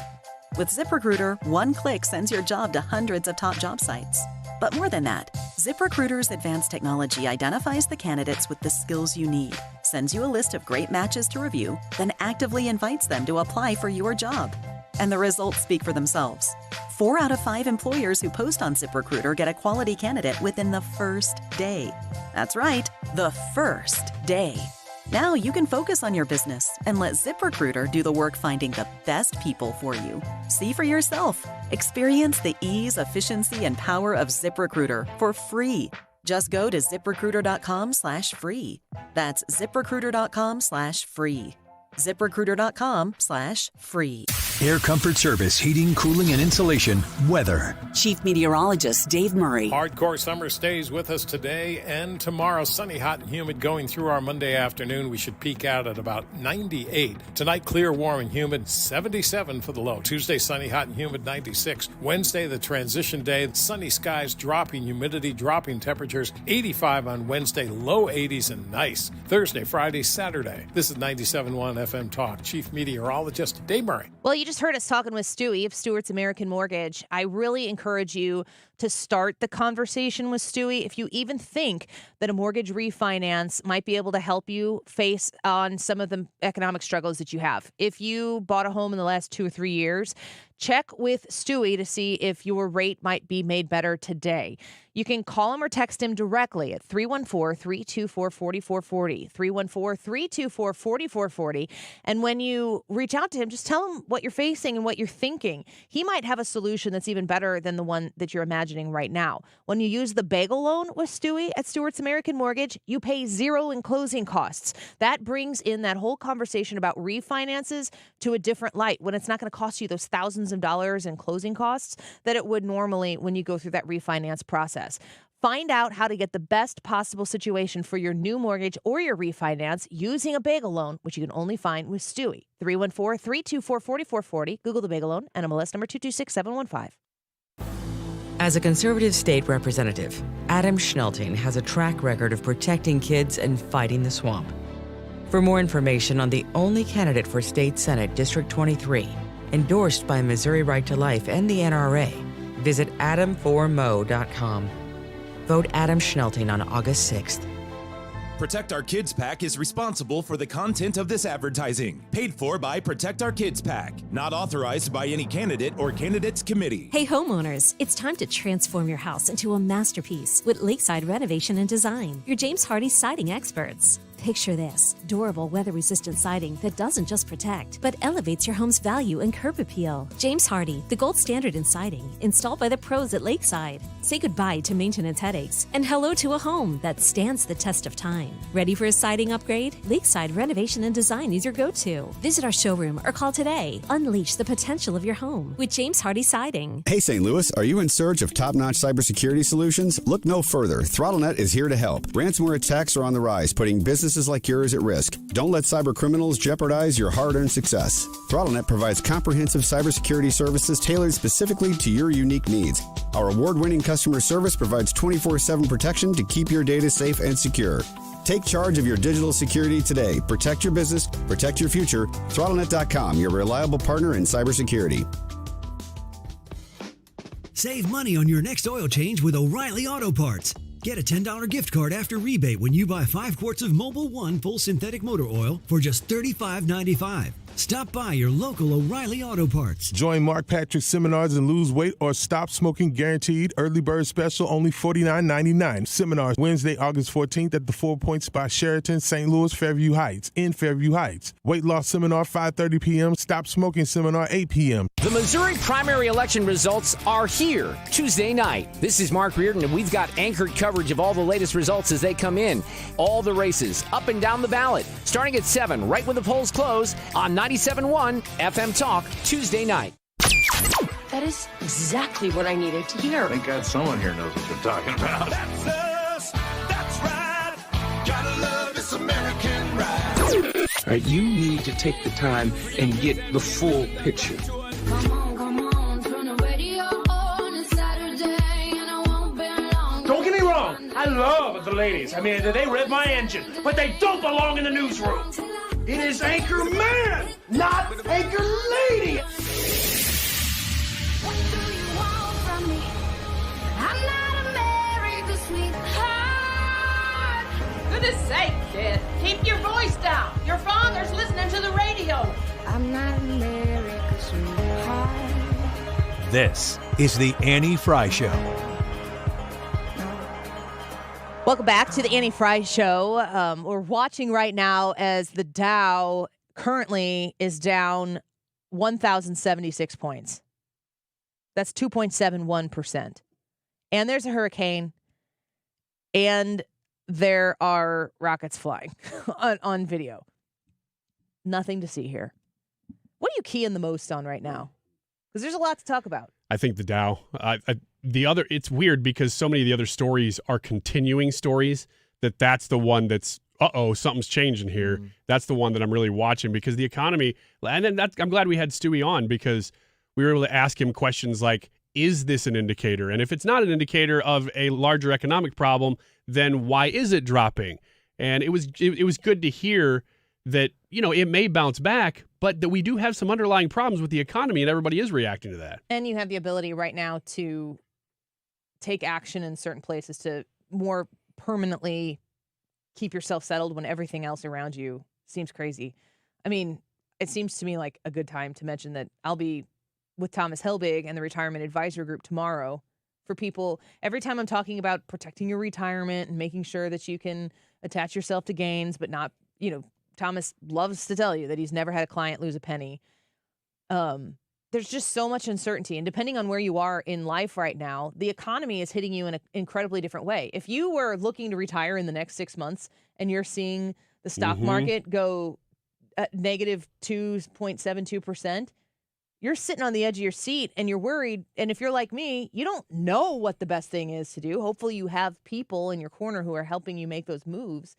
With ZipRecruiter, one click sends your job to hundreds of top job sites. But more than that, ZipRecruiter's advanced technology identifies the candidates with the skills you need, sends you a list of great matches to review, then actively invites them to apply for your job. And the results speak for themselves. 4 out of 5 employers who post on ZipRecruiter get a quality candidate within the first day. That's right, the first day. Now you can focus on your business and let ZipRecruiter do the work finding the best people for you. See for yourself. Experience the ease, efficiency, and power of ZipRecruiter for free. Just go to ZipRecruiter.com/free. That's ZipRecruiter.com/free. ZipRecruiter.com/free. Air Comfort Service, heating, cooling, and insulation. Weather. Chief Meteorologist Dave Murray. Hardcore summer stays with us today and tomorrow. Sunny, hot, and humid going through our Monday afternoon. We should peak out at about 98. Tonight, clear, warm, and humid. 77 for the low. Tuesday, sunny, hot, and humid. 96. Wednesday, the transition day. Sunny skies, dropping humidity, dropping temperatures. 85 on Wednesday, low 80s, and nice. Thursday, Friday, Saturday. This is 97.1 FM Talk. Chief Meteorologist Dave Murray. Well, you just heard us talking with Stewie of Stewart's American Mortgage. I really encourage you to start the conversation with Stewie. If you even think that a mortgage refinance might be able to help you face on some of the economic struggles that you have. If you bought a home in the last 2 or 3 years, check with Stewie to see if your rate might be made better today. You can call him or text him directly at 314-324-4440, 314-324-4440. And when you reach out to him, just tell him what you're facing and what you're thinking. He might have a solution that's even better than the one that you're imagining right now. When you use the bagel loan with Stewie at Stewart's American Mortgage, you pay zero in closing costs. That brings in that whole conversation about refinances to a different light when it's not going to cost you those thousands of dollars in closing costs that it would normally when you go through that refinance process. Find out how to get the best possible situation for your new mortgage or your refinance using a bagel loan, which you can only find with Stewie. 314-324-4440. Google the bagel loan, NMLS number 226715. As a conservative state representative, Adam Schnelting has a track record of protecting kids and fighting the swamp. For more information on the only candidate for State Senate District 23, endorsed by Missouri Right to Life and the NRA, visit adamformo.com. Vote Adam Schnelting on August 6th. Protect Our Kids PAC is responsible for the content of this advertising. Paid for by Protect Our Kids PAC. Not authorized by any candidate or candidates committee. Hey homeowners, it's time to transform your house into a masterpiece with Lakeside Renovation and Design, your James Hardie siding experts. Picture this, durable, weather-resistant siding that doesn't just protect, but elevates your home's value and curb appeal. James Hardie, the gold standard in siding, installed by the pros at Lakeside. Say goodbye to maintenance headaches and hello to a home that stands the test of time. Ready for a siding upgrade? Lakeside Renovation and Design is your go-to. Visit our showroom or call today. Unleash the potential of your home with James Hardie Siding. Hey St. Louis, are you in search of top-notch cybersecurity solutions? Look no further. ThrottleNet is here to help. Ransomware attacks are on the rise, putting businesses like yours at risk. Don't let cyber criminals jeopardize your hard-earned success. ThrottleNet provides comprehensive cybersecurity services tailored specifically to your unique needs. Our award-winning customer service provides 24/7 protection to keep your data safe and secure. Take charge of your digital security today. Protect your business, protect your future. ThrottleNet.com, your reliable partner in cybersecurity. Save money on your next oil change with O'Reilly Auto Parts. Get a $10 gift card after rebate when you buy 5 quarts of Mobil 1 full synthetic motor oil for just $35.95. Stop by your local O'Reilly Auto Parts. Join Mark Patrick seminars and lose weight or stop smoking guaranteed. Early bird special only $49.99. Seminars Wednesday, August 14th at the 4 Points by Sheraton, St. Louis, Fairview Heights. In Fairview Heights. Weight loss seminar 5:30 p.m. Stop smoking seminar 8 p.m. The Missouri primary election results are here Tuesday night. This is Mark Reardon, and we've got anchored coverage of all the latest results as they come in. All the races up and down the ballot, starting at 7, right when the polls close on 97.1 FM Talk Tuesday night. That is exactly what I needed to hear. Thank God someone here knows what they're talking about. That's us. That's right. Gotta love this American ride. All right, you need to take the time and get the full picture. Come on, turn the radio on. It's Saturday and I won't be long. Don't get me wrong. I love the ladies. I mean, they rev my engine, but they don't belong in the newsroom. It is Anchor Man, not Anchor Lady. What do you want from me? I'm not America's sweetheart. Goodness sake, kid. Keep your voice down. Your father's listening to the radio. I'm not America's sweetheart. This is the Annie Fry Show. Welcome back to the Annie Fry Show. We're watching right now as the Dow currently is down 1,076 points. That's 2.71%. And there's a hurricane, and there are rockets flying on video. Nothing to see here. What are you keying the most on right now? Because there's a lot to talk about. I think the Dow. It's weird because so many of the other stories are continuing stories that's the one that's, something's changing here. Mm-hmm. That's the one that I'm really watching because the economy, and then I'm glad we had Stewie on because we were able to ask him questions like, is this an indicator? And if it's not an indicator of a larger economic problem, then why is it dropping? And it was good to hear that, it may bounce back, but that we do have some underlying problems with the economy and everybody is reacting to that. And you have the ability right now to take action in certain places to more permanently keep yourself settled when everything else around you seems crazy. I mean, it seems to me like a good time to mention that I'll be with Thomas Helbig and the Retirement Advisor Group tomorrow for people. Every time I'm talking about protecting your retirement and making sure that you can attach yourself to gains, but not, Thomas loves to tell you that he's never had a client lose a penny. There's just so much uncertainty. And depending on where you are in life right now, the economy is hitting you in an incredibly different way. If you were looking to retire in the next 6 months and you're seeing the stock market go at negative 2.72%, you're sitting on the edge of your seat and you're worried. And if you're like me, you don't know what the best thing is to do. Hopefully you have people in your corner who are helping you make those moves.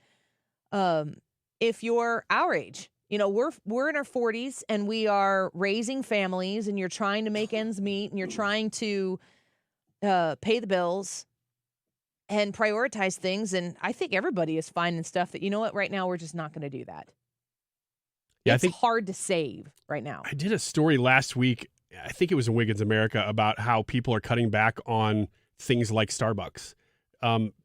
If you're our age, we're in our 40s and we are raising families and you're trying to make ends meet and you're trying to pay the bills and prioritize things. And I think everybody is finding stuff that, right now we're just not going to do that. Yeah, it's hard to save right now. I did a story last week, I think it was in Wiggins America, about how people are cutting back on things like Starbucks.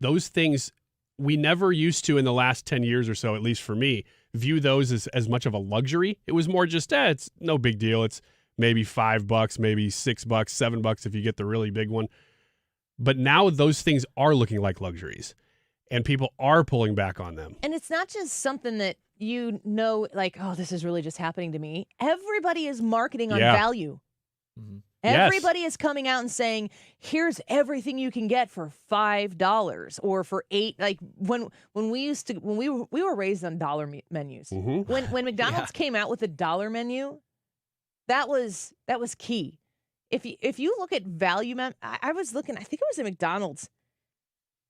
Those things we never used to in the last 10 years or so, at least for me, view those as much of a luxury. It was more just, it's no big deal. It's maybe $5, maybe $6, $7 if you get the really big one. But now those things are looking like luxuries and people are pulling back on them. And it's not just something that like, this is really just happening to me. Everybody is marketing on value. Mm-hmm. Everybody is coming out and saying, here's everything you can get for $5 or for $8. Like when we were raised on dollar menus. Mm-hmm. When McDonald's came out with a dollar menu, that was key. If you look at value, I was looking, I think it was at McDonald's,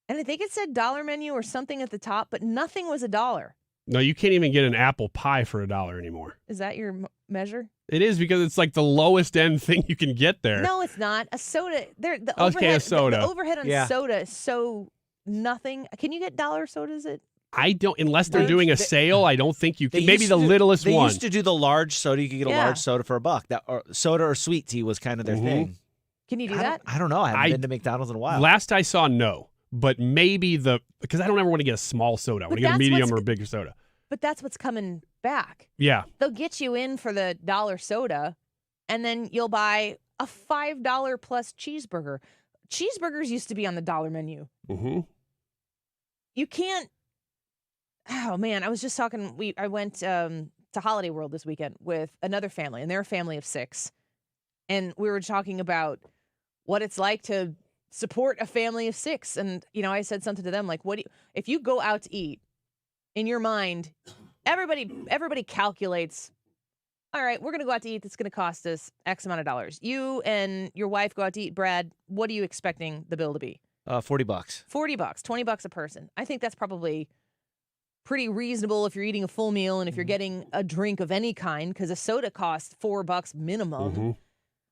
and I think it said dollar menu or something at the top, but nothing was $1. No, you can't even get an apple pie for $1 anymore. Is that your measure? It is because it's like the lowest end thing you can get there. No, it's not. A soda. The overhead on soda is so nothing. Can you get dollar sodas at? I don't, unless they're doing a sale. I don't think you can. Maybe the littlest one. They used to do the large soda. You could get a large soda for $1. That soda or sweet tea was kind of their thing. Can you do that? I don't know. I haven't been to McDonald's in a while. Last I saw, no. But maybe because I don't ever want to get a small soda. I want to get a medium or a bigger soda. But that's what's coming back. Yeah. They'll get you in for the dollar soda, and then you'll buy a $5 plus cheeseburger. Cheeseburgers used to be on the dollar menu. Mm-hmm. You can't. Oh, man. I was just talking. I went to Holiday World this weekend with another family, and they're a family of 6. And we were talking about what it's like to support a family of 6. And, I said something to them like, if you go out to eat, in your mind, everybody calculates, all right, we're going to go out to eat. That's going to cost us X amount of dollars. You and your wife go out to eat. Brad, what are you expecting the bill to be? $40. $40, $20 a person. I think that's probably pretty reasonable if you're eating a full meal and if you're getting a drink of any kind, because a soda costs $4 minimum. Mm-hmm.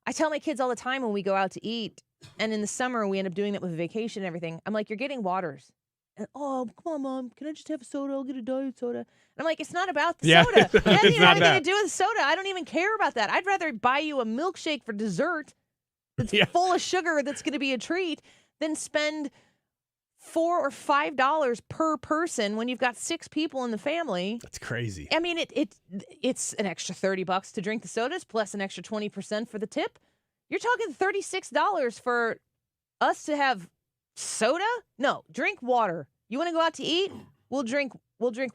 I tell my kids all the time when we go out to eat, and in the summer we end up doing that with vacation and everything. I'm like, you're getting waters. And, come on, Mom, can I just have a soda? I'll get a diet soda. And I'm like, it's not about the soda. It doesn't even have anything to do with soda. I don't even care about that. I'd rather buy you a milkshake for dessert that's full of sugar that's going to be a treat than spend $4 or $5 per person when you've got 6 people in the family. That's crazy. I mean, it's an extra $30 to drink the sodas plus an extra 20% for the tip. You're talking $36 for us to have soda? No, drink water. You want to go out to eat? We'll drink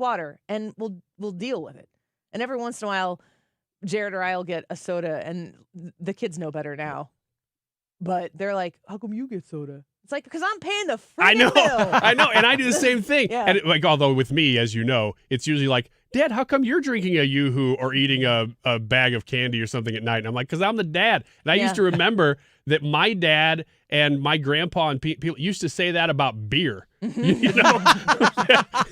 water, and we'll deal with it. And every once in a while, Jared or I'll get a soda, and the kids know better now. But they're like, "How come you get soda?" It's like, because I'm paying the freaking bill. I know, and I do the same thing. Yeah. And although with me, as you know, it's usually like, Dad, how come you're drinking a Yoo-Hoo or eating a bag of candy or something at night? And I'm like, because I'm the dad. And I used to remember that my dad and my grandpa and people used to say that about beer. You know,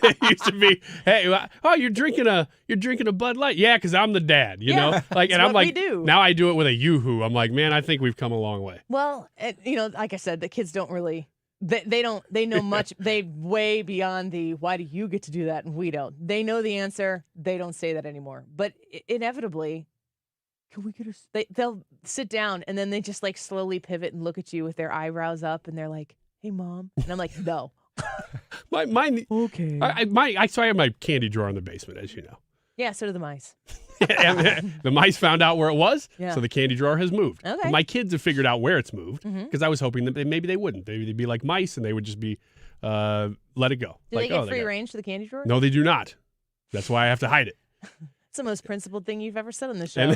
it used to be, hey, you're drinking a Bud Light, yeah, because I'm the dad. You know, like, and I'm like, now I do it with a Yoo-Hoo. I'm like, man, I think we've come a long way. Well, like I said, the kids don't really. They know much. They way beyond the why do you get to do that and we don't. They know the answer. They don't say that anymore. But inevitably, can we get they'll sit down and then they just like slowly pivot and look at you with their eyebrows up and they're like, "Hey, Mom," and I'm like, "No." Mine. Okay. So I have my candy drawer in the basement, as you know. Yeah, so do the mice. And the mice found out where it was, so the candy drawer has moved. Okay. My kids have figured out where it's moved because I was hoping that maybe they wouldn't. Maybe they'd be like mice and they would just be let it go. Do they get free range to the candy drawer? No, they do not. That's why I have to hide it. It's the most principled thing you've ever said on this show.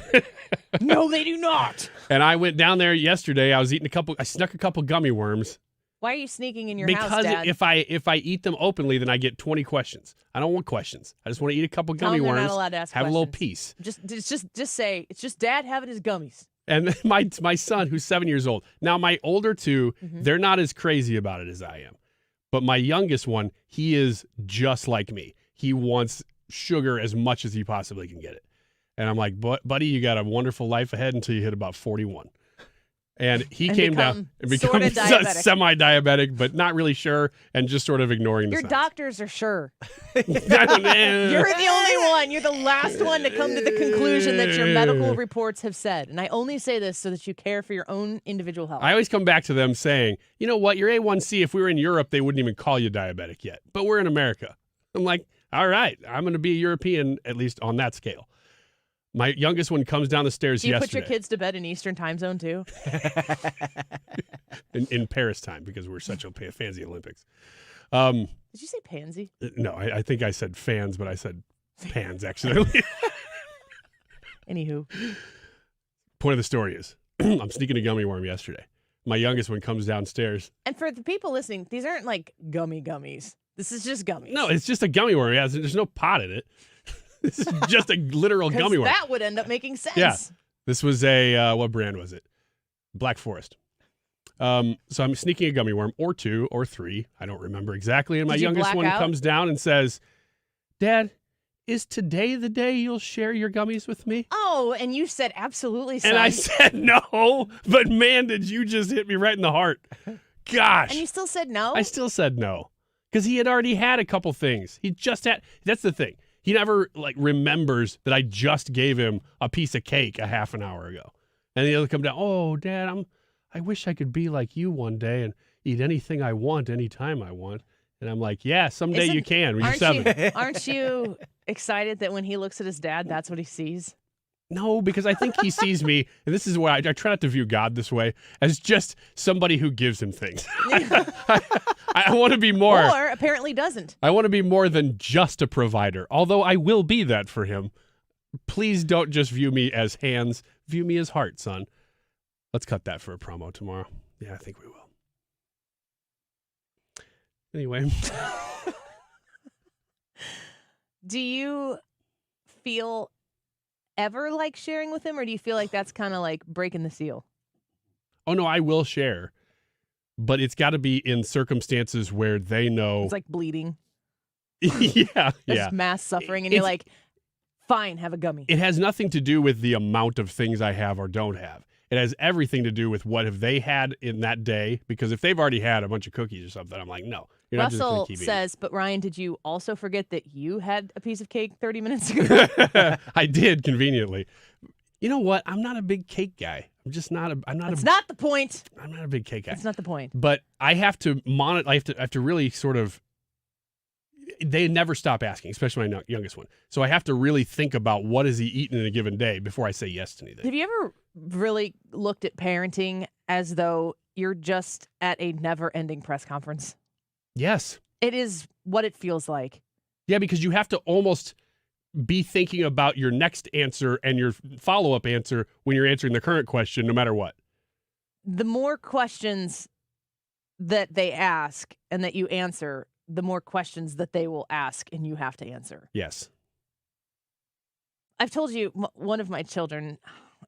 No, they do not. And I went down there yesterday. I snuck a couple gummy worms. Why are you sneaking in your because house, Dad? if I eat them openly, then I get 20 questions. I don't want questions. I just want to eat a couple gummy Tell them worms. they're not allowed to ask have questions. a little piece. Just say it's just Dad having his gummies. And my son, who's 7 years old. Now, my older two, they're not as crazy about it as I am. But my youngest one, he is just like me. He wants sugar as much as he possibly can get it. And I'm like, buddy, you got a wonderful life ahead until you hit about 41. And he came down and become semi-diabetic, but not really sure, and just sort of ignoring the Your signs. doctors are sure. You're the only one. You're the last one to come to the conclusion that your medical reports have said. And I only say this so that you care for your own individual health. I always come back to them saying, you know what, your A1C, if we were in Europe, they wouldn't even call you diabetic yet. But we're in America. I'm like, all right, I'm going to be a European, at least on that scale. My youngest one comes down the stairs yesterday. Do you put your kids to bed in Eastern time zone, too? in Paris time, because we're such a fans of the Olympics. Did you say pansy? No, I think I said fans, but I said pans, accidentally. Anywho. Point of the story is, I'm sneaking a gummy worm yesterday. My youngest one comes downstairs. And for the people listening, these aren't like gummies. This is just gummies. No, it's just a gummy worm. Yeah, there's no pot in it. This is just a literal gummy worm. That would end up making sense. Yeah. This was a, what brand was it? Black Forest. So I'm sneaking a gummy worm, or 2 or 3. I don't remember exactly. And my youngest one comes down and says, Dad, is today the day you'll share your gummies with me? Oh, and you said absolutely, son. And I said no, but man, did you just hit me right in the heart. Gosh. And you still said no? I still said no. Because he had already had a couple things. That's the thing. He never remembers that I just gave him a piece of cake a half an hour ago. And the other come down, oh, Dad, I wish I could be like you one day and eat anything I want anytime I want. And I'm like, yeah, someday you can when you're 7. Aren't you excited that when he looks at his dad, that's what he sees? No, because I think he sees me, and this is why I try not to view God this way, as just somebody who gives him things. I want to be more. Or apparently doesn't. I want to be more than just a provider, although I will be that for him. Please don't just view me as hands. View me as heart, son. Let's cut that for a promo tomorrow. Yeah, I think we will. Anyway. Do you feel ever like sharing with him, or do you feel like that's kind of like breaking the seal? Oh, no, I will share. But it's got to be in circumstances where they know. It's like bleeding. Yeah. There's mass suffering, and you're like, fine, have a gummy. It has nothing to do with the amount of things I have or don't have. It has everything to do with what have they had in that day. Because if they've already had a bunch of cookies or something, I'm like, no. You're not just Russell keep says, but Ryan, did you also forget that you had a piece of cake 30 minutes ago? I did, conveniently. You know what? I'm not a big cake guy. I'm just not. That's not the point. I'm not a big cake guy. That's not the point. But I have to monitor. I have to really sort of. They never stop asking, especially my youngest one. So I have to really think about what has he eaten in a given day before I say yes to anything. Have you ever really looked at parenting as though you're just at a never-ending press conference? Yes. It is what it feels like. Yeah, because you have to almost be thinking about your next answer and your follow-up answer when you're answering the current question, no matter what. The more questions that they ask and that you answer, the more questions that they will ask and you have to answer. Yes. I've told you, one of my children,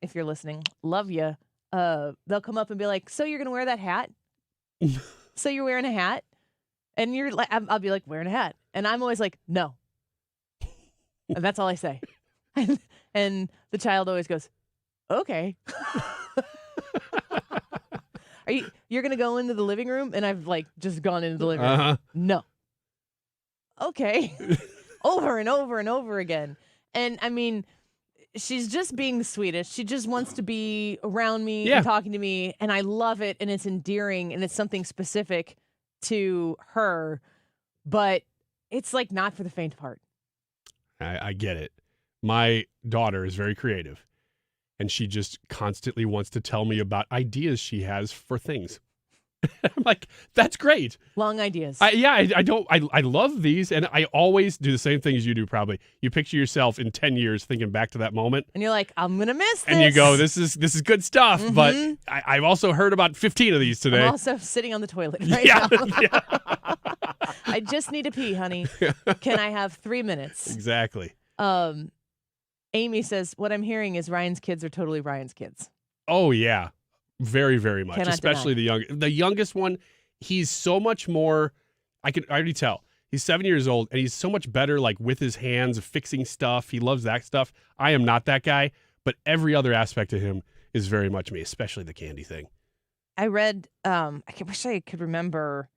if you're listening, love you. They'll come up and be like, so you're going to wear that hat? So you're wearing a hat? And you're like, I'll be like, wearing a hat. And I'm always like, no. And that's all I say. And the child always goes, okay. You're going to go into the living room? And I've like just gone into the living room. Uh-huh. No. Okay. Over and over and over again. And I mean, she's just being the sweetest. She just wants to be around me and talking to me. And I love it. And it's endearing. And it's something specific to her. But it's like not for the faint of heart. I get it. My daughter is very creative. And she just constantly wants to tell me about ideas she has for things. I'm like, that's great. Long ideas. I love these, and I always do the same thing as you do. Probably, you picture yourself in 10 years thinking back to that moment, and you're like, I'm gonna miss this. And you go, this is good stuff. Mm-hmm. But I've also heard about 15 of these today. I'm also sitting on the toilet right now. I just need to pee, honey. Can I have 3 minutes? Exactly. Amy says, what I'm hearing is Ryan's kids are totally Ryan's kids. Oh yeah. Very, very much, Cannot especially deny. the youngest one. He's so much more. I already tell. He's 7 years old, and he's so much better, like with his hands, fixing stuff. He loves that stuff. I am not that guy, but every other aspect of him is very much me, especially the candy thing. I read. I wish I could remember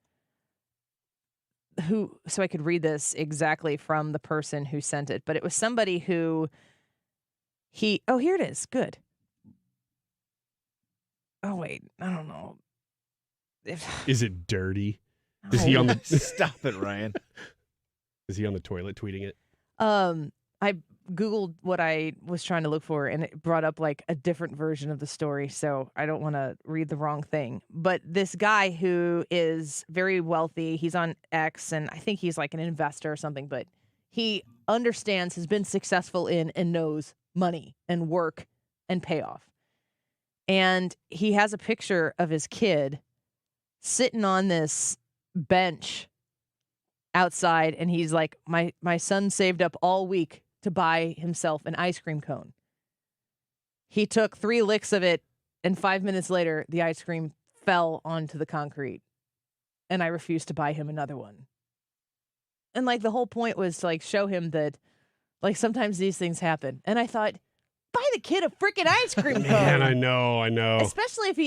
who, so I could read this exactly from the person who sent it. But it was somebody who Oh, here it is. Good. Oh, wait. I don't know. Is it dirty? Is he on the... Stop it, Ryan. Is he on the toilet tweeting it? I Googled what I was trying to look for, and it brought up like a different version of the story, so I don't want to read the wrong thing. But this guy who is very wealthy, he's on X, and I think he's like an investor or something, but he understands, has been successful in, and knows money and work and payoff. And he has a picture of his kid sitting on this bench outside, and he's like, my son saved up all week to buy himself an ice cream cone. He took 3 licks of it, and 5 minutes later, the ice cream fell onto the concrete, and I refused to buy him another one. And like the whole point was to like show him that like sometimes these things happen. And I thought, buy the kid a freaking ice cream cone. Man, I know. Especially if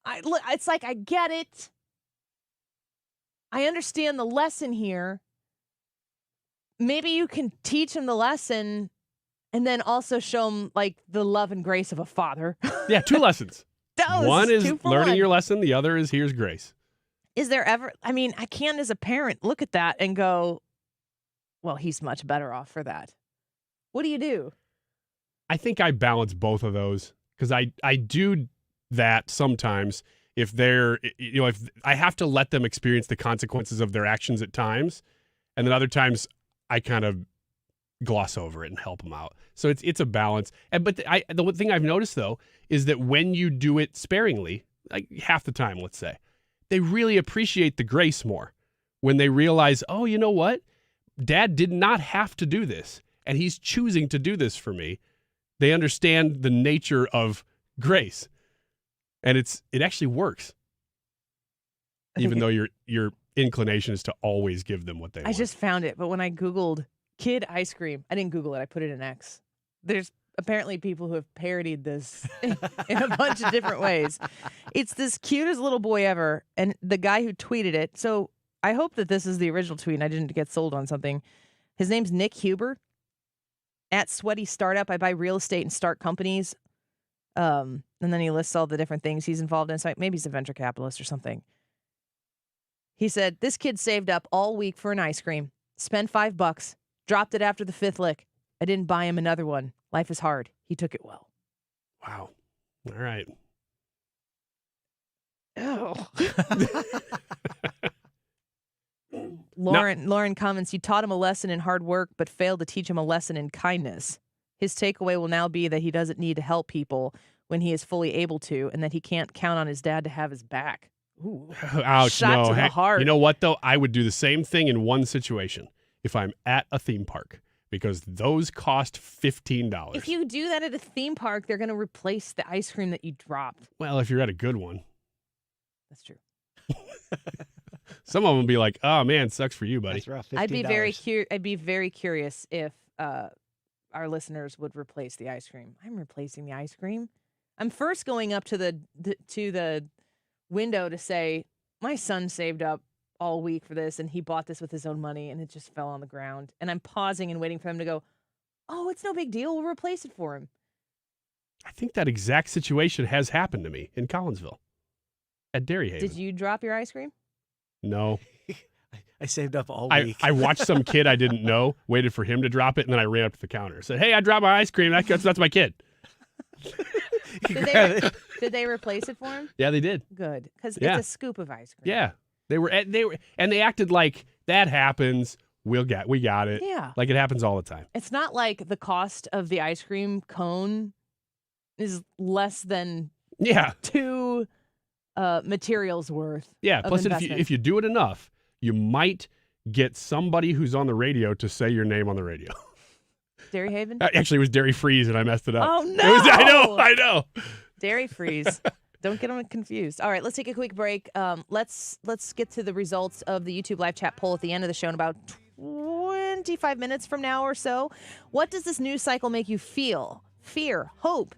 it's like, I get it. I understand the lesson here. Maybe you can teach him the lesson and then also show him like the love and grace of a father. Yeah, 2 lessons. One is learning 1. your lesson. The other is here's grace. Is there ever, I can't as a parent look at that and go, well, he's much better off for that. What do you do? I think I balance both of those because I do that sometimes if they're, if I have to let them experience the consequences of their actions at times. And then other times I kind of gloss over it and help them out. So it's a balance. But the one thing I've noticed, though, is that when you do it sparingly, like half the time, let's say, they really appreciate the grace more when they realize, oh, you know what? Dad did not have to do this, and he's choosing to do this for me. They understand the nature of grace, and it actually works, even though your inclination is to always give them what they want. I just found it, but when I Googled kid ice cream, I didn't Google it. I put it in X. There's apparently people who have parodied this in a bunch of different ways. It's this cutest little boy ever, and the guy who tweeted it. So I hope that this is the original tweet and I didn't get sold on something. His name's Nick Huber. At Sweaty Startup, I buy real estate and start companies. And then he lists all the different things he's involved in. So maybe he's a venture capitalist or something. He said, this kid saved up all week for an ice cream, spent $5, dropped it after the 5th lick. I didn't buy him another one. Life is hard. He took it well. Wow. All right. Oh. Lauren comments, you taught him a lesson in hard work, but failed to teach him a lesson in kindness. His takeaway will now be that he doesn't need to help people when he is fully able to, and that he can't count on his dad to have his back. Ooh. Ouch, Shot no. to the heart. You know what, though? I would do the same thing in one situation if I'm at a theme park, because those cost $15. If you do that at a theme park, they're going to replace the ice cream that you dropped. Well, if you're at a good one. That's true. Some of them will be like, oh, man, sucks for you, buddy. That's rough. I'd be $15. very curious if our listeners would replace the ice cream. I'm replacing the ice cream. I'm first going up to the window to say, my son saved up all week for this, and he bought this with his own money, and it just fell on the ground. And I'm pausing and waiting for them to go, oh, it's no big deal. We'll replace it for him. I think that exact situation has happened to me in Collinsville at Dairy Haven. Did you drop your ice cream? No. I saved up all week. I watched some kid I didn't know, waited for him to drop it, and then I ran up to the counter. Said, hey, I dropped my ice cream. That's my kid. Did they replace it for him? Yeah, they did. Good, because Yeah. it's a scoop of ice cream. Yeah. They acted like that happens. We got it. Yeah. Like it happens all the time. It's not like the cost of the ice cream cone is less than two materials worth. Yeah. of Plus, investment. if you do it enough, you might get somebody who's on the radio to say your name on the radio. Dairy Haven? Actually, it was Dairy Freeze, and I messed it up. Oh, no! I know. Dairy Freeze. Don't get them confused. All right, let's take a quick break. Let's get to the results of the YouTube live chat poll at the end of the show in about 25 minutes from now or so. What does this news cycle make you feel? Fear, hope,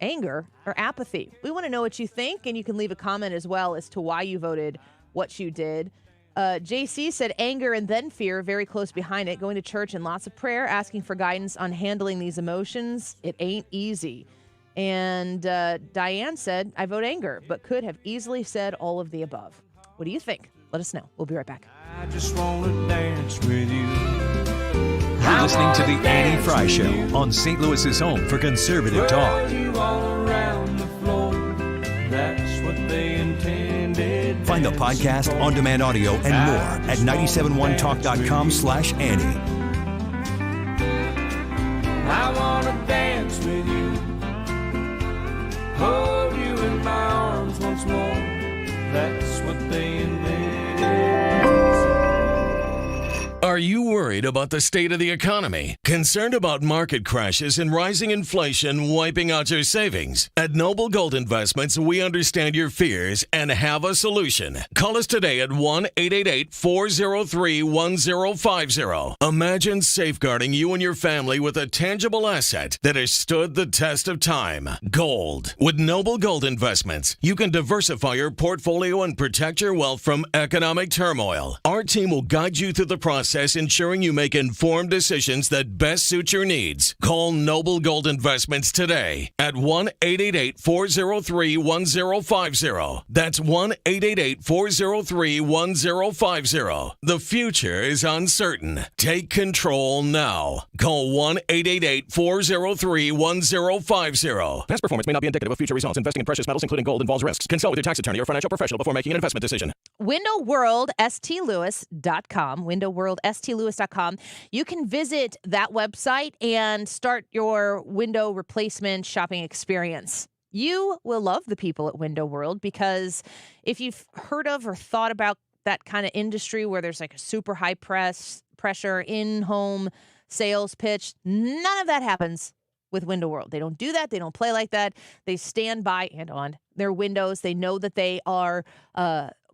anger, or apathy? We want to know what you think, and you can leave a comment as well as to why you voted what you did. JC said anger and then fear, very close behind it. Going to church and lots of prayer, asking for guidance on handling these emotions. It ain't easy. And Diane said, I vote anger, but could have easily said all of the above. What do you think? Let us know. We'll be right back. I just want to dance with you. You're listening to The Annie Fry Show on St. Louis's home for conservative talk. You all around the floor. That's what they intended. Find the podcast, on-demand audio, and more at 971talk.com/Annie. I want to dance with you. Hold you in my arms once more. That's what they invented. Are you worried about the state of the economy? Concerned about market crashes and rising inflation wiping out your savings? At Noble Gold Investments, we understand your fears and have a solution. Call us today at 1-888-403-1050. Imagine safeguarding you and your family with a tangible asset that has stood the test of time. Gold. With Noble Gold Investments, you can diversify your portfolio and protect your wealth from economic turmoil. Our team will guide you through the process, ensuring you make informed decisions that best suit your needs. Call Noble Gold Investments today at 1-888-403-1050. That's 1-888-403-1050. The future is uncertain. Take control now. Call 1-888-403-1050. Past performance may not be indicative of future results. Investing in precious metals, including gold, involves risks. Consult with your tax attorney or financial professional before making an investment decision. Window World, STLewis.com. Window World, STLewis.com. You can visit that website and start your window replacement shopping experience. You will love the people at Window World because if you've heard of or thought about that kind of industry where there's like a super high pressure in-home sales pitch, none of that happens with Window World. They don't do that. They don't play like that. They stand by and on their windows. They know that they are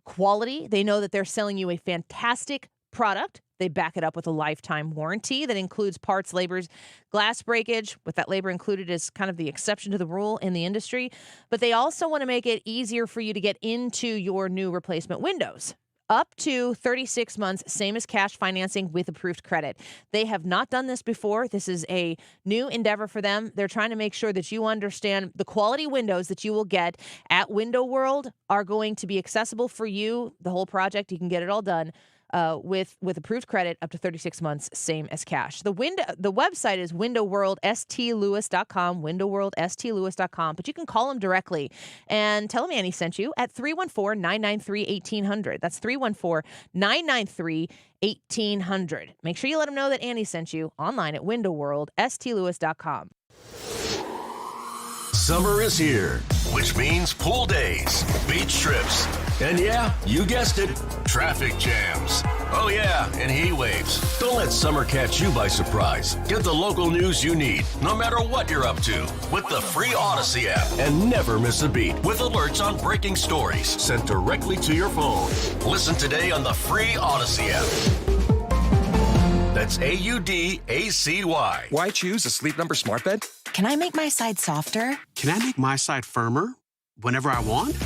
quality. They know that they're selling you a fantastic product. They back it up with a lifetime warranty that includes parts, labors, glass breakage, with that labor included is kind of the exception to the rule in the industry. But they also want to make it easier for you to get into your new replacement windows. Up to 36 months, same as cash financing with approved credit. They have not done this before. This is a new endeavor for them. They're trying to make sure that you understand the quality windows that you will get at Window World are going to be accessible for you. The whole project, you can get it all done with approved credit up to 36 months, same as cash. The website is windowworldstlewis.com, windowworldstlewis.com, but you can call them directly and tell them Annie sent you at 314-993-1800. That's 314-993-1800. Make sure you let them know that Annie sent you online at windowworldstlewis.com. Summer is here, which means pool days, beach trips, and yeah, you guessed it, traffic jams. Oh yeah, and heat waves. Don't let summer catch you by surprise. Get the local news you need, no matter what you're up to, with the free Odyssey app. And never miss a beat with alerts on breaking stories sent directly to your phone. Listen today on the free Odyssey app. That's AUDACY. Why choose a Sleep Number smart bed? Can I make my side softer? Can I make my side firmer whenever I want?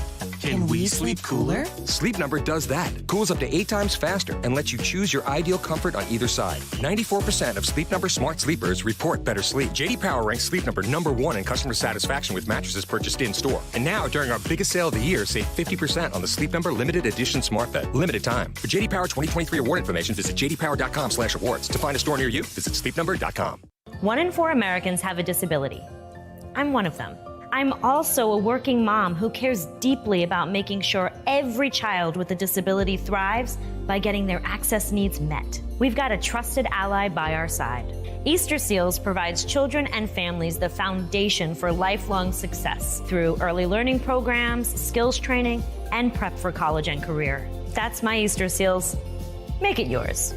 Can we sleep cooler? Sleep Number does that. Cools up to 8 times faster and lets you choose your ideal comfort on either side. 94% of Sleep Number smart sleepers report better sleep. J.D. Power ranks Sleep Number #1 in customer satisfaction with mattresses purchased in-store. And now, during our biggest sale of the year, save 50% on the Sleep Number Limited Edition smart bed. Limited time. For J.D. Power 2023 award information, visit jdpower.com/awards. To find a store near you, visit sleepnumber.com. 1 in 4 Americans have a disability. I'm one of them. I'm also a working mom who cares deeply about making sure every child with a disability thrives by getting their access needs met. We've got a trusted ally by our side. Easter Seals provides children and families the foundation for lifelong success through early learning programs, skills training, and prep for college and career. That's my Easter Seals. Make it yours.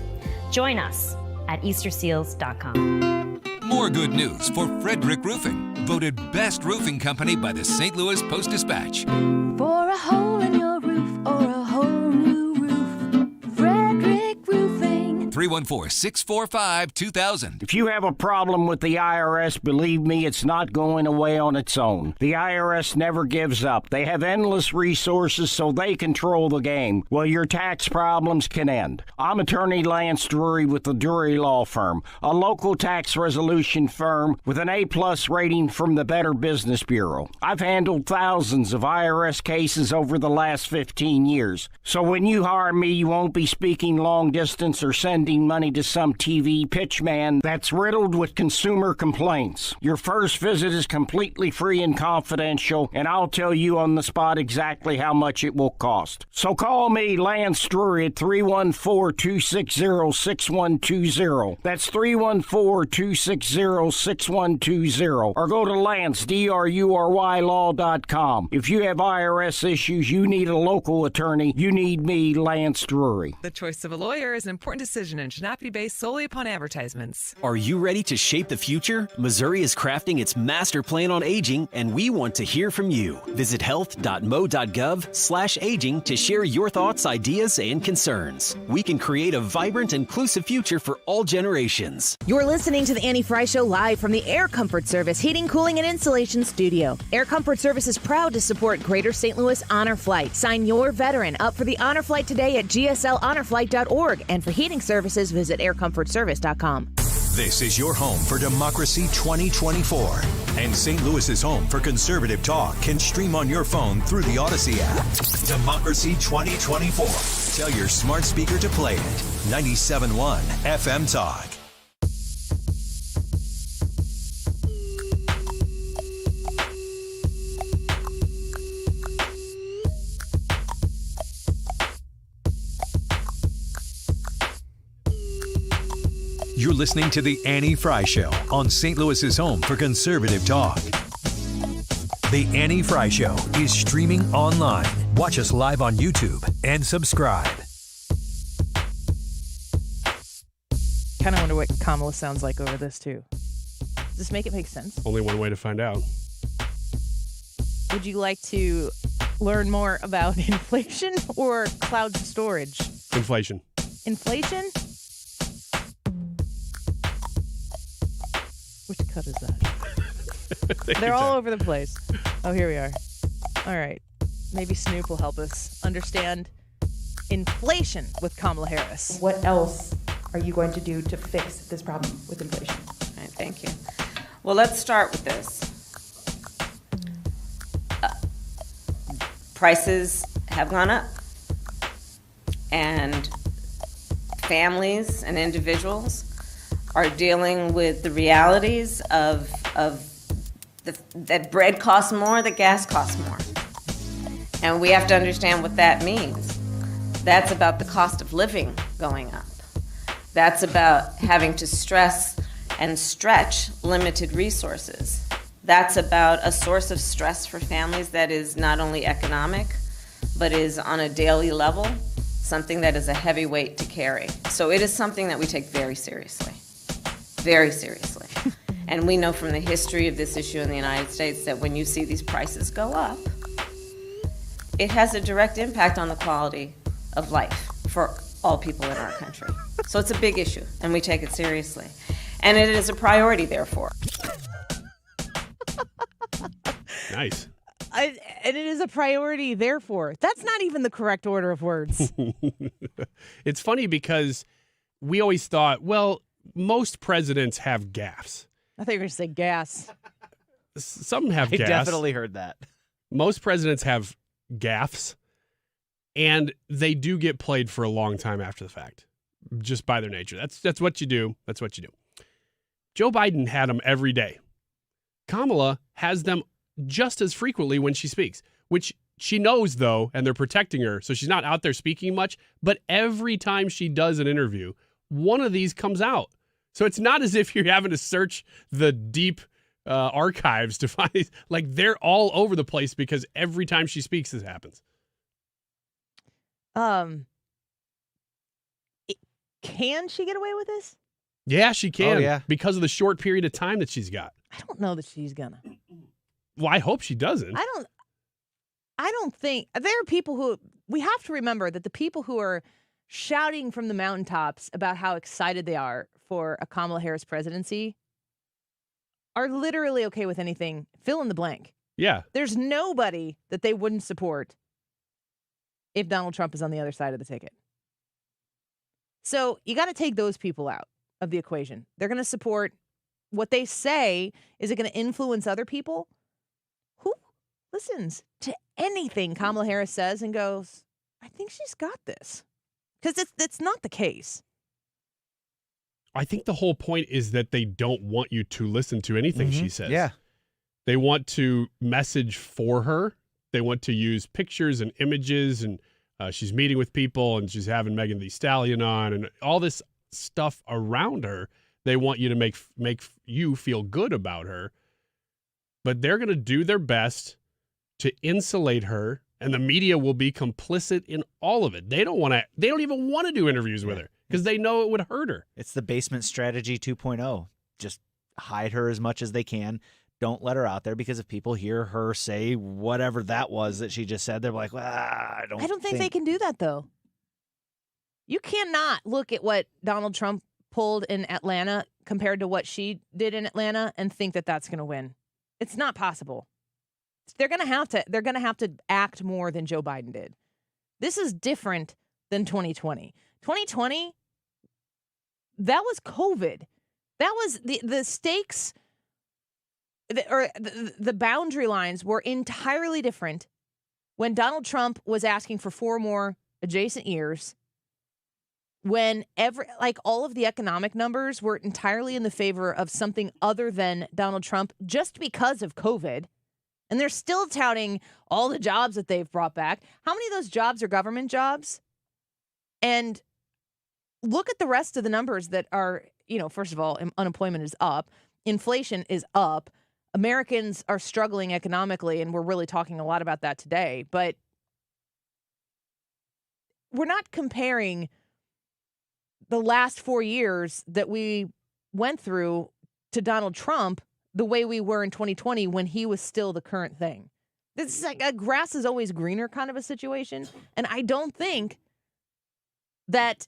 Join us at easterseals.com. More good news for Frederick Roofing, voted best roofing company by the St. Louis Post-Dispatch. For a hole in your roof or a whole new roof, Frederick Roofing. 314-645-2000. If you have a problem with the IRS, believe me, it's not going away on its own. The IRS never gives up. They have endless resources, so they control the game. Well, your tax problems can end. I'm attorney Lance Drury with the Drury Law Firm, a local tax resolution firm with an A+ rating from the Better Business Bureau. I've handled thousands of IRS cases over the last 15 years. So when you hire me, you won't be speaking long distance or sending money to some TV pitchman that's riddled with consumer complaints. Your first visit is completely free and confidential, and I'll tell you on the spot exactly how much it will cost. So call me, Lance Drury, at 314-260-6120. That's 314-260-6120. Or go to Lance, DRURYlaw.com. If you have IRS issues, you need a local attorney, you need me, Lance Drury. The choice of a lawyer is an important decision and should not be based solely upon advertisements. Are you ready to shape the future? Missouri is crafting its master plan on aging, and we want to hear from you. Visit health.mo.gov/aging to share your thoughts, ideas, and concerns. We can create a vibrant, inclusive future for all generations. You're listening to the Annie Fry Show live from the Air Comfort Service Heating, Cooling, and Insulation Studio. Air Comfort Service is proud to support Greater St. Louis Honor Flight. Sign your veteran up for the Honor Flight today at gslhonorflight.org. And for heating services, visit aircomfortservice.com. This is your home for Democracy 2024. And St. Louis's home for conservative talk can stream on your phone through the Odyssey app. Democracy 2024. Tell your smart speaker to play it. 97.1 FM Talk. You're listening to The Annie Fry Show on St. Louis's home for conservative talk. The Annie Fry Show is streaming online. Watch us live on YouTube and subscribe. Kind of wonder what Kamala sounds like over this, too. Does this make it make sense? Only one way to find out. Would you like to learn more about inflation or cloud storage? Inflation. Inflation? Which cut is that? They're all over the place. Oh, here we are. All right. Maybe Snoop will help us understand inflation with Kamala Harris. What else are you going to do to fix this problem with inflation? All right, thank you. Well, let's start with this. Prices have gone up, and families and individuals are dealing with the realities of that bread costs more, that gas costs more. And we have to understand what that means. That's about the cost of living going up. That's about having to stress and stretch limited resources. That's about a source of stress for families that is not only economic, but is on a daily level, something that is a heavy weight to carry. So it is something that we take very seriously, very seriously. And we know from the history of this issue in the United States that when you see these prices go up, it has a direct impact on the quality of life for all people in our country. So it's a big issue, and we take it seriously. And it is a priority, therefore. Nice. And it is a priority, therefore. That's not even the correct order of words. It's funny because we always thought, well, most presidents have gaffes. I thought you were going to say gas. Some have I gaffes. definitely heard that. Most presidents have gaffes, and they do get played for a long time after the fact, just by their nature. That's what you do. That's what you do. Joe Biden had them every day. Kamala has them just as frequently when she speaks, which she knows, though, and they're protecting her, so she's not out there speaking much. But every time she does an interview, one of these comes out. So it's not as if you're having to search the deep archives to find these. Like, they're all over the place because every time she speaks, this happens. Can she get away with this? Yeah, she can. Oh, yeah. Because of the short period of time that she's got. I don't know that she's gonna. Well, I hope she doesn't. I don't think there are people who we have to remember that the people who are shouting from the mountaintops about how excited they are for a Kamala Harris presidency are literally okay with anything. Fill in the blank. Yeah. There's nobody that they wouldn't support if Donald Trump is on the other side of the ticket. So you got to take those people out of the equation. They're going to support what they say. Is it going to influence other people? Who listens to anything Kamala Harris says and goes, I think she's got this? Because it's not the case. I think the whole point is that they don't want you to listen to anything she says. Yeah. They want to message for her. They want to use pictures and images, and she's meeting with people, and she's having Megan Thee Stallion on, and all this stuff around her. They want you to make you feel good about her, but they're going to do their best to insulate her, and the media will be complicit in all of it. They don't even want to do interviews with her because they know it would hurt her. It's the basement strategy 2.0. Just hide her as much as they can. Don't let her out there, because if people hear her say whatever that was that she just said, they're like, well, I don't think they can do that, though. You cannot look at what Donald Trump pulled in Atlanta compared to what she did in Atlanta and think that that's going to win. It's not possible. They're going to have to act more than Joe Biden did. This is different than 2020. 2020, that was COVID. That was the stakes the boundary lines were entirely different when Donald Trump was asking for 4 more adjacent years, when all of the economic numbers were entirely in the favor of something other than Donald Trump just because of COVID. And they're still touting all the jobs that they've brought back. How many of those jobs are government jobs? And look at the rest of the numbers that are, first of all, unemployment is up. Inflation is up. Americans are struggling economically, and we're really talking a lot about that today. But we're not comparing the last 4 years that we went through to Donald Trump the way we were in 2020 when he was still the current thing. This is like a grass is always greener kind of a situation. And I don't think that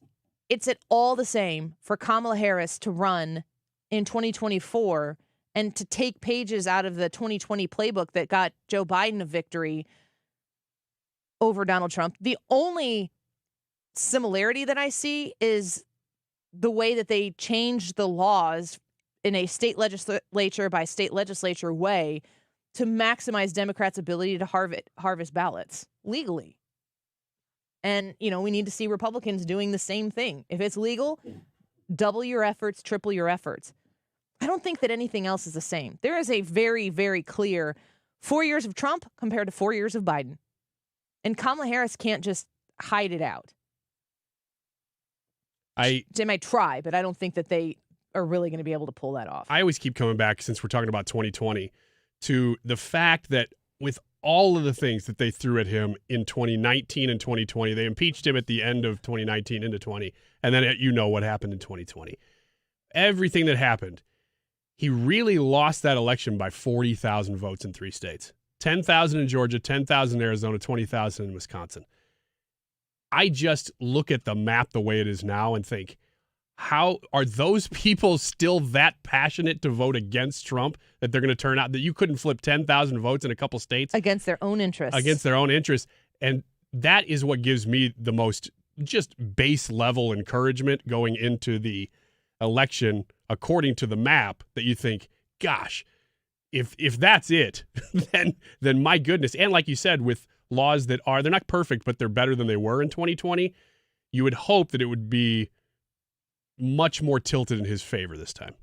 it's at all the same for Kamala Harris to run in 2024 and to take pages out of the 2020 playbook that got Joe Biden a victory over Donald Trump. The only similarity that I see is the way that they changed the laws in a state legislature by state legislature way to maximize Democrats' ability to harvest ballots legally. And, we need to see Republicans doing the same thing. If it's legal, double your efforts, triple your efforts. I don't think that anything else is the same. There is a very, very clear 4 years of Trump compared to 4 years of Biden. And Kamala Harris can't just hide it out. They might try, but I don't think that they are really going to be able to pull that off. I always keep coming back, since we're talking about 2020, to the fact that with all of the things that they threw at him in 2019 and 2020, they impeached him at the end of 2019 into 20, and then what happened in 2020. Everything that happened, he really lost that election by 40,000 votes in 3 states. 10,000 in Georgia, 10,000 in Arizona, 20,000 in Wisconsin. I just look at the map the way it is now and think, how are those people still that passionate to vote against Trump that they're going to turn out, that you couldn't flip 10,000 votes in a couple states? Against their own interests. Against their own interests. And that is what gives me the most just base level encouragement going into the election, according to the map, that you think, gosh, if that's it, then my goodness. And like you said, with laws that they're not perfect, but they're better than they were in 2020, you would hope that it would be much more tilted in his favor this time.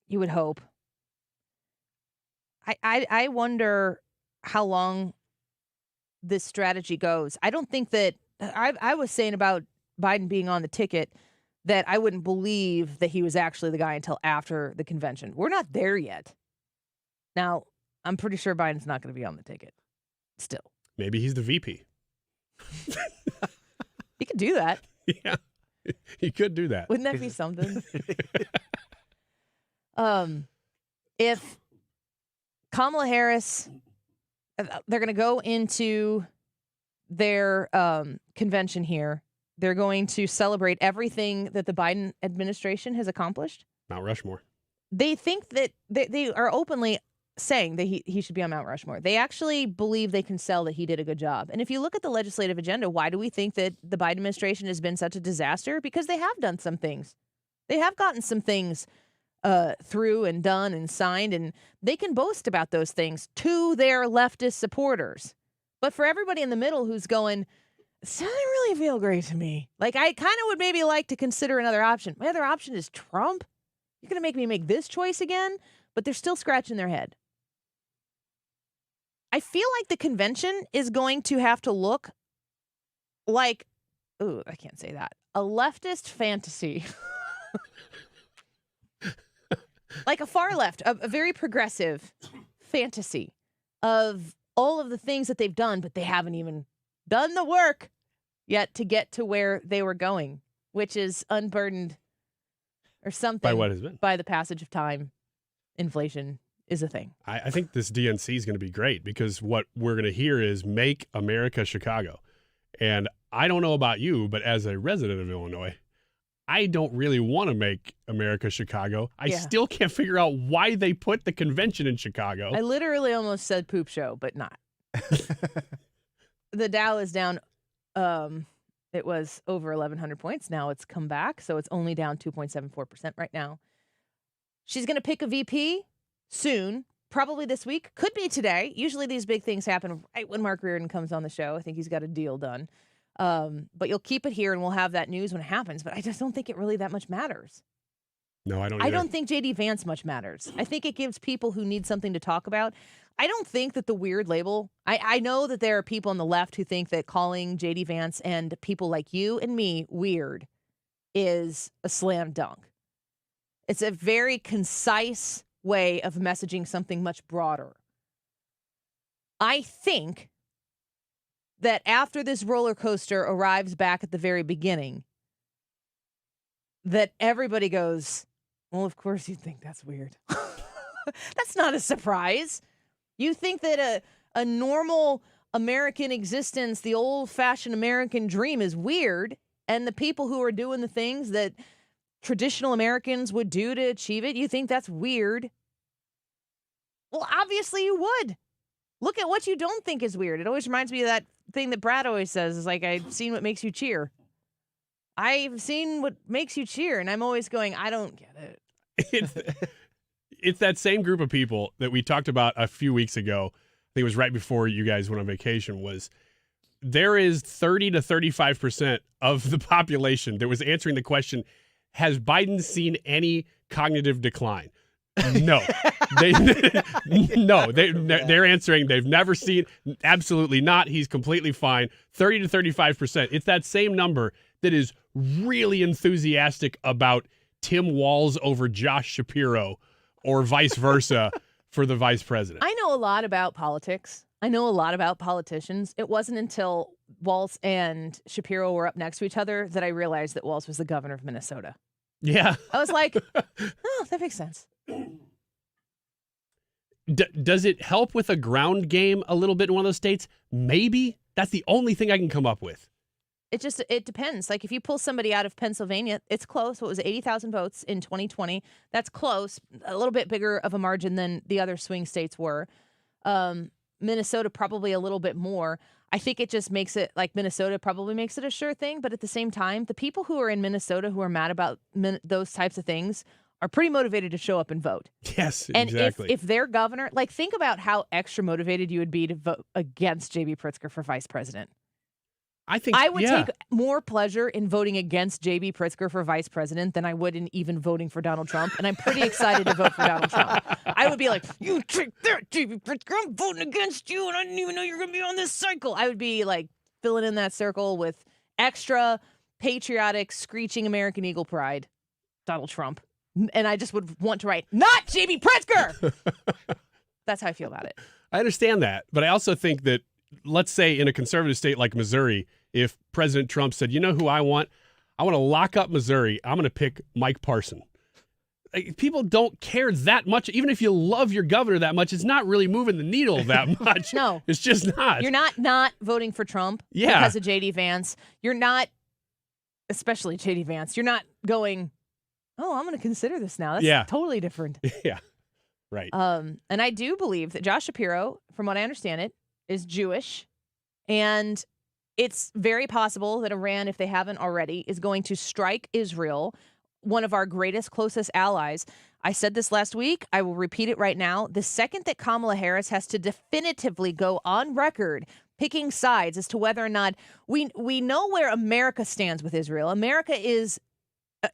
You would hope. I wonder how long this strategy goes. I don't think that I was saying about Biden being on the ticket that I wouldn't believe that he was actually the guy until after the convention. We're not there yet. Now, I'm pretty sure Biden's not going to be on the ticket still. Maybe he's the VP. He could do that. Yeah. He could do that. Wouldn't that be something? If Kamala Harris, they're going to go into their convention here, they're going to celebrate everything that the Biden administration has accomplished. Mount Rushmore. They think that they are openly saying that he should be on Mount Rushmore. They actually believe they can sell that he did a good job. And if you look at the legislative agenda, why do we think that the Biden administration has been such a disaster? Because they have done some things. They have gotten some things through and done and signed, and they can boast about those things to their leftist supporters. But for everybody in the middle who's going, it doesn't really feel great to me. Like, I kind of would maybe like to consider another option. My other option is Trump. You're going to make me make this choice again? But they're still scratching their head. I feel like the convention is going to have to look like, I can't say that, a leftist fantasy. Like a far left, a very progressive fantasy of all of the things that they've done, but they haven't even done the work yet to get to where they were going, which is unburdened or something by what has been. By the passage of time. Inflation is a thing. I think this DNC is going to be great, because what we're going to hear is Make America Chicago. And I don't know about you, but as a resident of Illinois, I don't really want to make America Chicago. I still can't figure out why they put the convention in Chicago. I literally almost said poop show, but not. The Dow is down. It was over 1,100 points. Now it's come back, so it's only down 2.74% right now. She's going to pick a VP soon, probably this week. Could be today. Usually these big things happen right when Mark Reardon comes on the show. I think he's got a deal done. But you'll keep it here, and we'll have that news when it happens. But I just don't think it really that much matters. No, I don't either. I don't think J.D. Vance much matters. I think it gives people who need something to talk about. I don't think that the weird label, I know that there are people on the left who think that calling J.D. Vance and people like you and me weird is a slam dunk. It's a very concise way of messaging something much broader. I think that after this roller coaster arrives back at the very beginning, that everybody goes, well, of course you think that's weird. That's not a surprise. You think that a normal American existence, the old-fashioned American dream is weird, and the people who are doing the things that traditional Americans would do to achieve it, you think that's weird. Well, obviously you would. Look at what you don't think is weird. It always reminds me of that thing that Brad always says, is like, I've seen what makes you cheer. I've seen what makes you cheer, and I'm always going, I don't get it. It's that same group of people that we talked about a few weeks ago. I think it was right before you guys went on vacation, was there is 30 to 35% of the population that was answering the question, has Biden seen any cognitive decline? No. They're answering they've never seen, absolutely not. He's completely fine. 30 to 35%. It's that same number that is really enthusiastic about Tim Walz over Josh Shapiro or vice versa for the vice president. I know a lot about politics. I know a lot about politicians. It wasn't until Walz and Shapiro were up next to each other that I realized that Walz was the governor of Minnesota. Yeah. I was like, oh, that makes sense. Does it help with a ground game a little bit in one of those states? Maybe. That's the only thing I can come up with. It depends. Like if you pull somebody out of Pennsylvania, it's close. What was it, 80,000 votes in 2020? That's close. A little bit bigger of a margin than the other swing states were. Minnesota probably a little bit more. I think it just makes it like Minnesota probably makes it a sure thing. But at the same time, the people who are in Minnesota who are mad about those types of things are pretty motivated to show up and vote. Yes, and exactly. if their governor, like think about how extra motivated you would be to vote against J.B. Pritzker for vice president. I would take more pleasure in voting against J.B. Pritzker for vice president than I would in even voting for Donald Trump. And I'm pretty excited to vote for Donald Trump. I would be like, you take that, J.B. Pritzker, I'm voting against you, and I didn't even know you're going to be on this cycle. I would be like filling in that circle with extra patriotic, screeching American Eagle pride, Donald Trump. And I just would want to write, not J.B. Pritzker! That's how I feel about it. I understand that. But I also think that, let's say in a conservative state like Missouri, if President Trump said, you know who I want? I want to lock up Missouri. I'm going to pick Mike Parson. Like, people don't care that much. Even if you love your governor that much, it's not really moving the needle that much. No. It's just not. You're not voting for Trump because of J.D. Vance. You're not, especially J.D. Vance, you're not going, oh, I'm going to consider this now. That's totally different. Yeah, right. And I do believe that Josh Shapiro, from what I understand it, is Jewish. And it's very possible that Iran, if they haven't already, is going to strike Israel, one of our greatest, closest allies. I said this last week. I will repeat it right now. The second that Kamala Harris has to definitively go on record picking sides as to whether or not we know where America stands with Israel. America is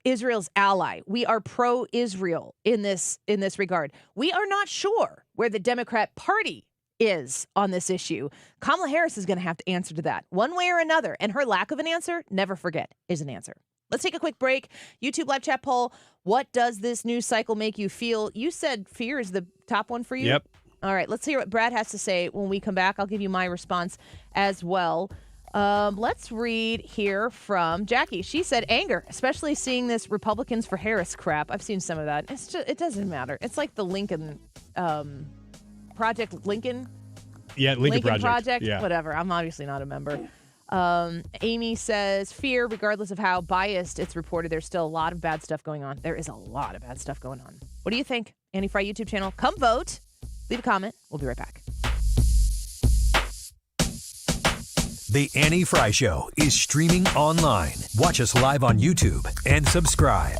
Israel's ally. We are pro-Israel in this regard. We are not sure where the Democrat Party is on this issue. Kamala Harris is going to have to answer to that one way or another. And her lack of an answer, never forget, is an answer. Let's take a quick break. YouTube live chat poll. What does this news cycle make you feel? You said fear is the top one for you? Yep. All right. Let's hear what Brad has to say when we come back. I'll give you my response as well. Let's read here from Jackie. She said anger, especially seeing this Republicans for Harris crap. I've seen some of that. It's just, it doesn't matter. It's like the Lincoln Project Lincoln. Yeah, Lincoln Project. Yeah. Whatever. I'm obviously not a member. Amy says fear, regardless of how biased it's reported, there's still a lot of bad stuff going on. There is a lot of bad stuff going on. What do you think? Annie Fry YouTube channel. Come vote. Leave a comment. We'll be right back. The Annie Fry Show is streaming online. Watch us live on YouTube and subscribe.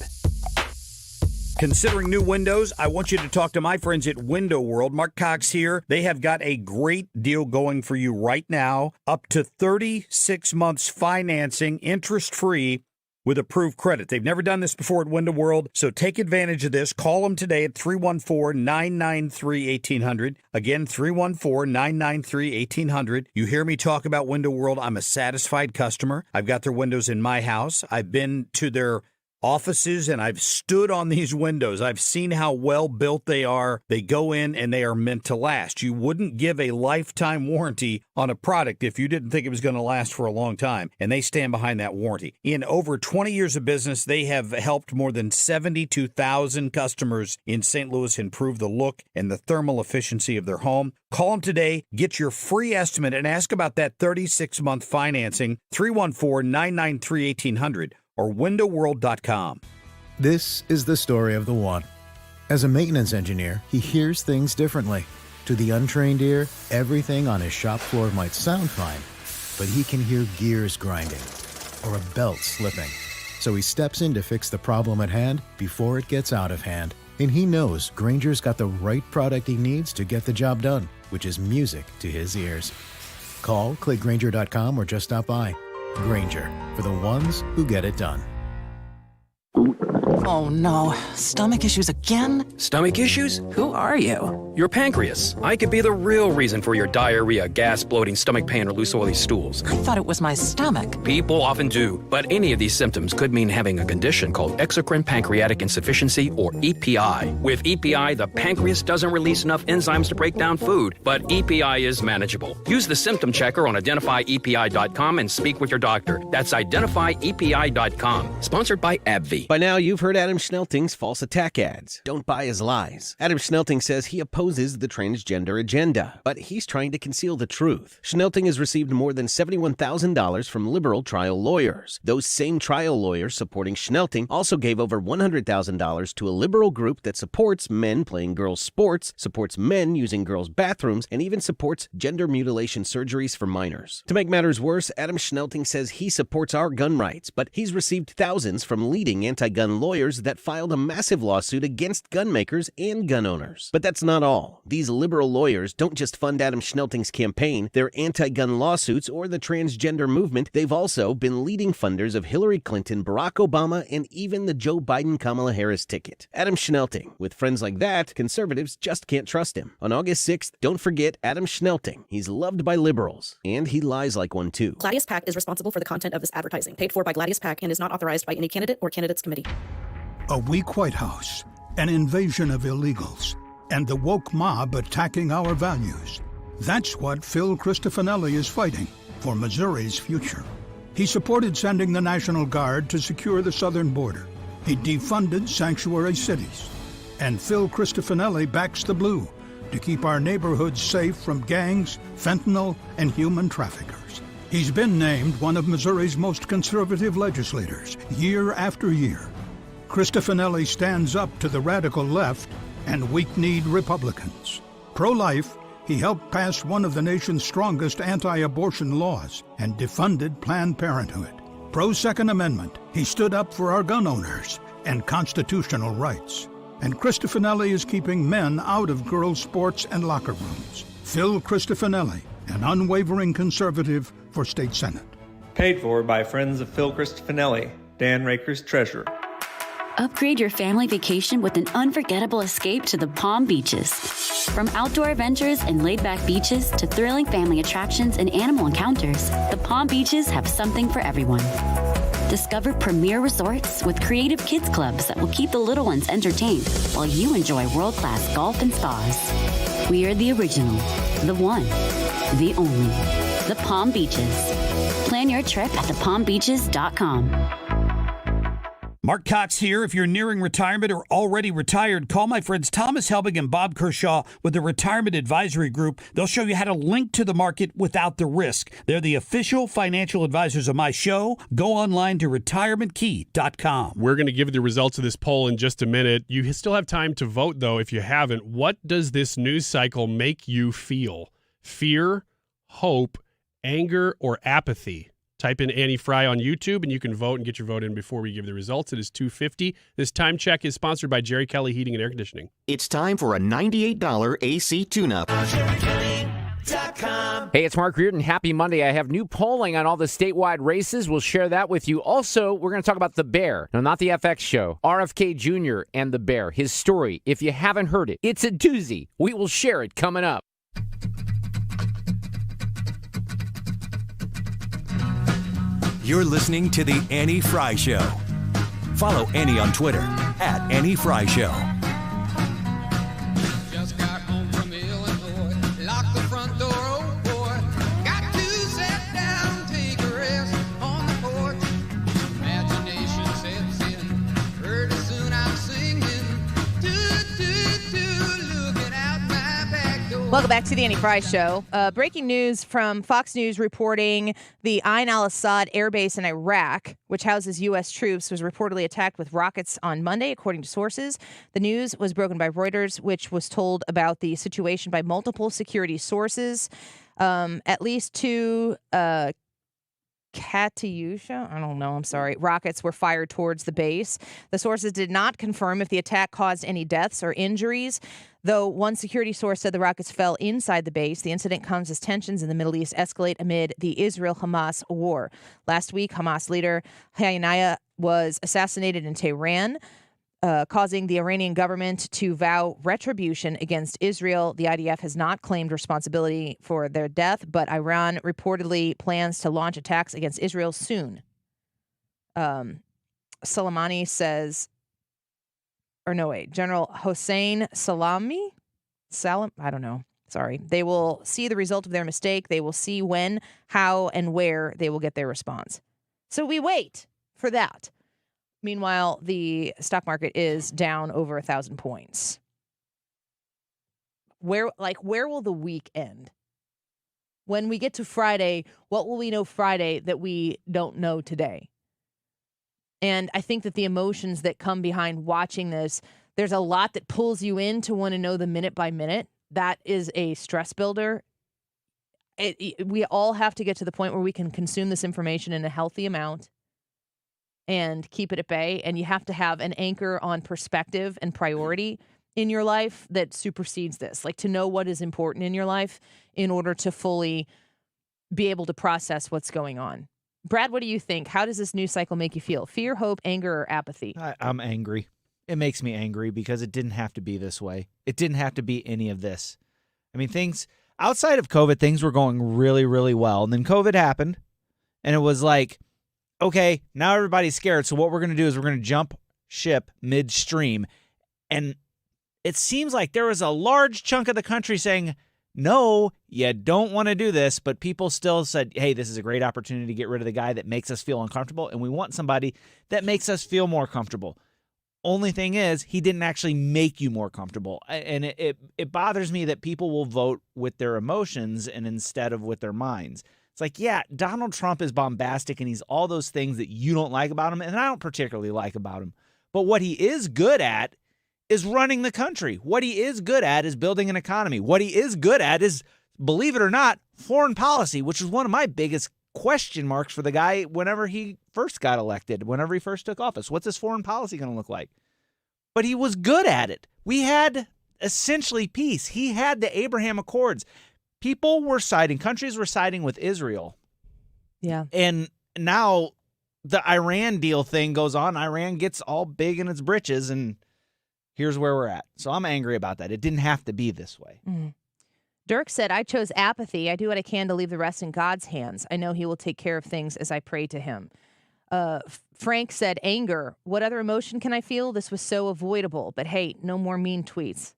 Considering new windows, I want you to talk to my friends at Window World. Mark Cox here. They have got a great deal going for you right now. Up to 36 months financing, interest-free, with approved credit. They've never done this before at Window World, so take advantage of this. Call them today at 314-993-1800. Again, 314-993-1800. You hear me talk about Window World. I'm a satisfied customer. I've got their windows in my house. I've been to their offices, and I've stood on these windows. I've seen how well built they are. They go in and they are meant to last. You wouldn't give a lifetime warranty on a product if you didn't think it was going to last for a long time, and they stand behind that warranty. In over 20 years of business, they have helped more than 72,000 customers in St. Louis improve the look and the thermal efficiency of their home. Call them today, get your free estimate, and ask about that 36-month financing, 314-993-1800. or windowworld.com. This is the story of the one. As a maintenance engineer, he hears things differently. To the untrained ear, everything on his shop floor might sound fine, but he can hear gears grinding or a belt slipping. So he steps in to fix the problem at hand before it gets out of hand. And he knows Grainger's got the right product he needs to get the job done, which is music to his ears. Call, click Grainger.com, or just stop by. Grainger, for the ones who get it done. Oh no, stomach issues again? Stomach issues? Who are you? Your pancreas. I could be the real reason for your diarrhea, gas, bloating, stomach pain, or loose oily stools. I thought it was my stomach. People often do, but any of these symptoms could mean having a condition called exocrine pancreatic insufficiency, or EPI. With EPI, the pancreas doesn't release enough enzymes to break down food, but EPI is manageable. Use the symptom checker on identifyepi.com and speak with your doctor. That's identifyepi.com. Sponsored by AbbVie. By now, you've heard Adam Schnelting's false attack ads. Don't buy his lies. Adam Schnelting says he opposes the transgender agenda, but he's trying to conceal the truth. Schnelting has received more than $71,000 from liberal trial lawyers. Those same trial lawyers supporting Schnelting also gave over $100,000 to a liberal group that supports men playing girls' sports, supports men using girls' bathrooms, and even supports gender mutilation surgeries for minors. To make matters worse, Adam Schnelting says he supports our gun rights, but he's received thousands from leading anti-gun lawyers that filed a massive lawsuit against gun makers and gun owners. But that's not all. These liberal lawyers don't just fund Adam Schnelting's campaign, their anti-gun lawsuits, or the transgender movement. They've also been leading funders of Hillary Clinton, Barack Obama, and even the Joe Biden-Kamala Harris ticket. Adam Schnelting. With friends like that, conservatives just can't trust him. On August 6th, don't forget Adam Schnelting. He's loved by liberals, and he lies like one too. Gladius PAC is responsible for the content of this advertising, paid for by Gladius PAC, and is not authorized by any candidate or candidates committee. A weak White House, an invasion of illegals, and the woke mob attacking our values. That's what Phil Cristofanelli is fighting for Missouri's future. He supported sending the National Guard to secure the southern border. He defunded sanctuary cities. And Phil Cristofanelli backs the blue to keep our neighborhoods safe from gangs, fentanyl, and human traffickers. He's been named one of Missouri's most conservative legislators year after year. Cristofanelli stands up to the radical left and weak-kneed Republicans. Pro-life, he helped pass one of the nation's strongest anti-abortion laws and defunded Planned Parenthood. Pro-Second Amendment, he stood up for our gun owners and constitutional rights. And Cristofanelli is keeping men out of girls' sports and locker rooms. Phil Cristofanelli, an unwavering conservative for state senate. Paid for by friends of Phil Cristofanelli, Dan Raker's treasurer. Upgrade your family vacation with an unforgettable escape to the Palm Beaches. From outdoor adventures and laid-back beaches to thrilling family attractions and animal encounters, the Palm Beaches have something for everyone. Discover premier resorts with creative kids clubs that will keep the little ones entertained while you enjoy world-class golf and spas. We are the original, the one, the only, the Palm Beaches. Plan your trip at thepalmbeaches.com. Mark Cox here. If you're nearing retirement or already retired, call my friends Thomas Helbig and Bob Kershaw with the Retirement Advisory Group. They'll show you how to link to the market without the risk. They're the official financial advisors of my show. Go online to retirementkey.com. We're going to give you the results of this poll in just a minute. You still have time to vote, though, if you haven't. What does this news cycle make you feel? Fear, hope, anger, or apathy? Type in Annie Fry on YouTube, and you can vote and get your vote in before we give the results. It is 2:50. This time check is sponsored by Jerry Kelly Heating and Air Conditioning. It's time for a $98 AC tune-up. Hey, it's Mark Reardon. Happy Monday. I have new polling on all the statewide races. We'll share that with you. Also, we're going to talk about The Bear. No, not the FX show. RFK Jr. and The Bear. His story. If you haven't heard it, it's a doozy. We will share it coming up. You're listening to The Annie Fry Show. Follow Annie on Twitter at Annie Fry Show. Just got home from Illinois, locked the front door, oh boy. Got to sit down, take a rest on the porch. Imagination sets in, pretty soon I'm singing. Looking out my back door. Welcome back to the Annie Fry Show. Breaking news from Fox News reporting the Ain al-Assad air base in Iraq, which houses U.S. troops, was reportedly attacked with rockets on Monday, according to sources. The news was broken by Reuters, which was told about the situation by multiple security sources. At least two Katyusha, rockets were fired towards the base. The sources did not confirm if the attack caused any deaths or injuries. Though one security source said the rockets fell inside the base, the incident comes as tensions in the Middle East escalate amid the Israel-Hamas war. Last week, Hamas leader Haniyeh was assassinated in Tehran, causing the Iranian government to vow retribution against Israel. The IDF has not claimed responsibility for their death, but Iran reportedly plans to launch attacks against Israel soon. Soleimani says, General Hossein Salami? I don't know. Sorry. They will see the result of their mistake. They will see when, how, and where they will get their response. So we wait for that. Meanwhile, the stock market is down over 1,000 points. Where will the week end? When we get to Friday, what will we know Friday that we don't know today? And I think that the emotions that come behind watching this, there's a lot that pulls you in to want to know the minute by minute. That is a stress builder. We all have to get to the point where we can consume this information in a healthy amount and keep it at bay. And you have to have an anchor on perspective and priority in your life that supersedes this, like to know what is important in your life in order to fully be able to process what's going on. Brad, what do you think? How does this news cycle make you feel? Fear, hope, anger, or apathy? I'm angry. It makes me angry because it didn't have to be this way. It didn't have to be any of this. I mean, things outside of COVID, things were going really, really well. And then COVID happened, and it was like, okay, now everybody's scared. So what we're going to do is we're going to jump ship midstream. And it seems like there was a large chunk of the country saying, no, you don't want to do this, but people still said, hey, this is a great opportunity to get rid of the guy that makes us feel uncomfortable, and we want somebody that makes us feel more comfortable. Only thing is, he didn't actually make you more comfortable, and it bothers me that people will vote with their emotions and instead of with their minds. It's like, yeah, Donald Trump is bombastic, and he's all those things that you don't like about him, and I don't particularly like about him, but what he is good at is running the country. What he is good at is building an economy. What he is good at is, believe it or not, foreign policy, which is one of my biggest question marks for the guy whenever he first got elected, whenever he first took office. What's his foreign policy going to look like? But he was good at it. We had essentially peace. He had the Abraham Accords. Countries were siding with Israel. Yeah. And now the Iran deal thing goes on. Iran gets all big in its britches, and here's where we're at. So I'm angry about that. It didn't have to be this way. Mm. Dirk said, I chose apathy. I do what I can to leave the rest in God's hands. I know he will take care of things as I pray to him. Frank said, anger. What other emotion can I feel? This was so avoidable. But hey, no more mean tweets.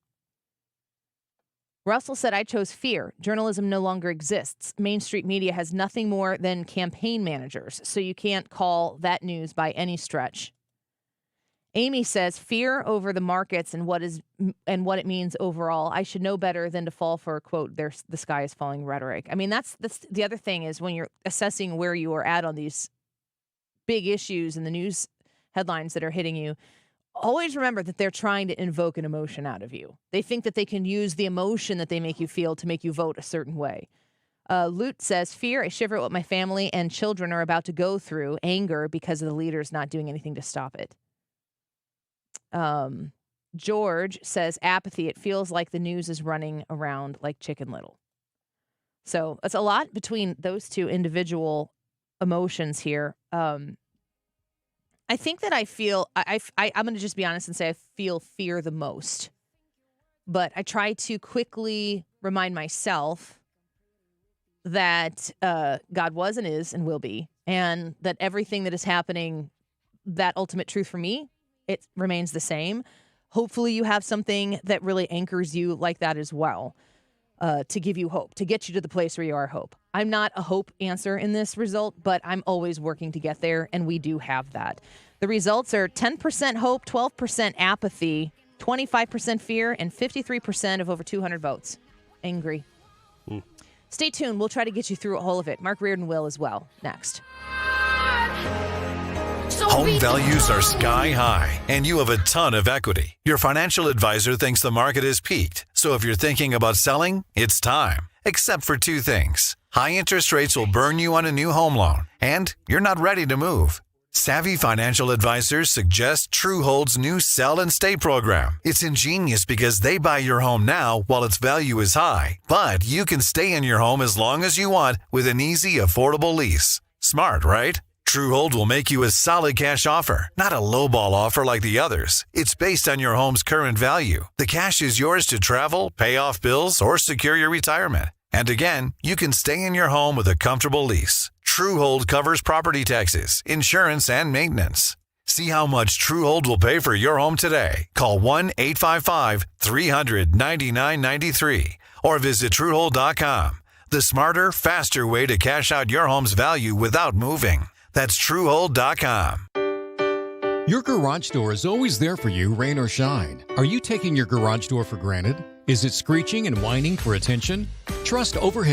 Russell said, I chose fear. Journalism no longer exists. Main Street media has nothing more than campaign managers, so you can't call that news by any stretch. Amy says, fear over the markets and what it means overall. I should know better than to fall for, quote, the sky is falling rhetoric. I mean, that's the other thing is when you're assessing where you are at on these big issues and the news headlines that are hitting you, always remember that they're trying to invoke an emotion out of you. They think that they can use the emotion that they make you feel to make you vote a certain way. Lute says, fear, I shiver at what my family and children are about to go through. Anger because of the leaders not doing anything to stop it. George says, apathy. It feels like the news is running around like Chicken Little. So it's a lot between those two individual emotions here. I think that I feel, I'm going to just be honest and say I feel fear the most. But I try to quickly remind myself that God was and is and will be, and that everything that is happening, that ultimate truth for me, it remains the same. Hopefully you have something that really anchors you like that as well, to give you hope, to get you to the place where you are hope. I'm not a hope answer in this result, but I'm always working to get there, and we do have that. The results are 10% hope, 12% apathy, 25% fear, and 53% of over 200 votes. Angry. Stay tuned. We'll try to get you through all of it. Mark Reardon will as well. Next. Home values are sky high, and you have a ton of equity. Your financial advisor thinks the market is peaked. So if you're thinking about selling, it's time. Except for two things. High interest rates will burn you on a new home loan, and you're not ready to move. Savvy financial advisors suggest Truehold's new Sell and Stay program. It's ingenious because they buy your home now while its value is high, but you can stay in your home as long as you want with an easy, affordable lease. Smart, right? Truehold will make you a solid cash offer, not a lowball offer like the others. It's based on your home's current value. The cash is yours to travel, pay off bills, or secure your retirement. And again, you can stay in your home with a comfortable lease. Truehold covers property taxes, insurance, and maintenance. See how much Truehold will pay for your home today. Call 1-855-300-9993 or visit Truehold.com. The smarter, faster way to cash out your home's value without moving. That's Truehold.com. Your garage door is always there for you, rain or shine. Are you taking your garage door for granted? Is it screeching and whining for attention? Trust overhead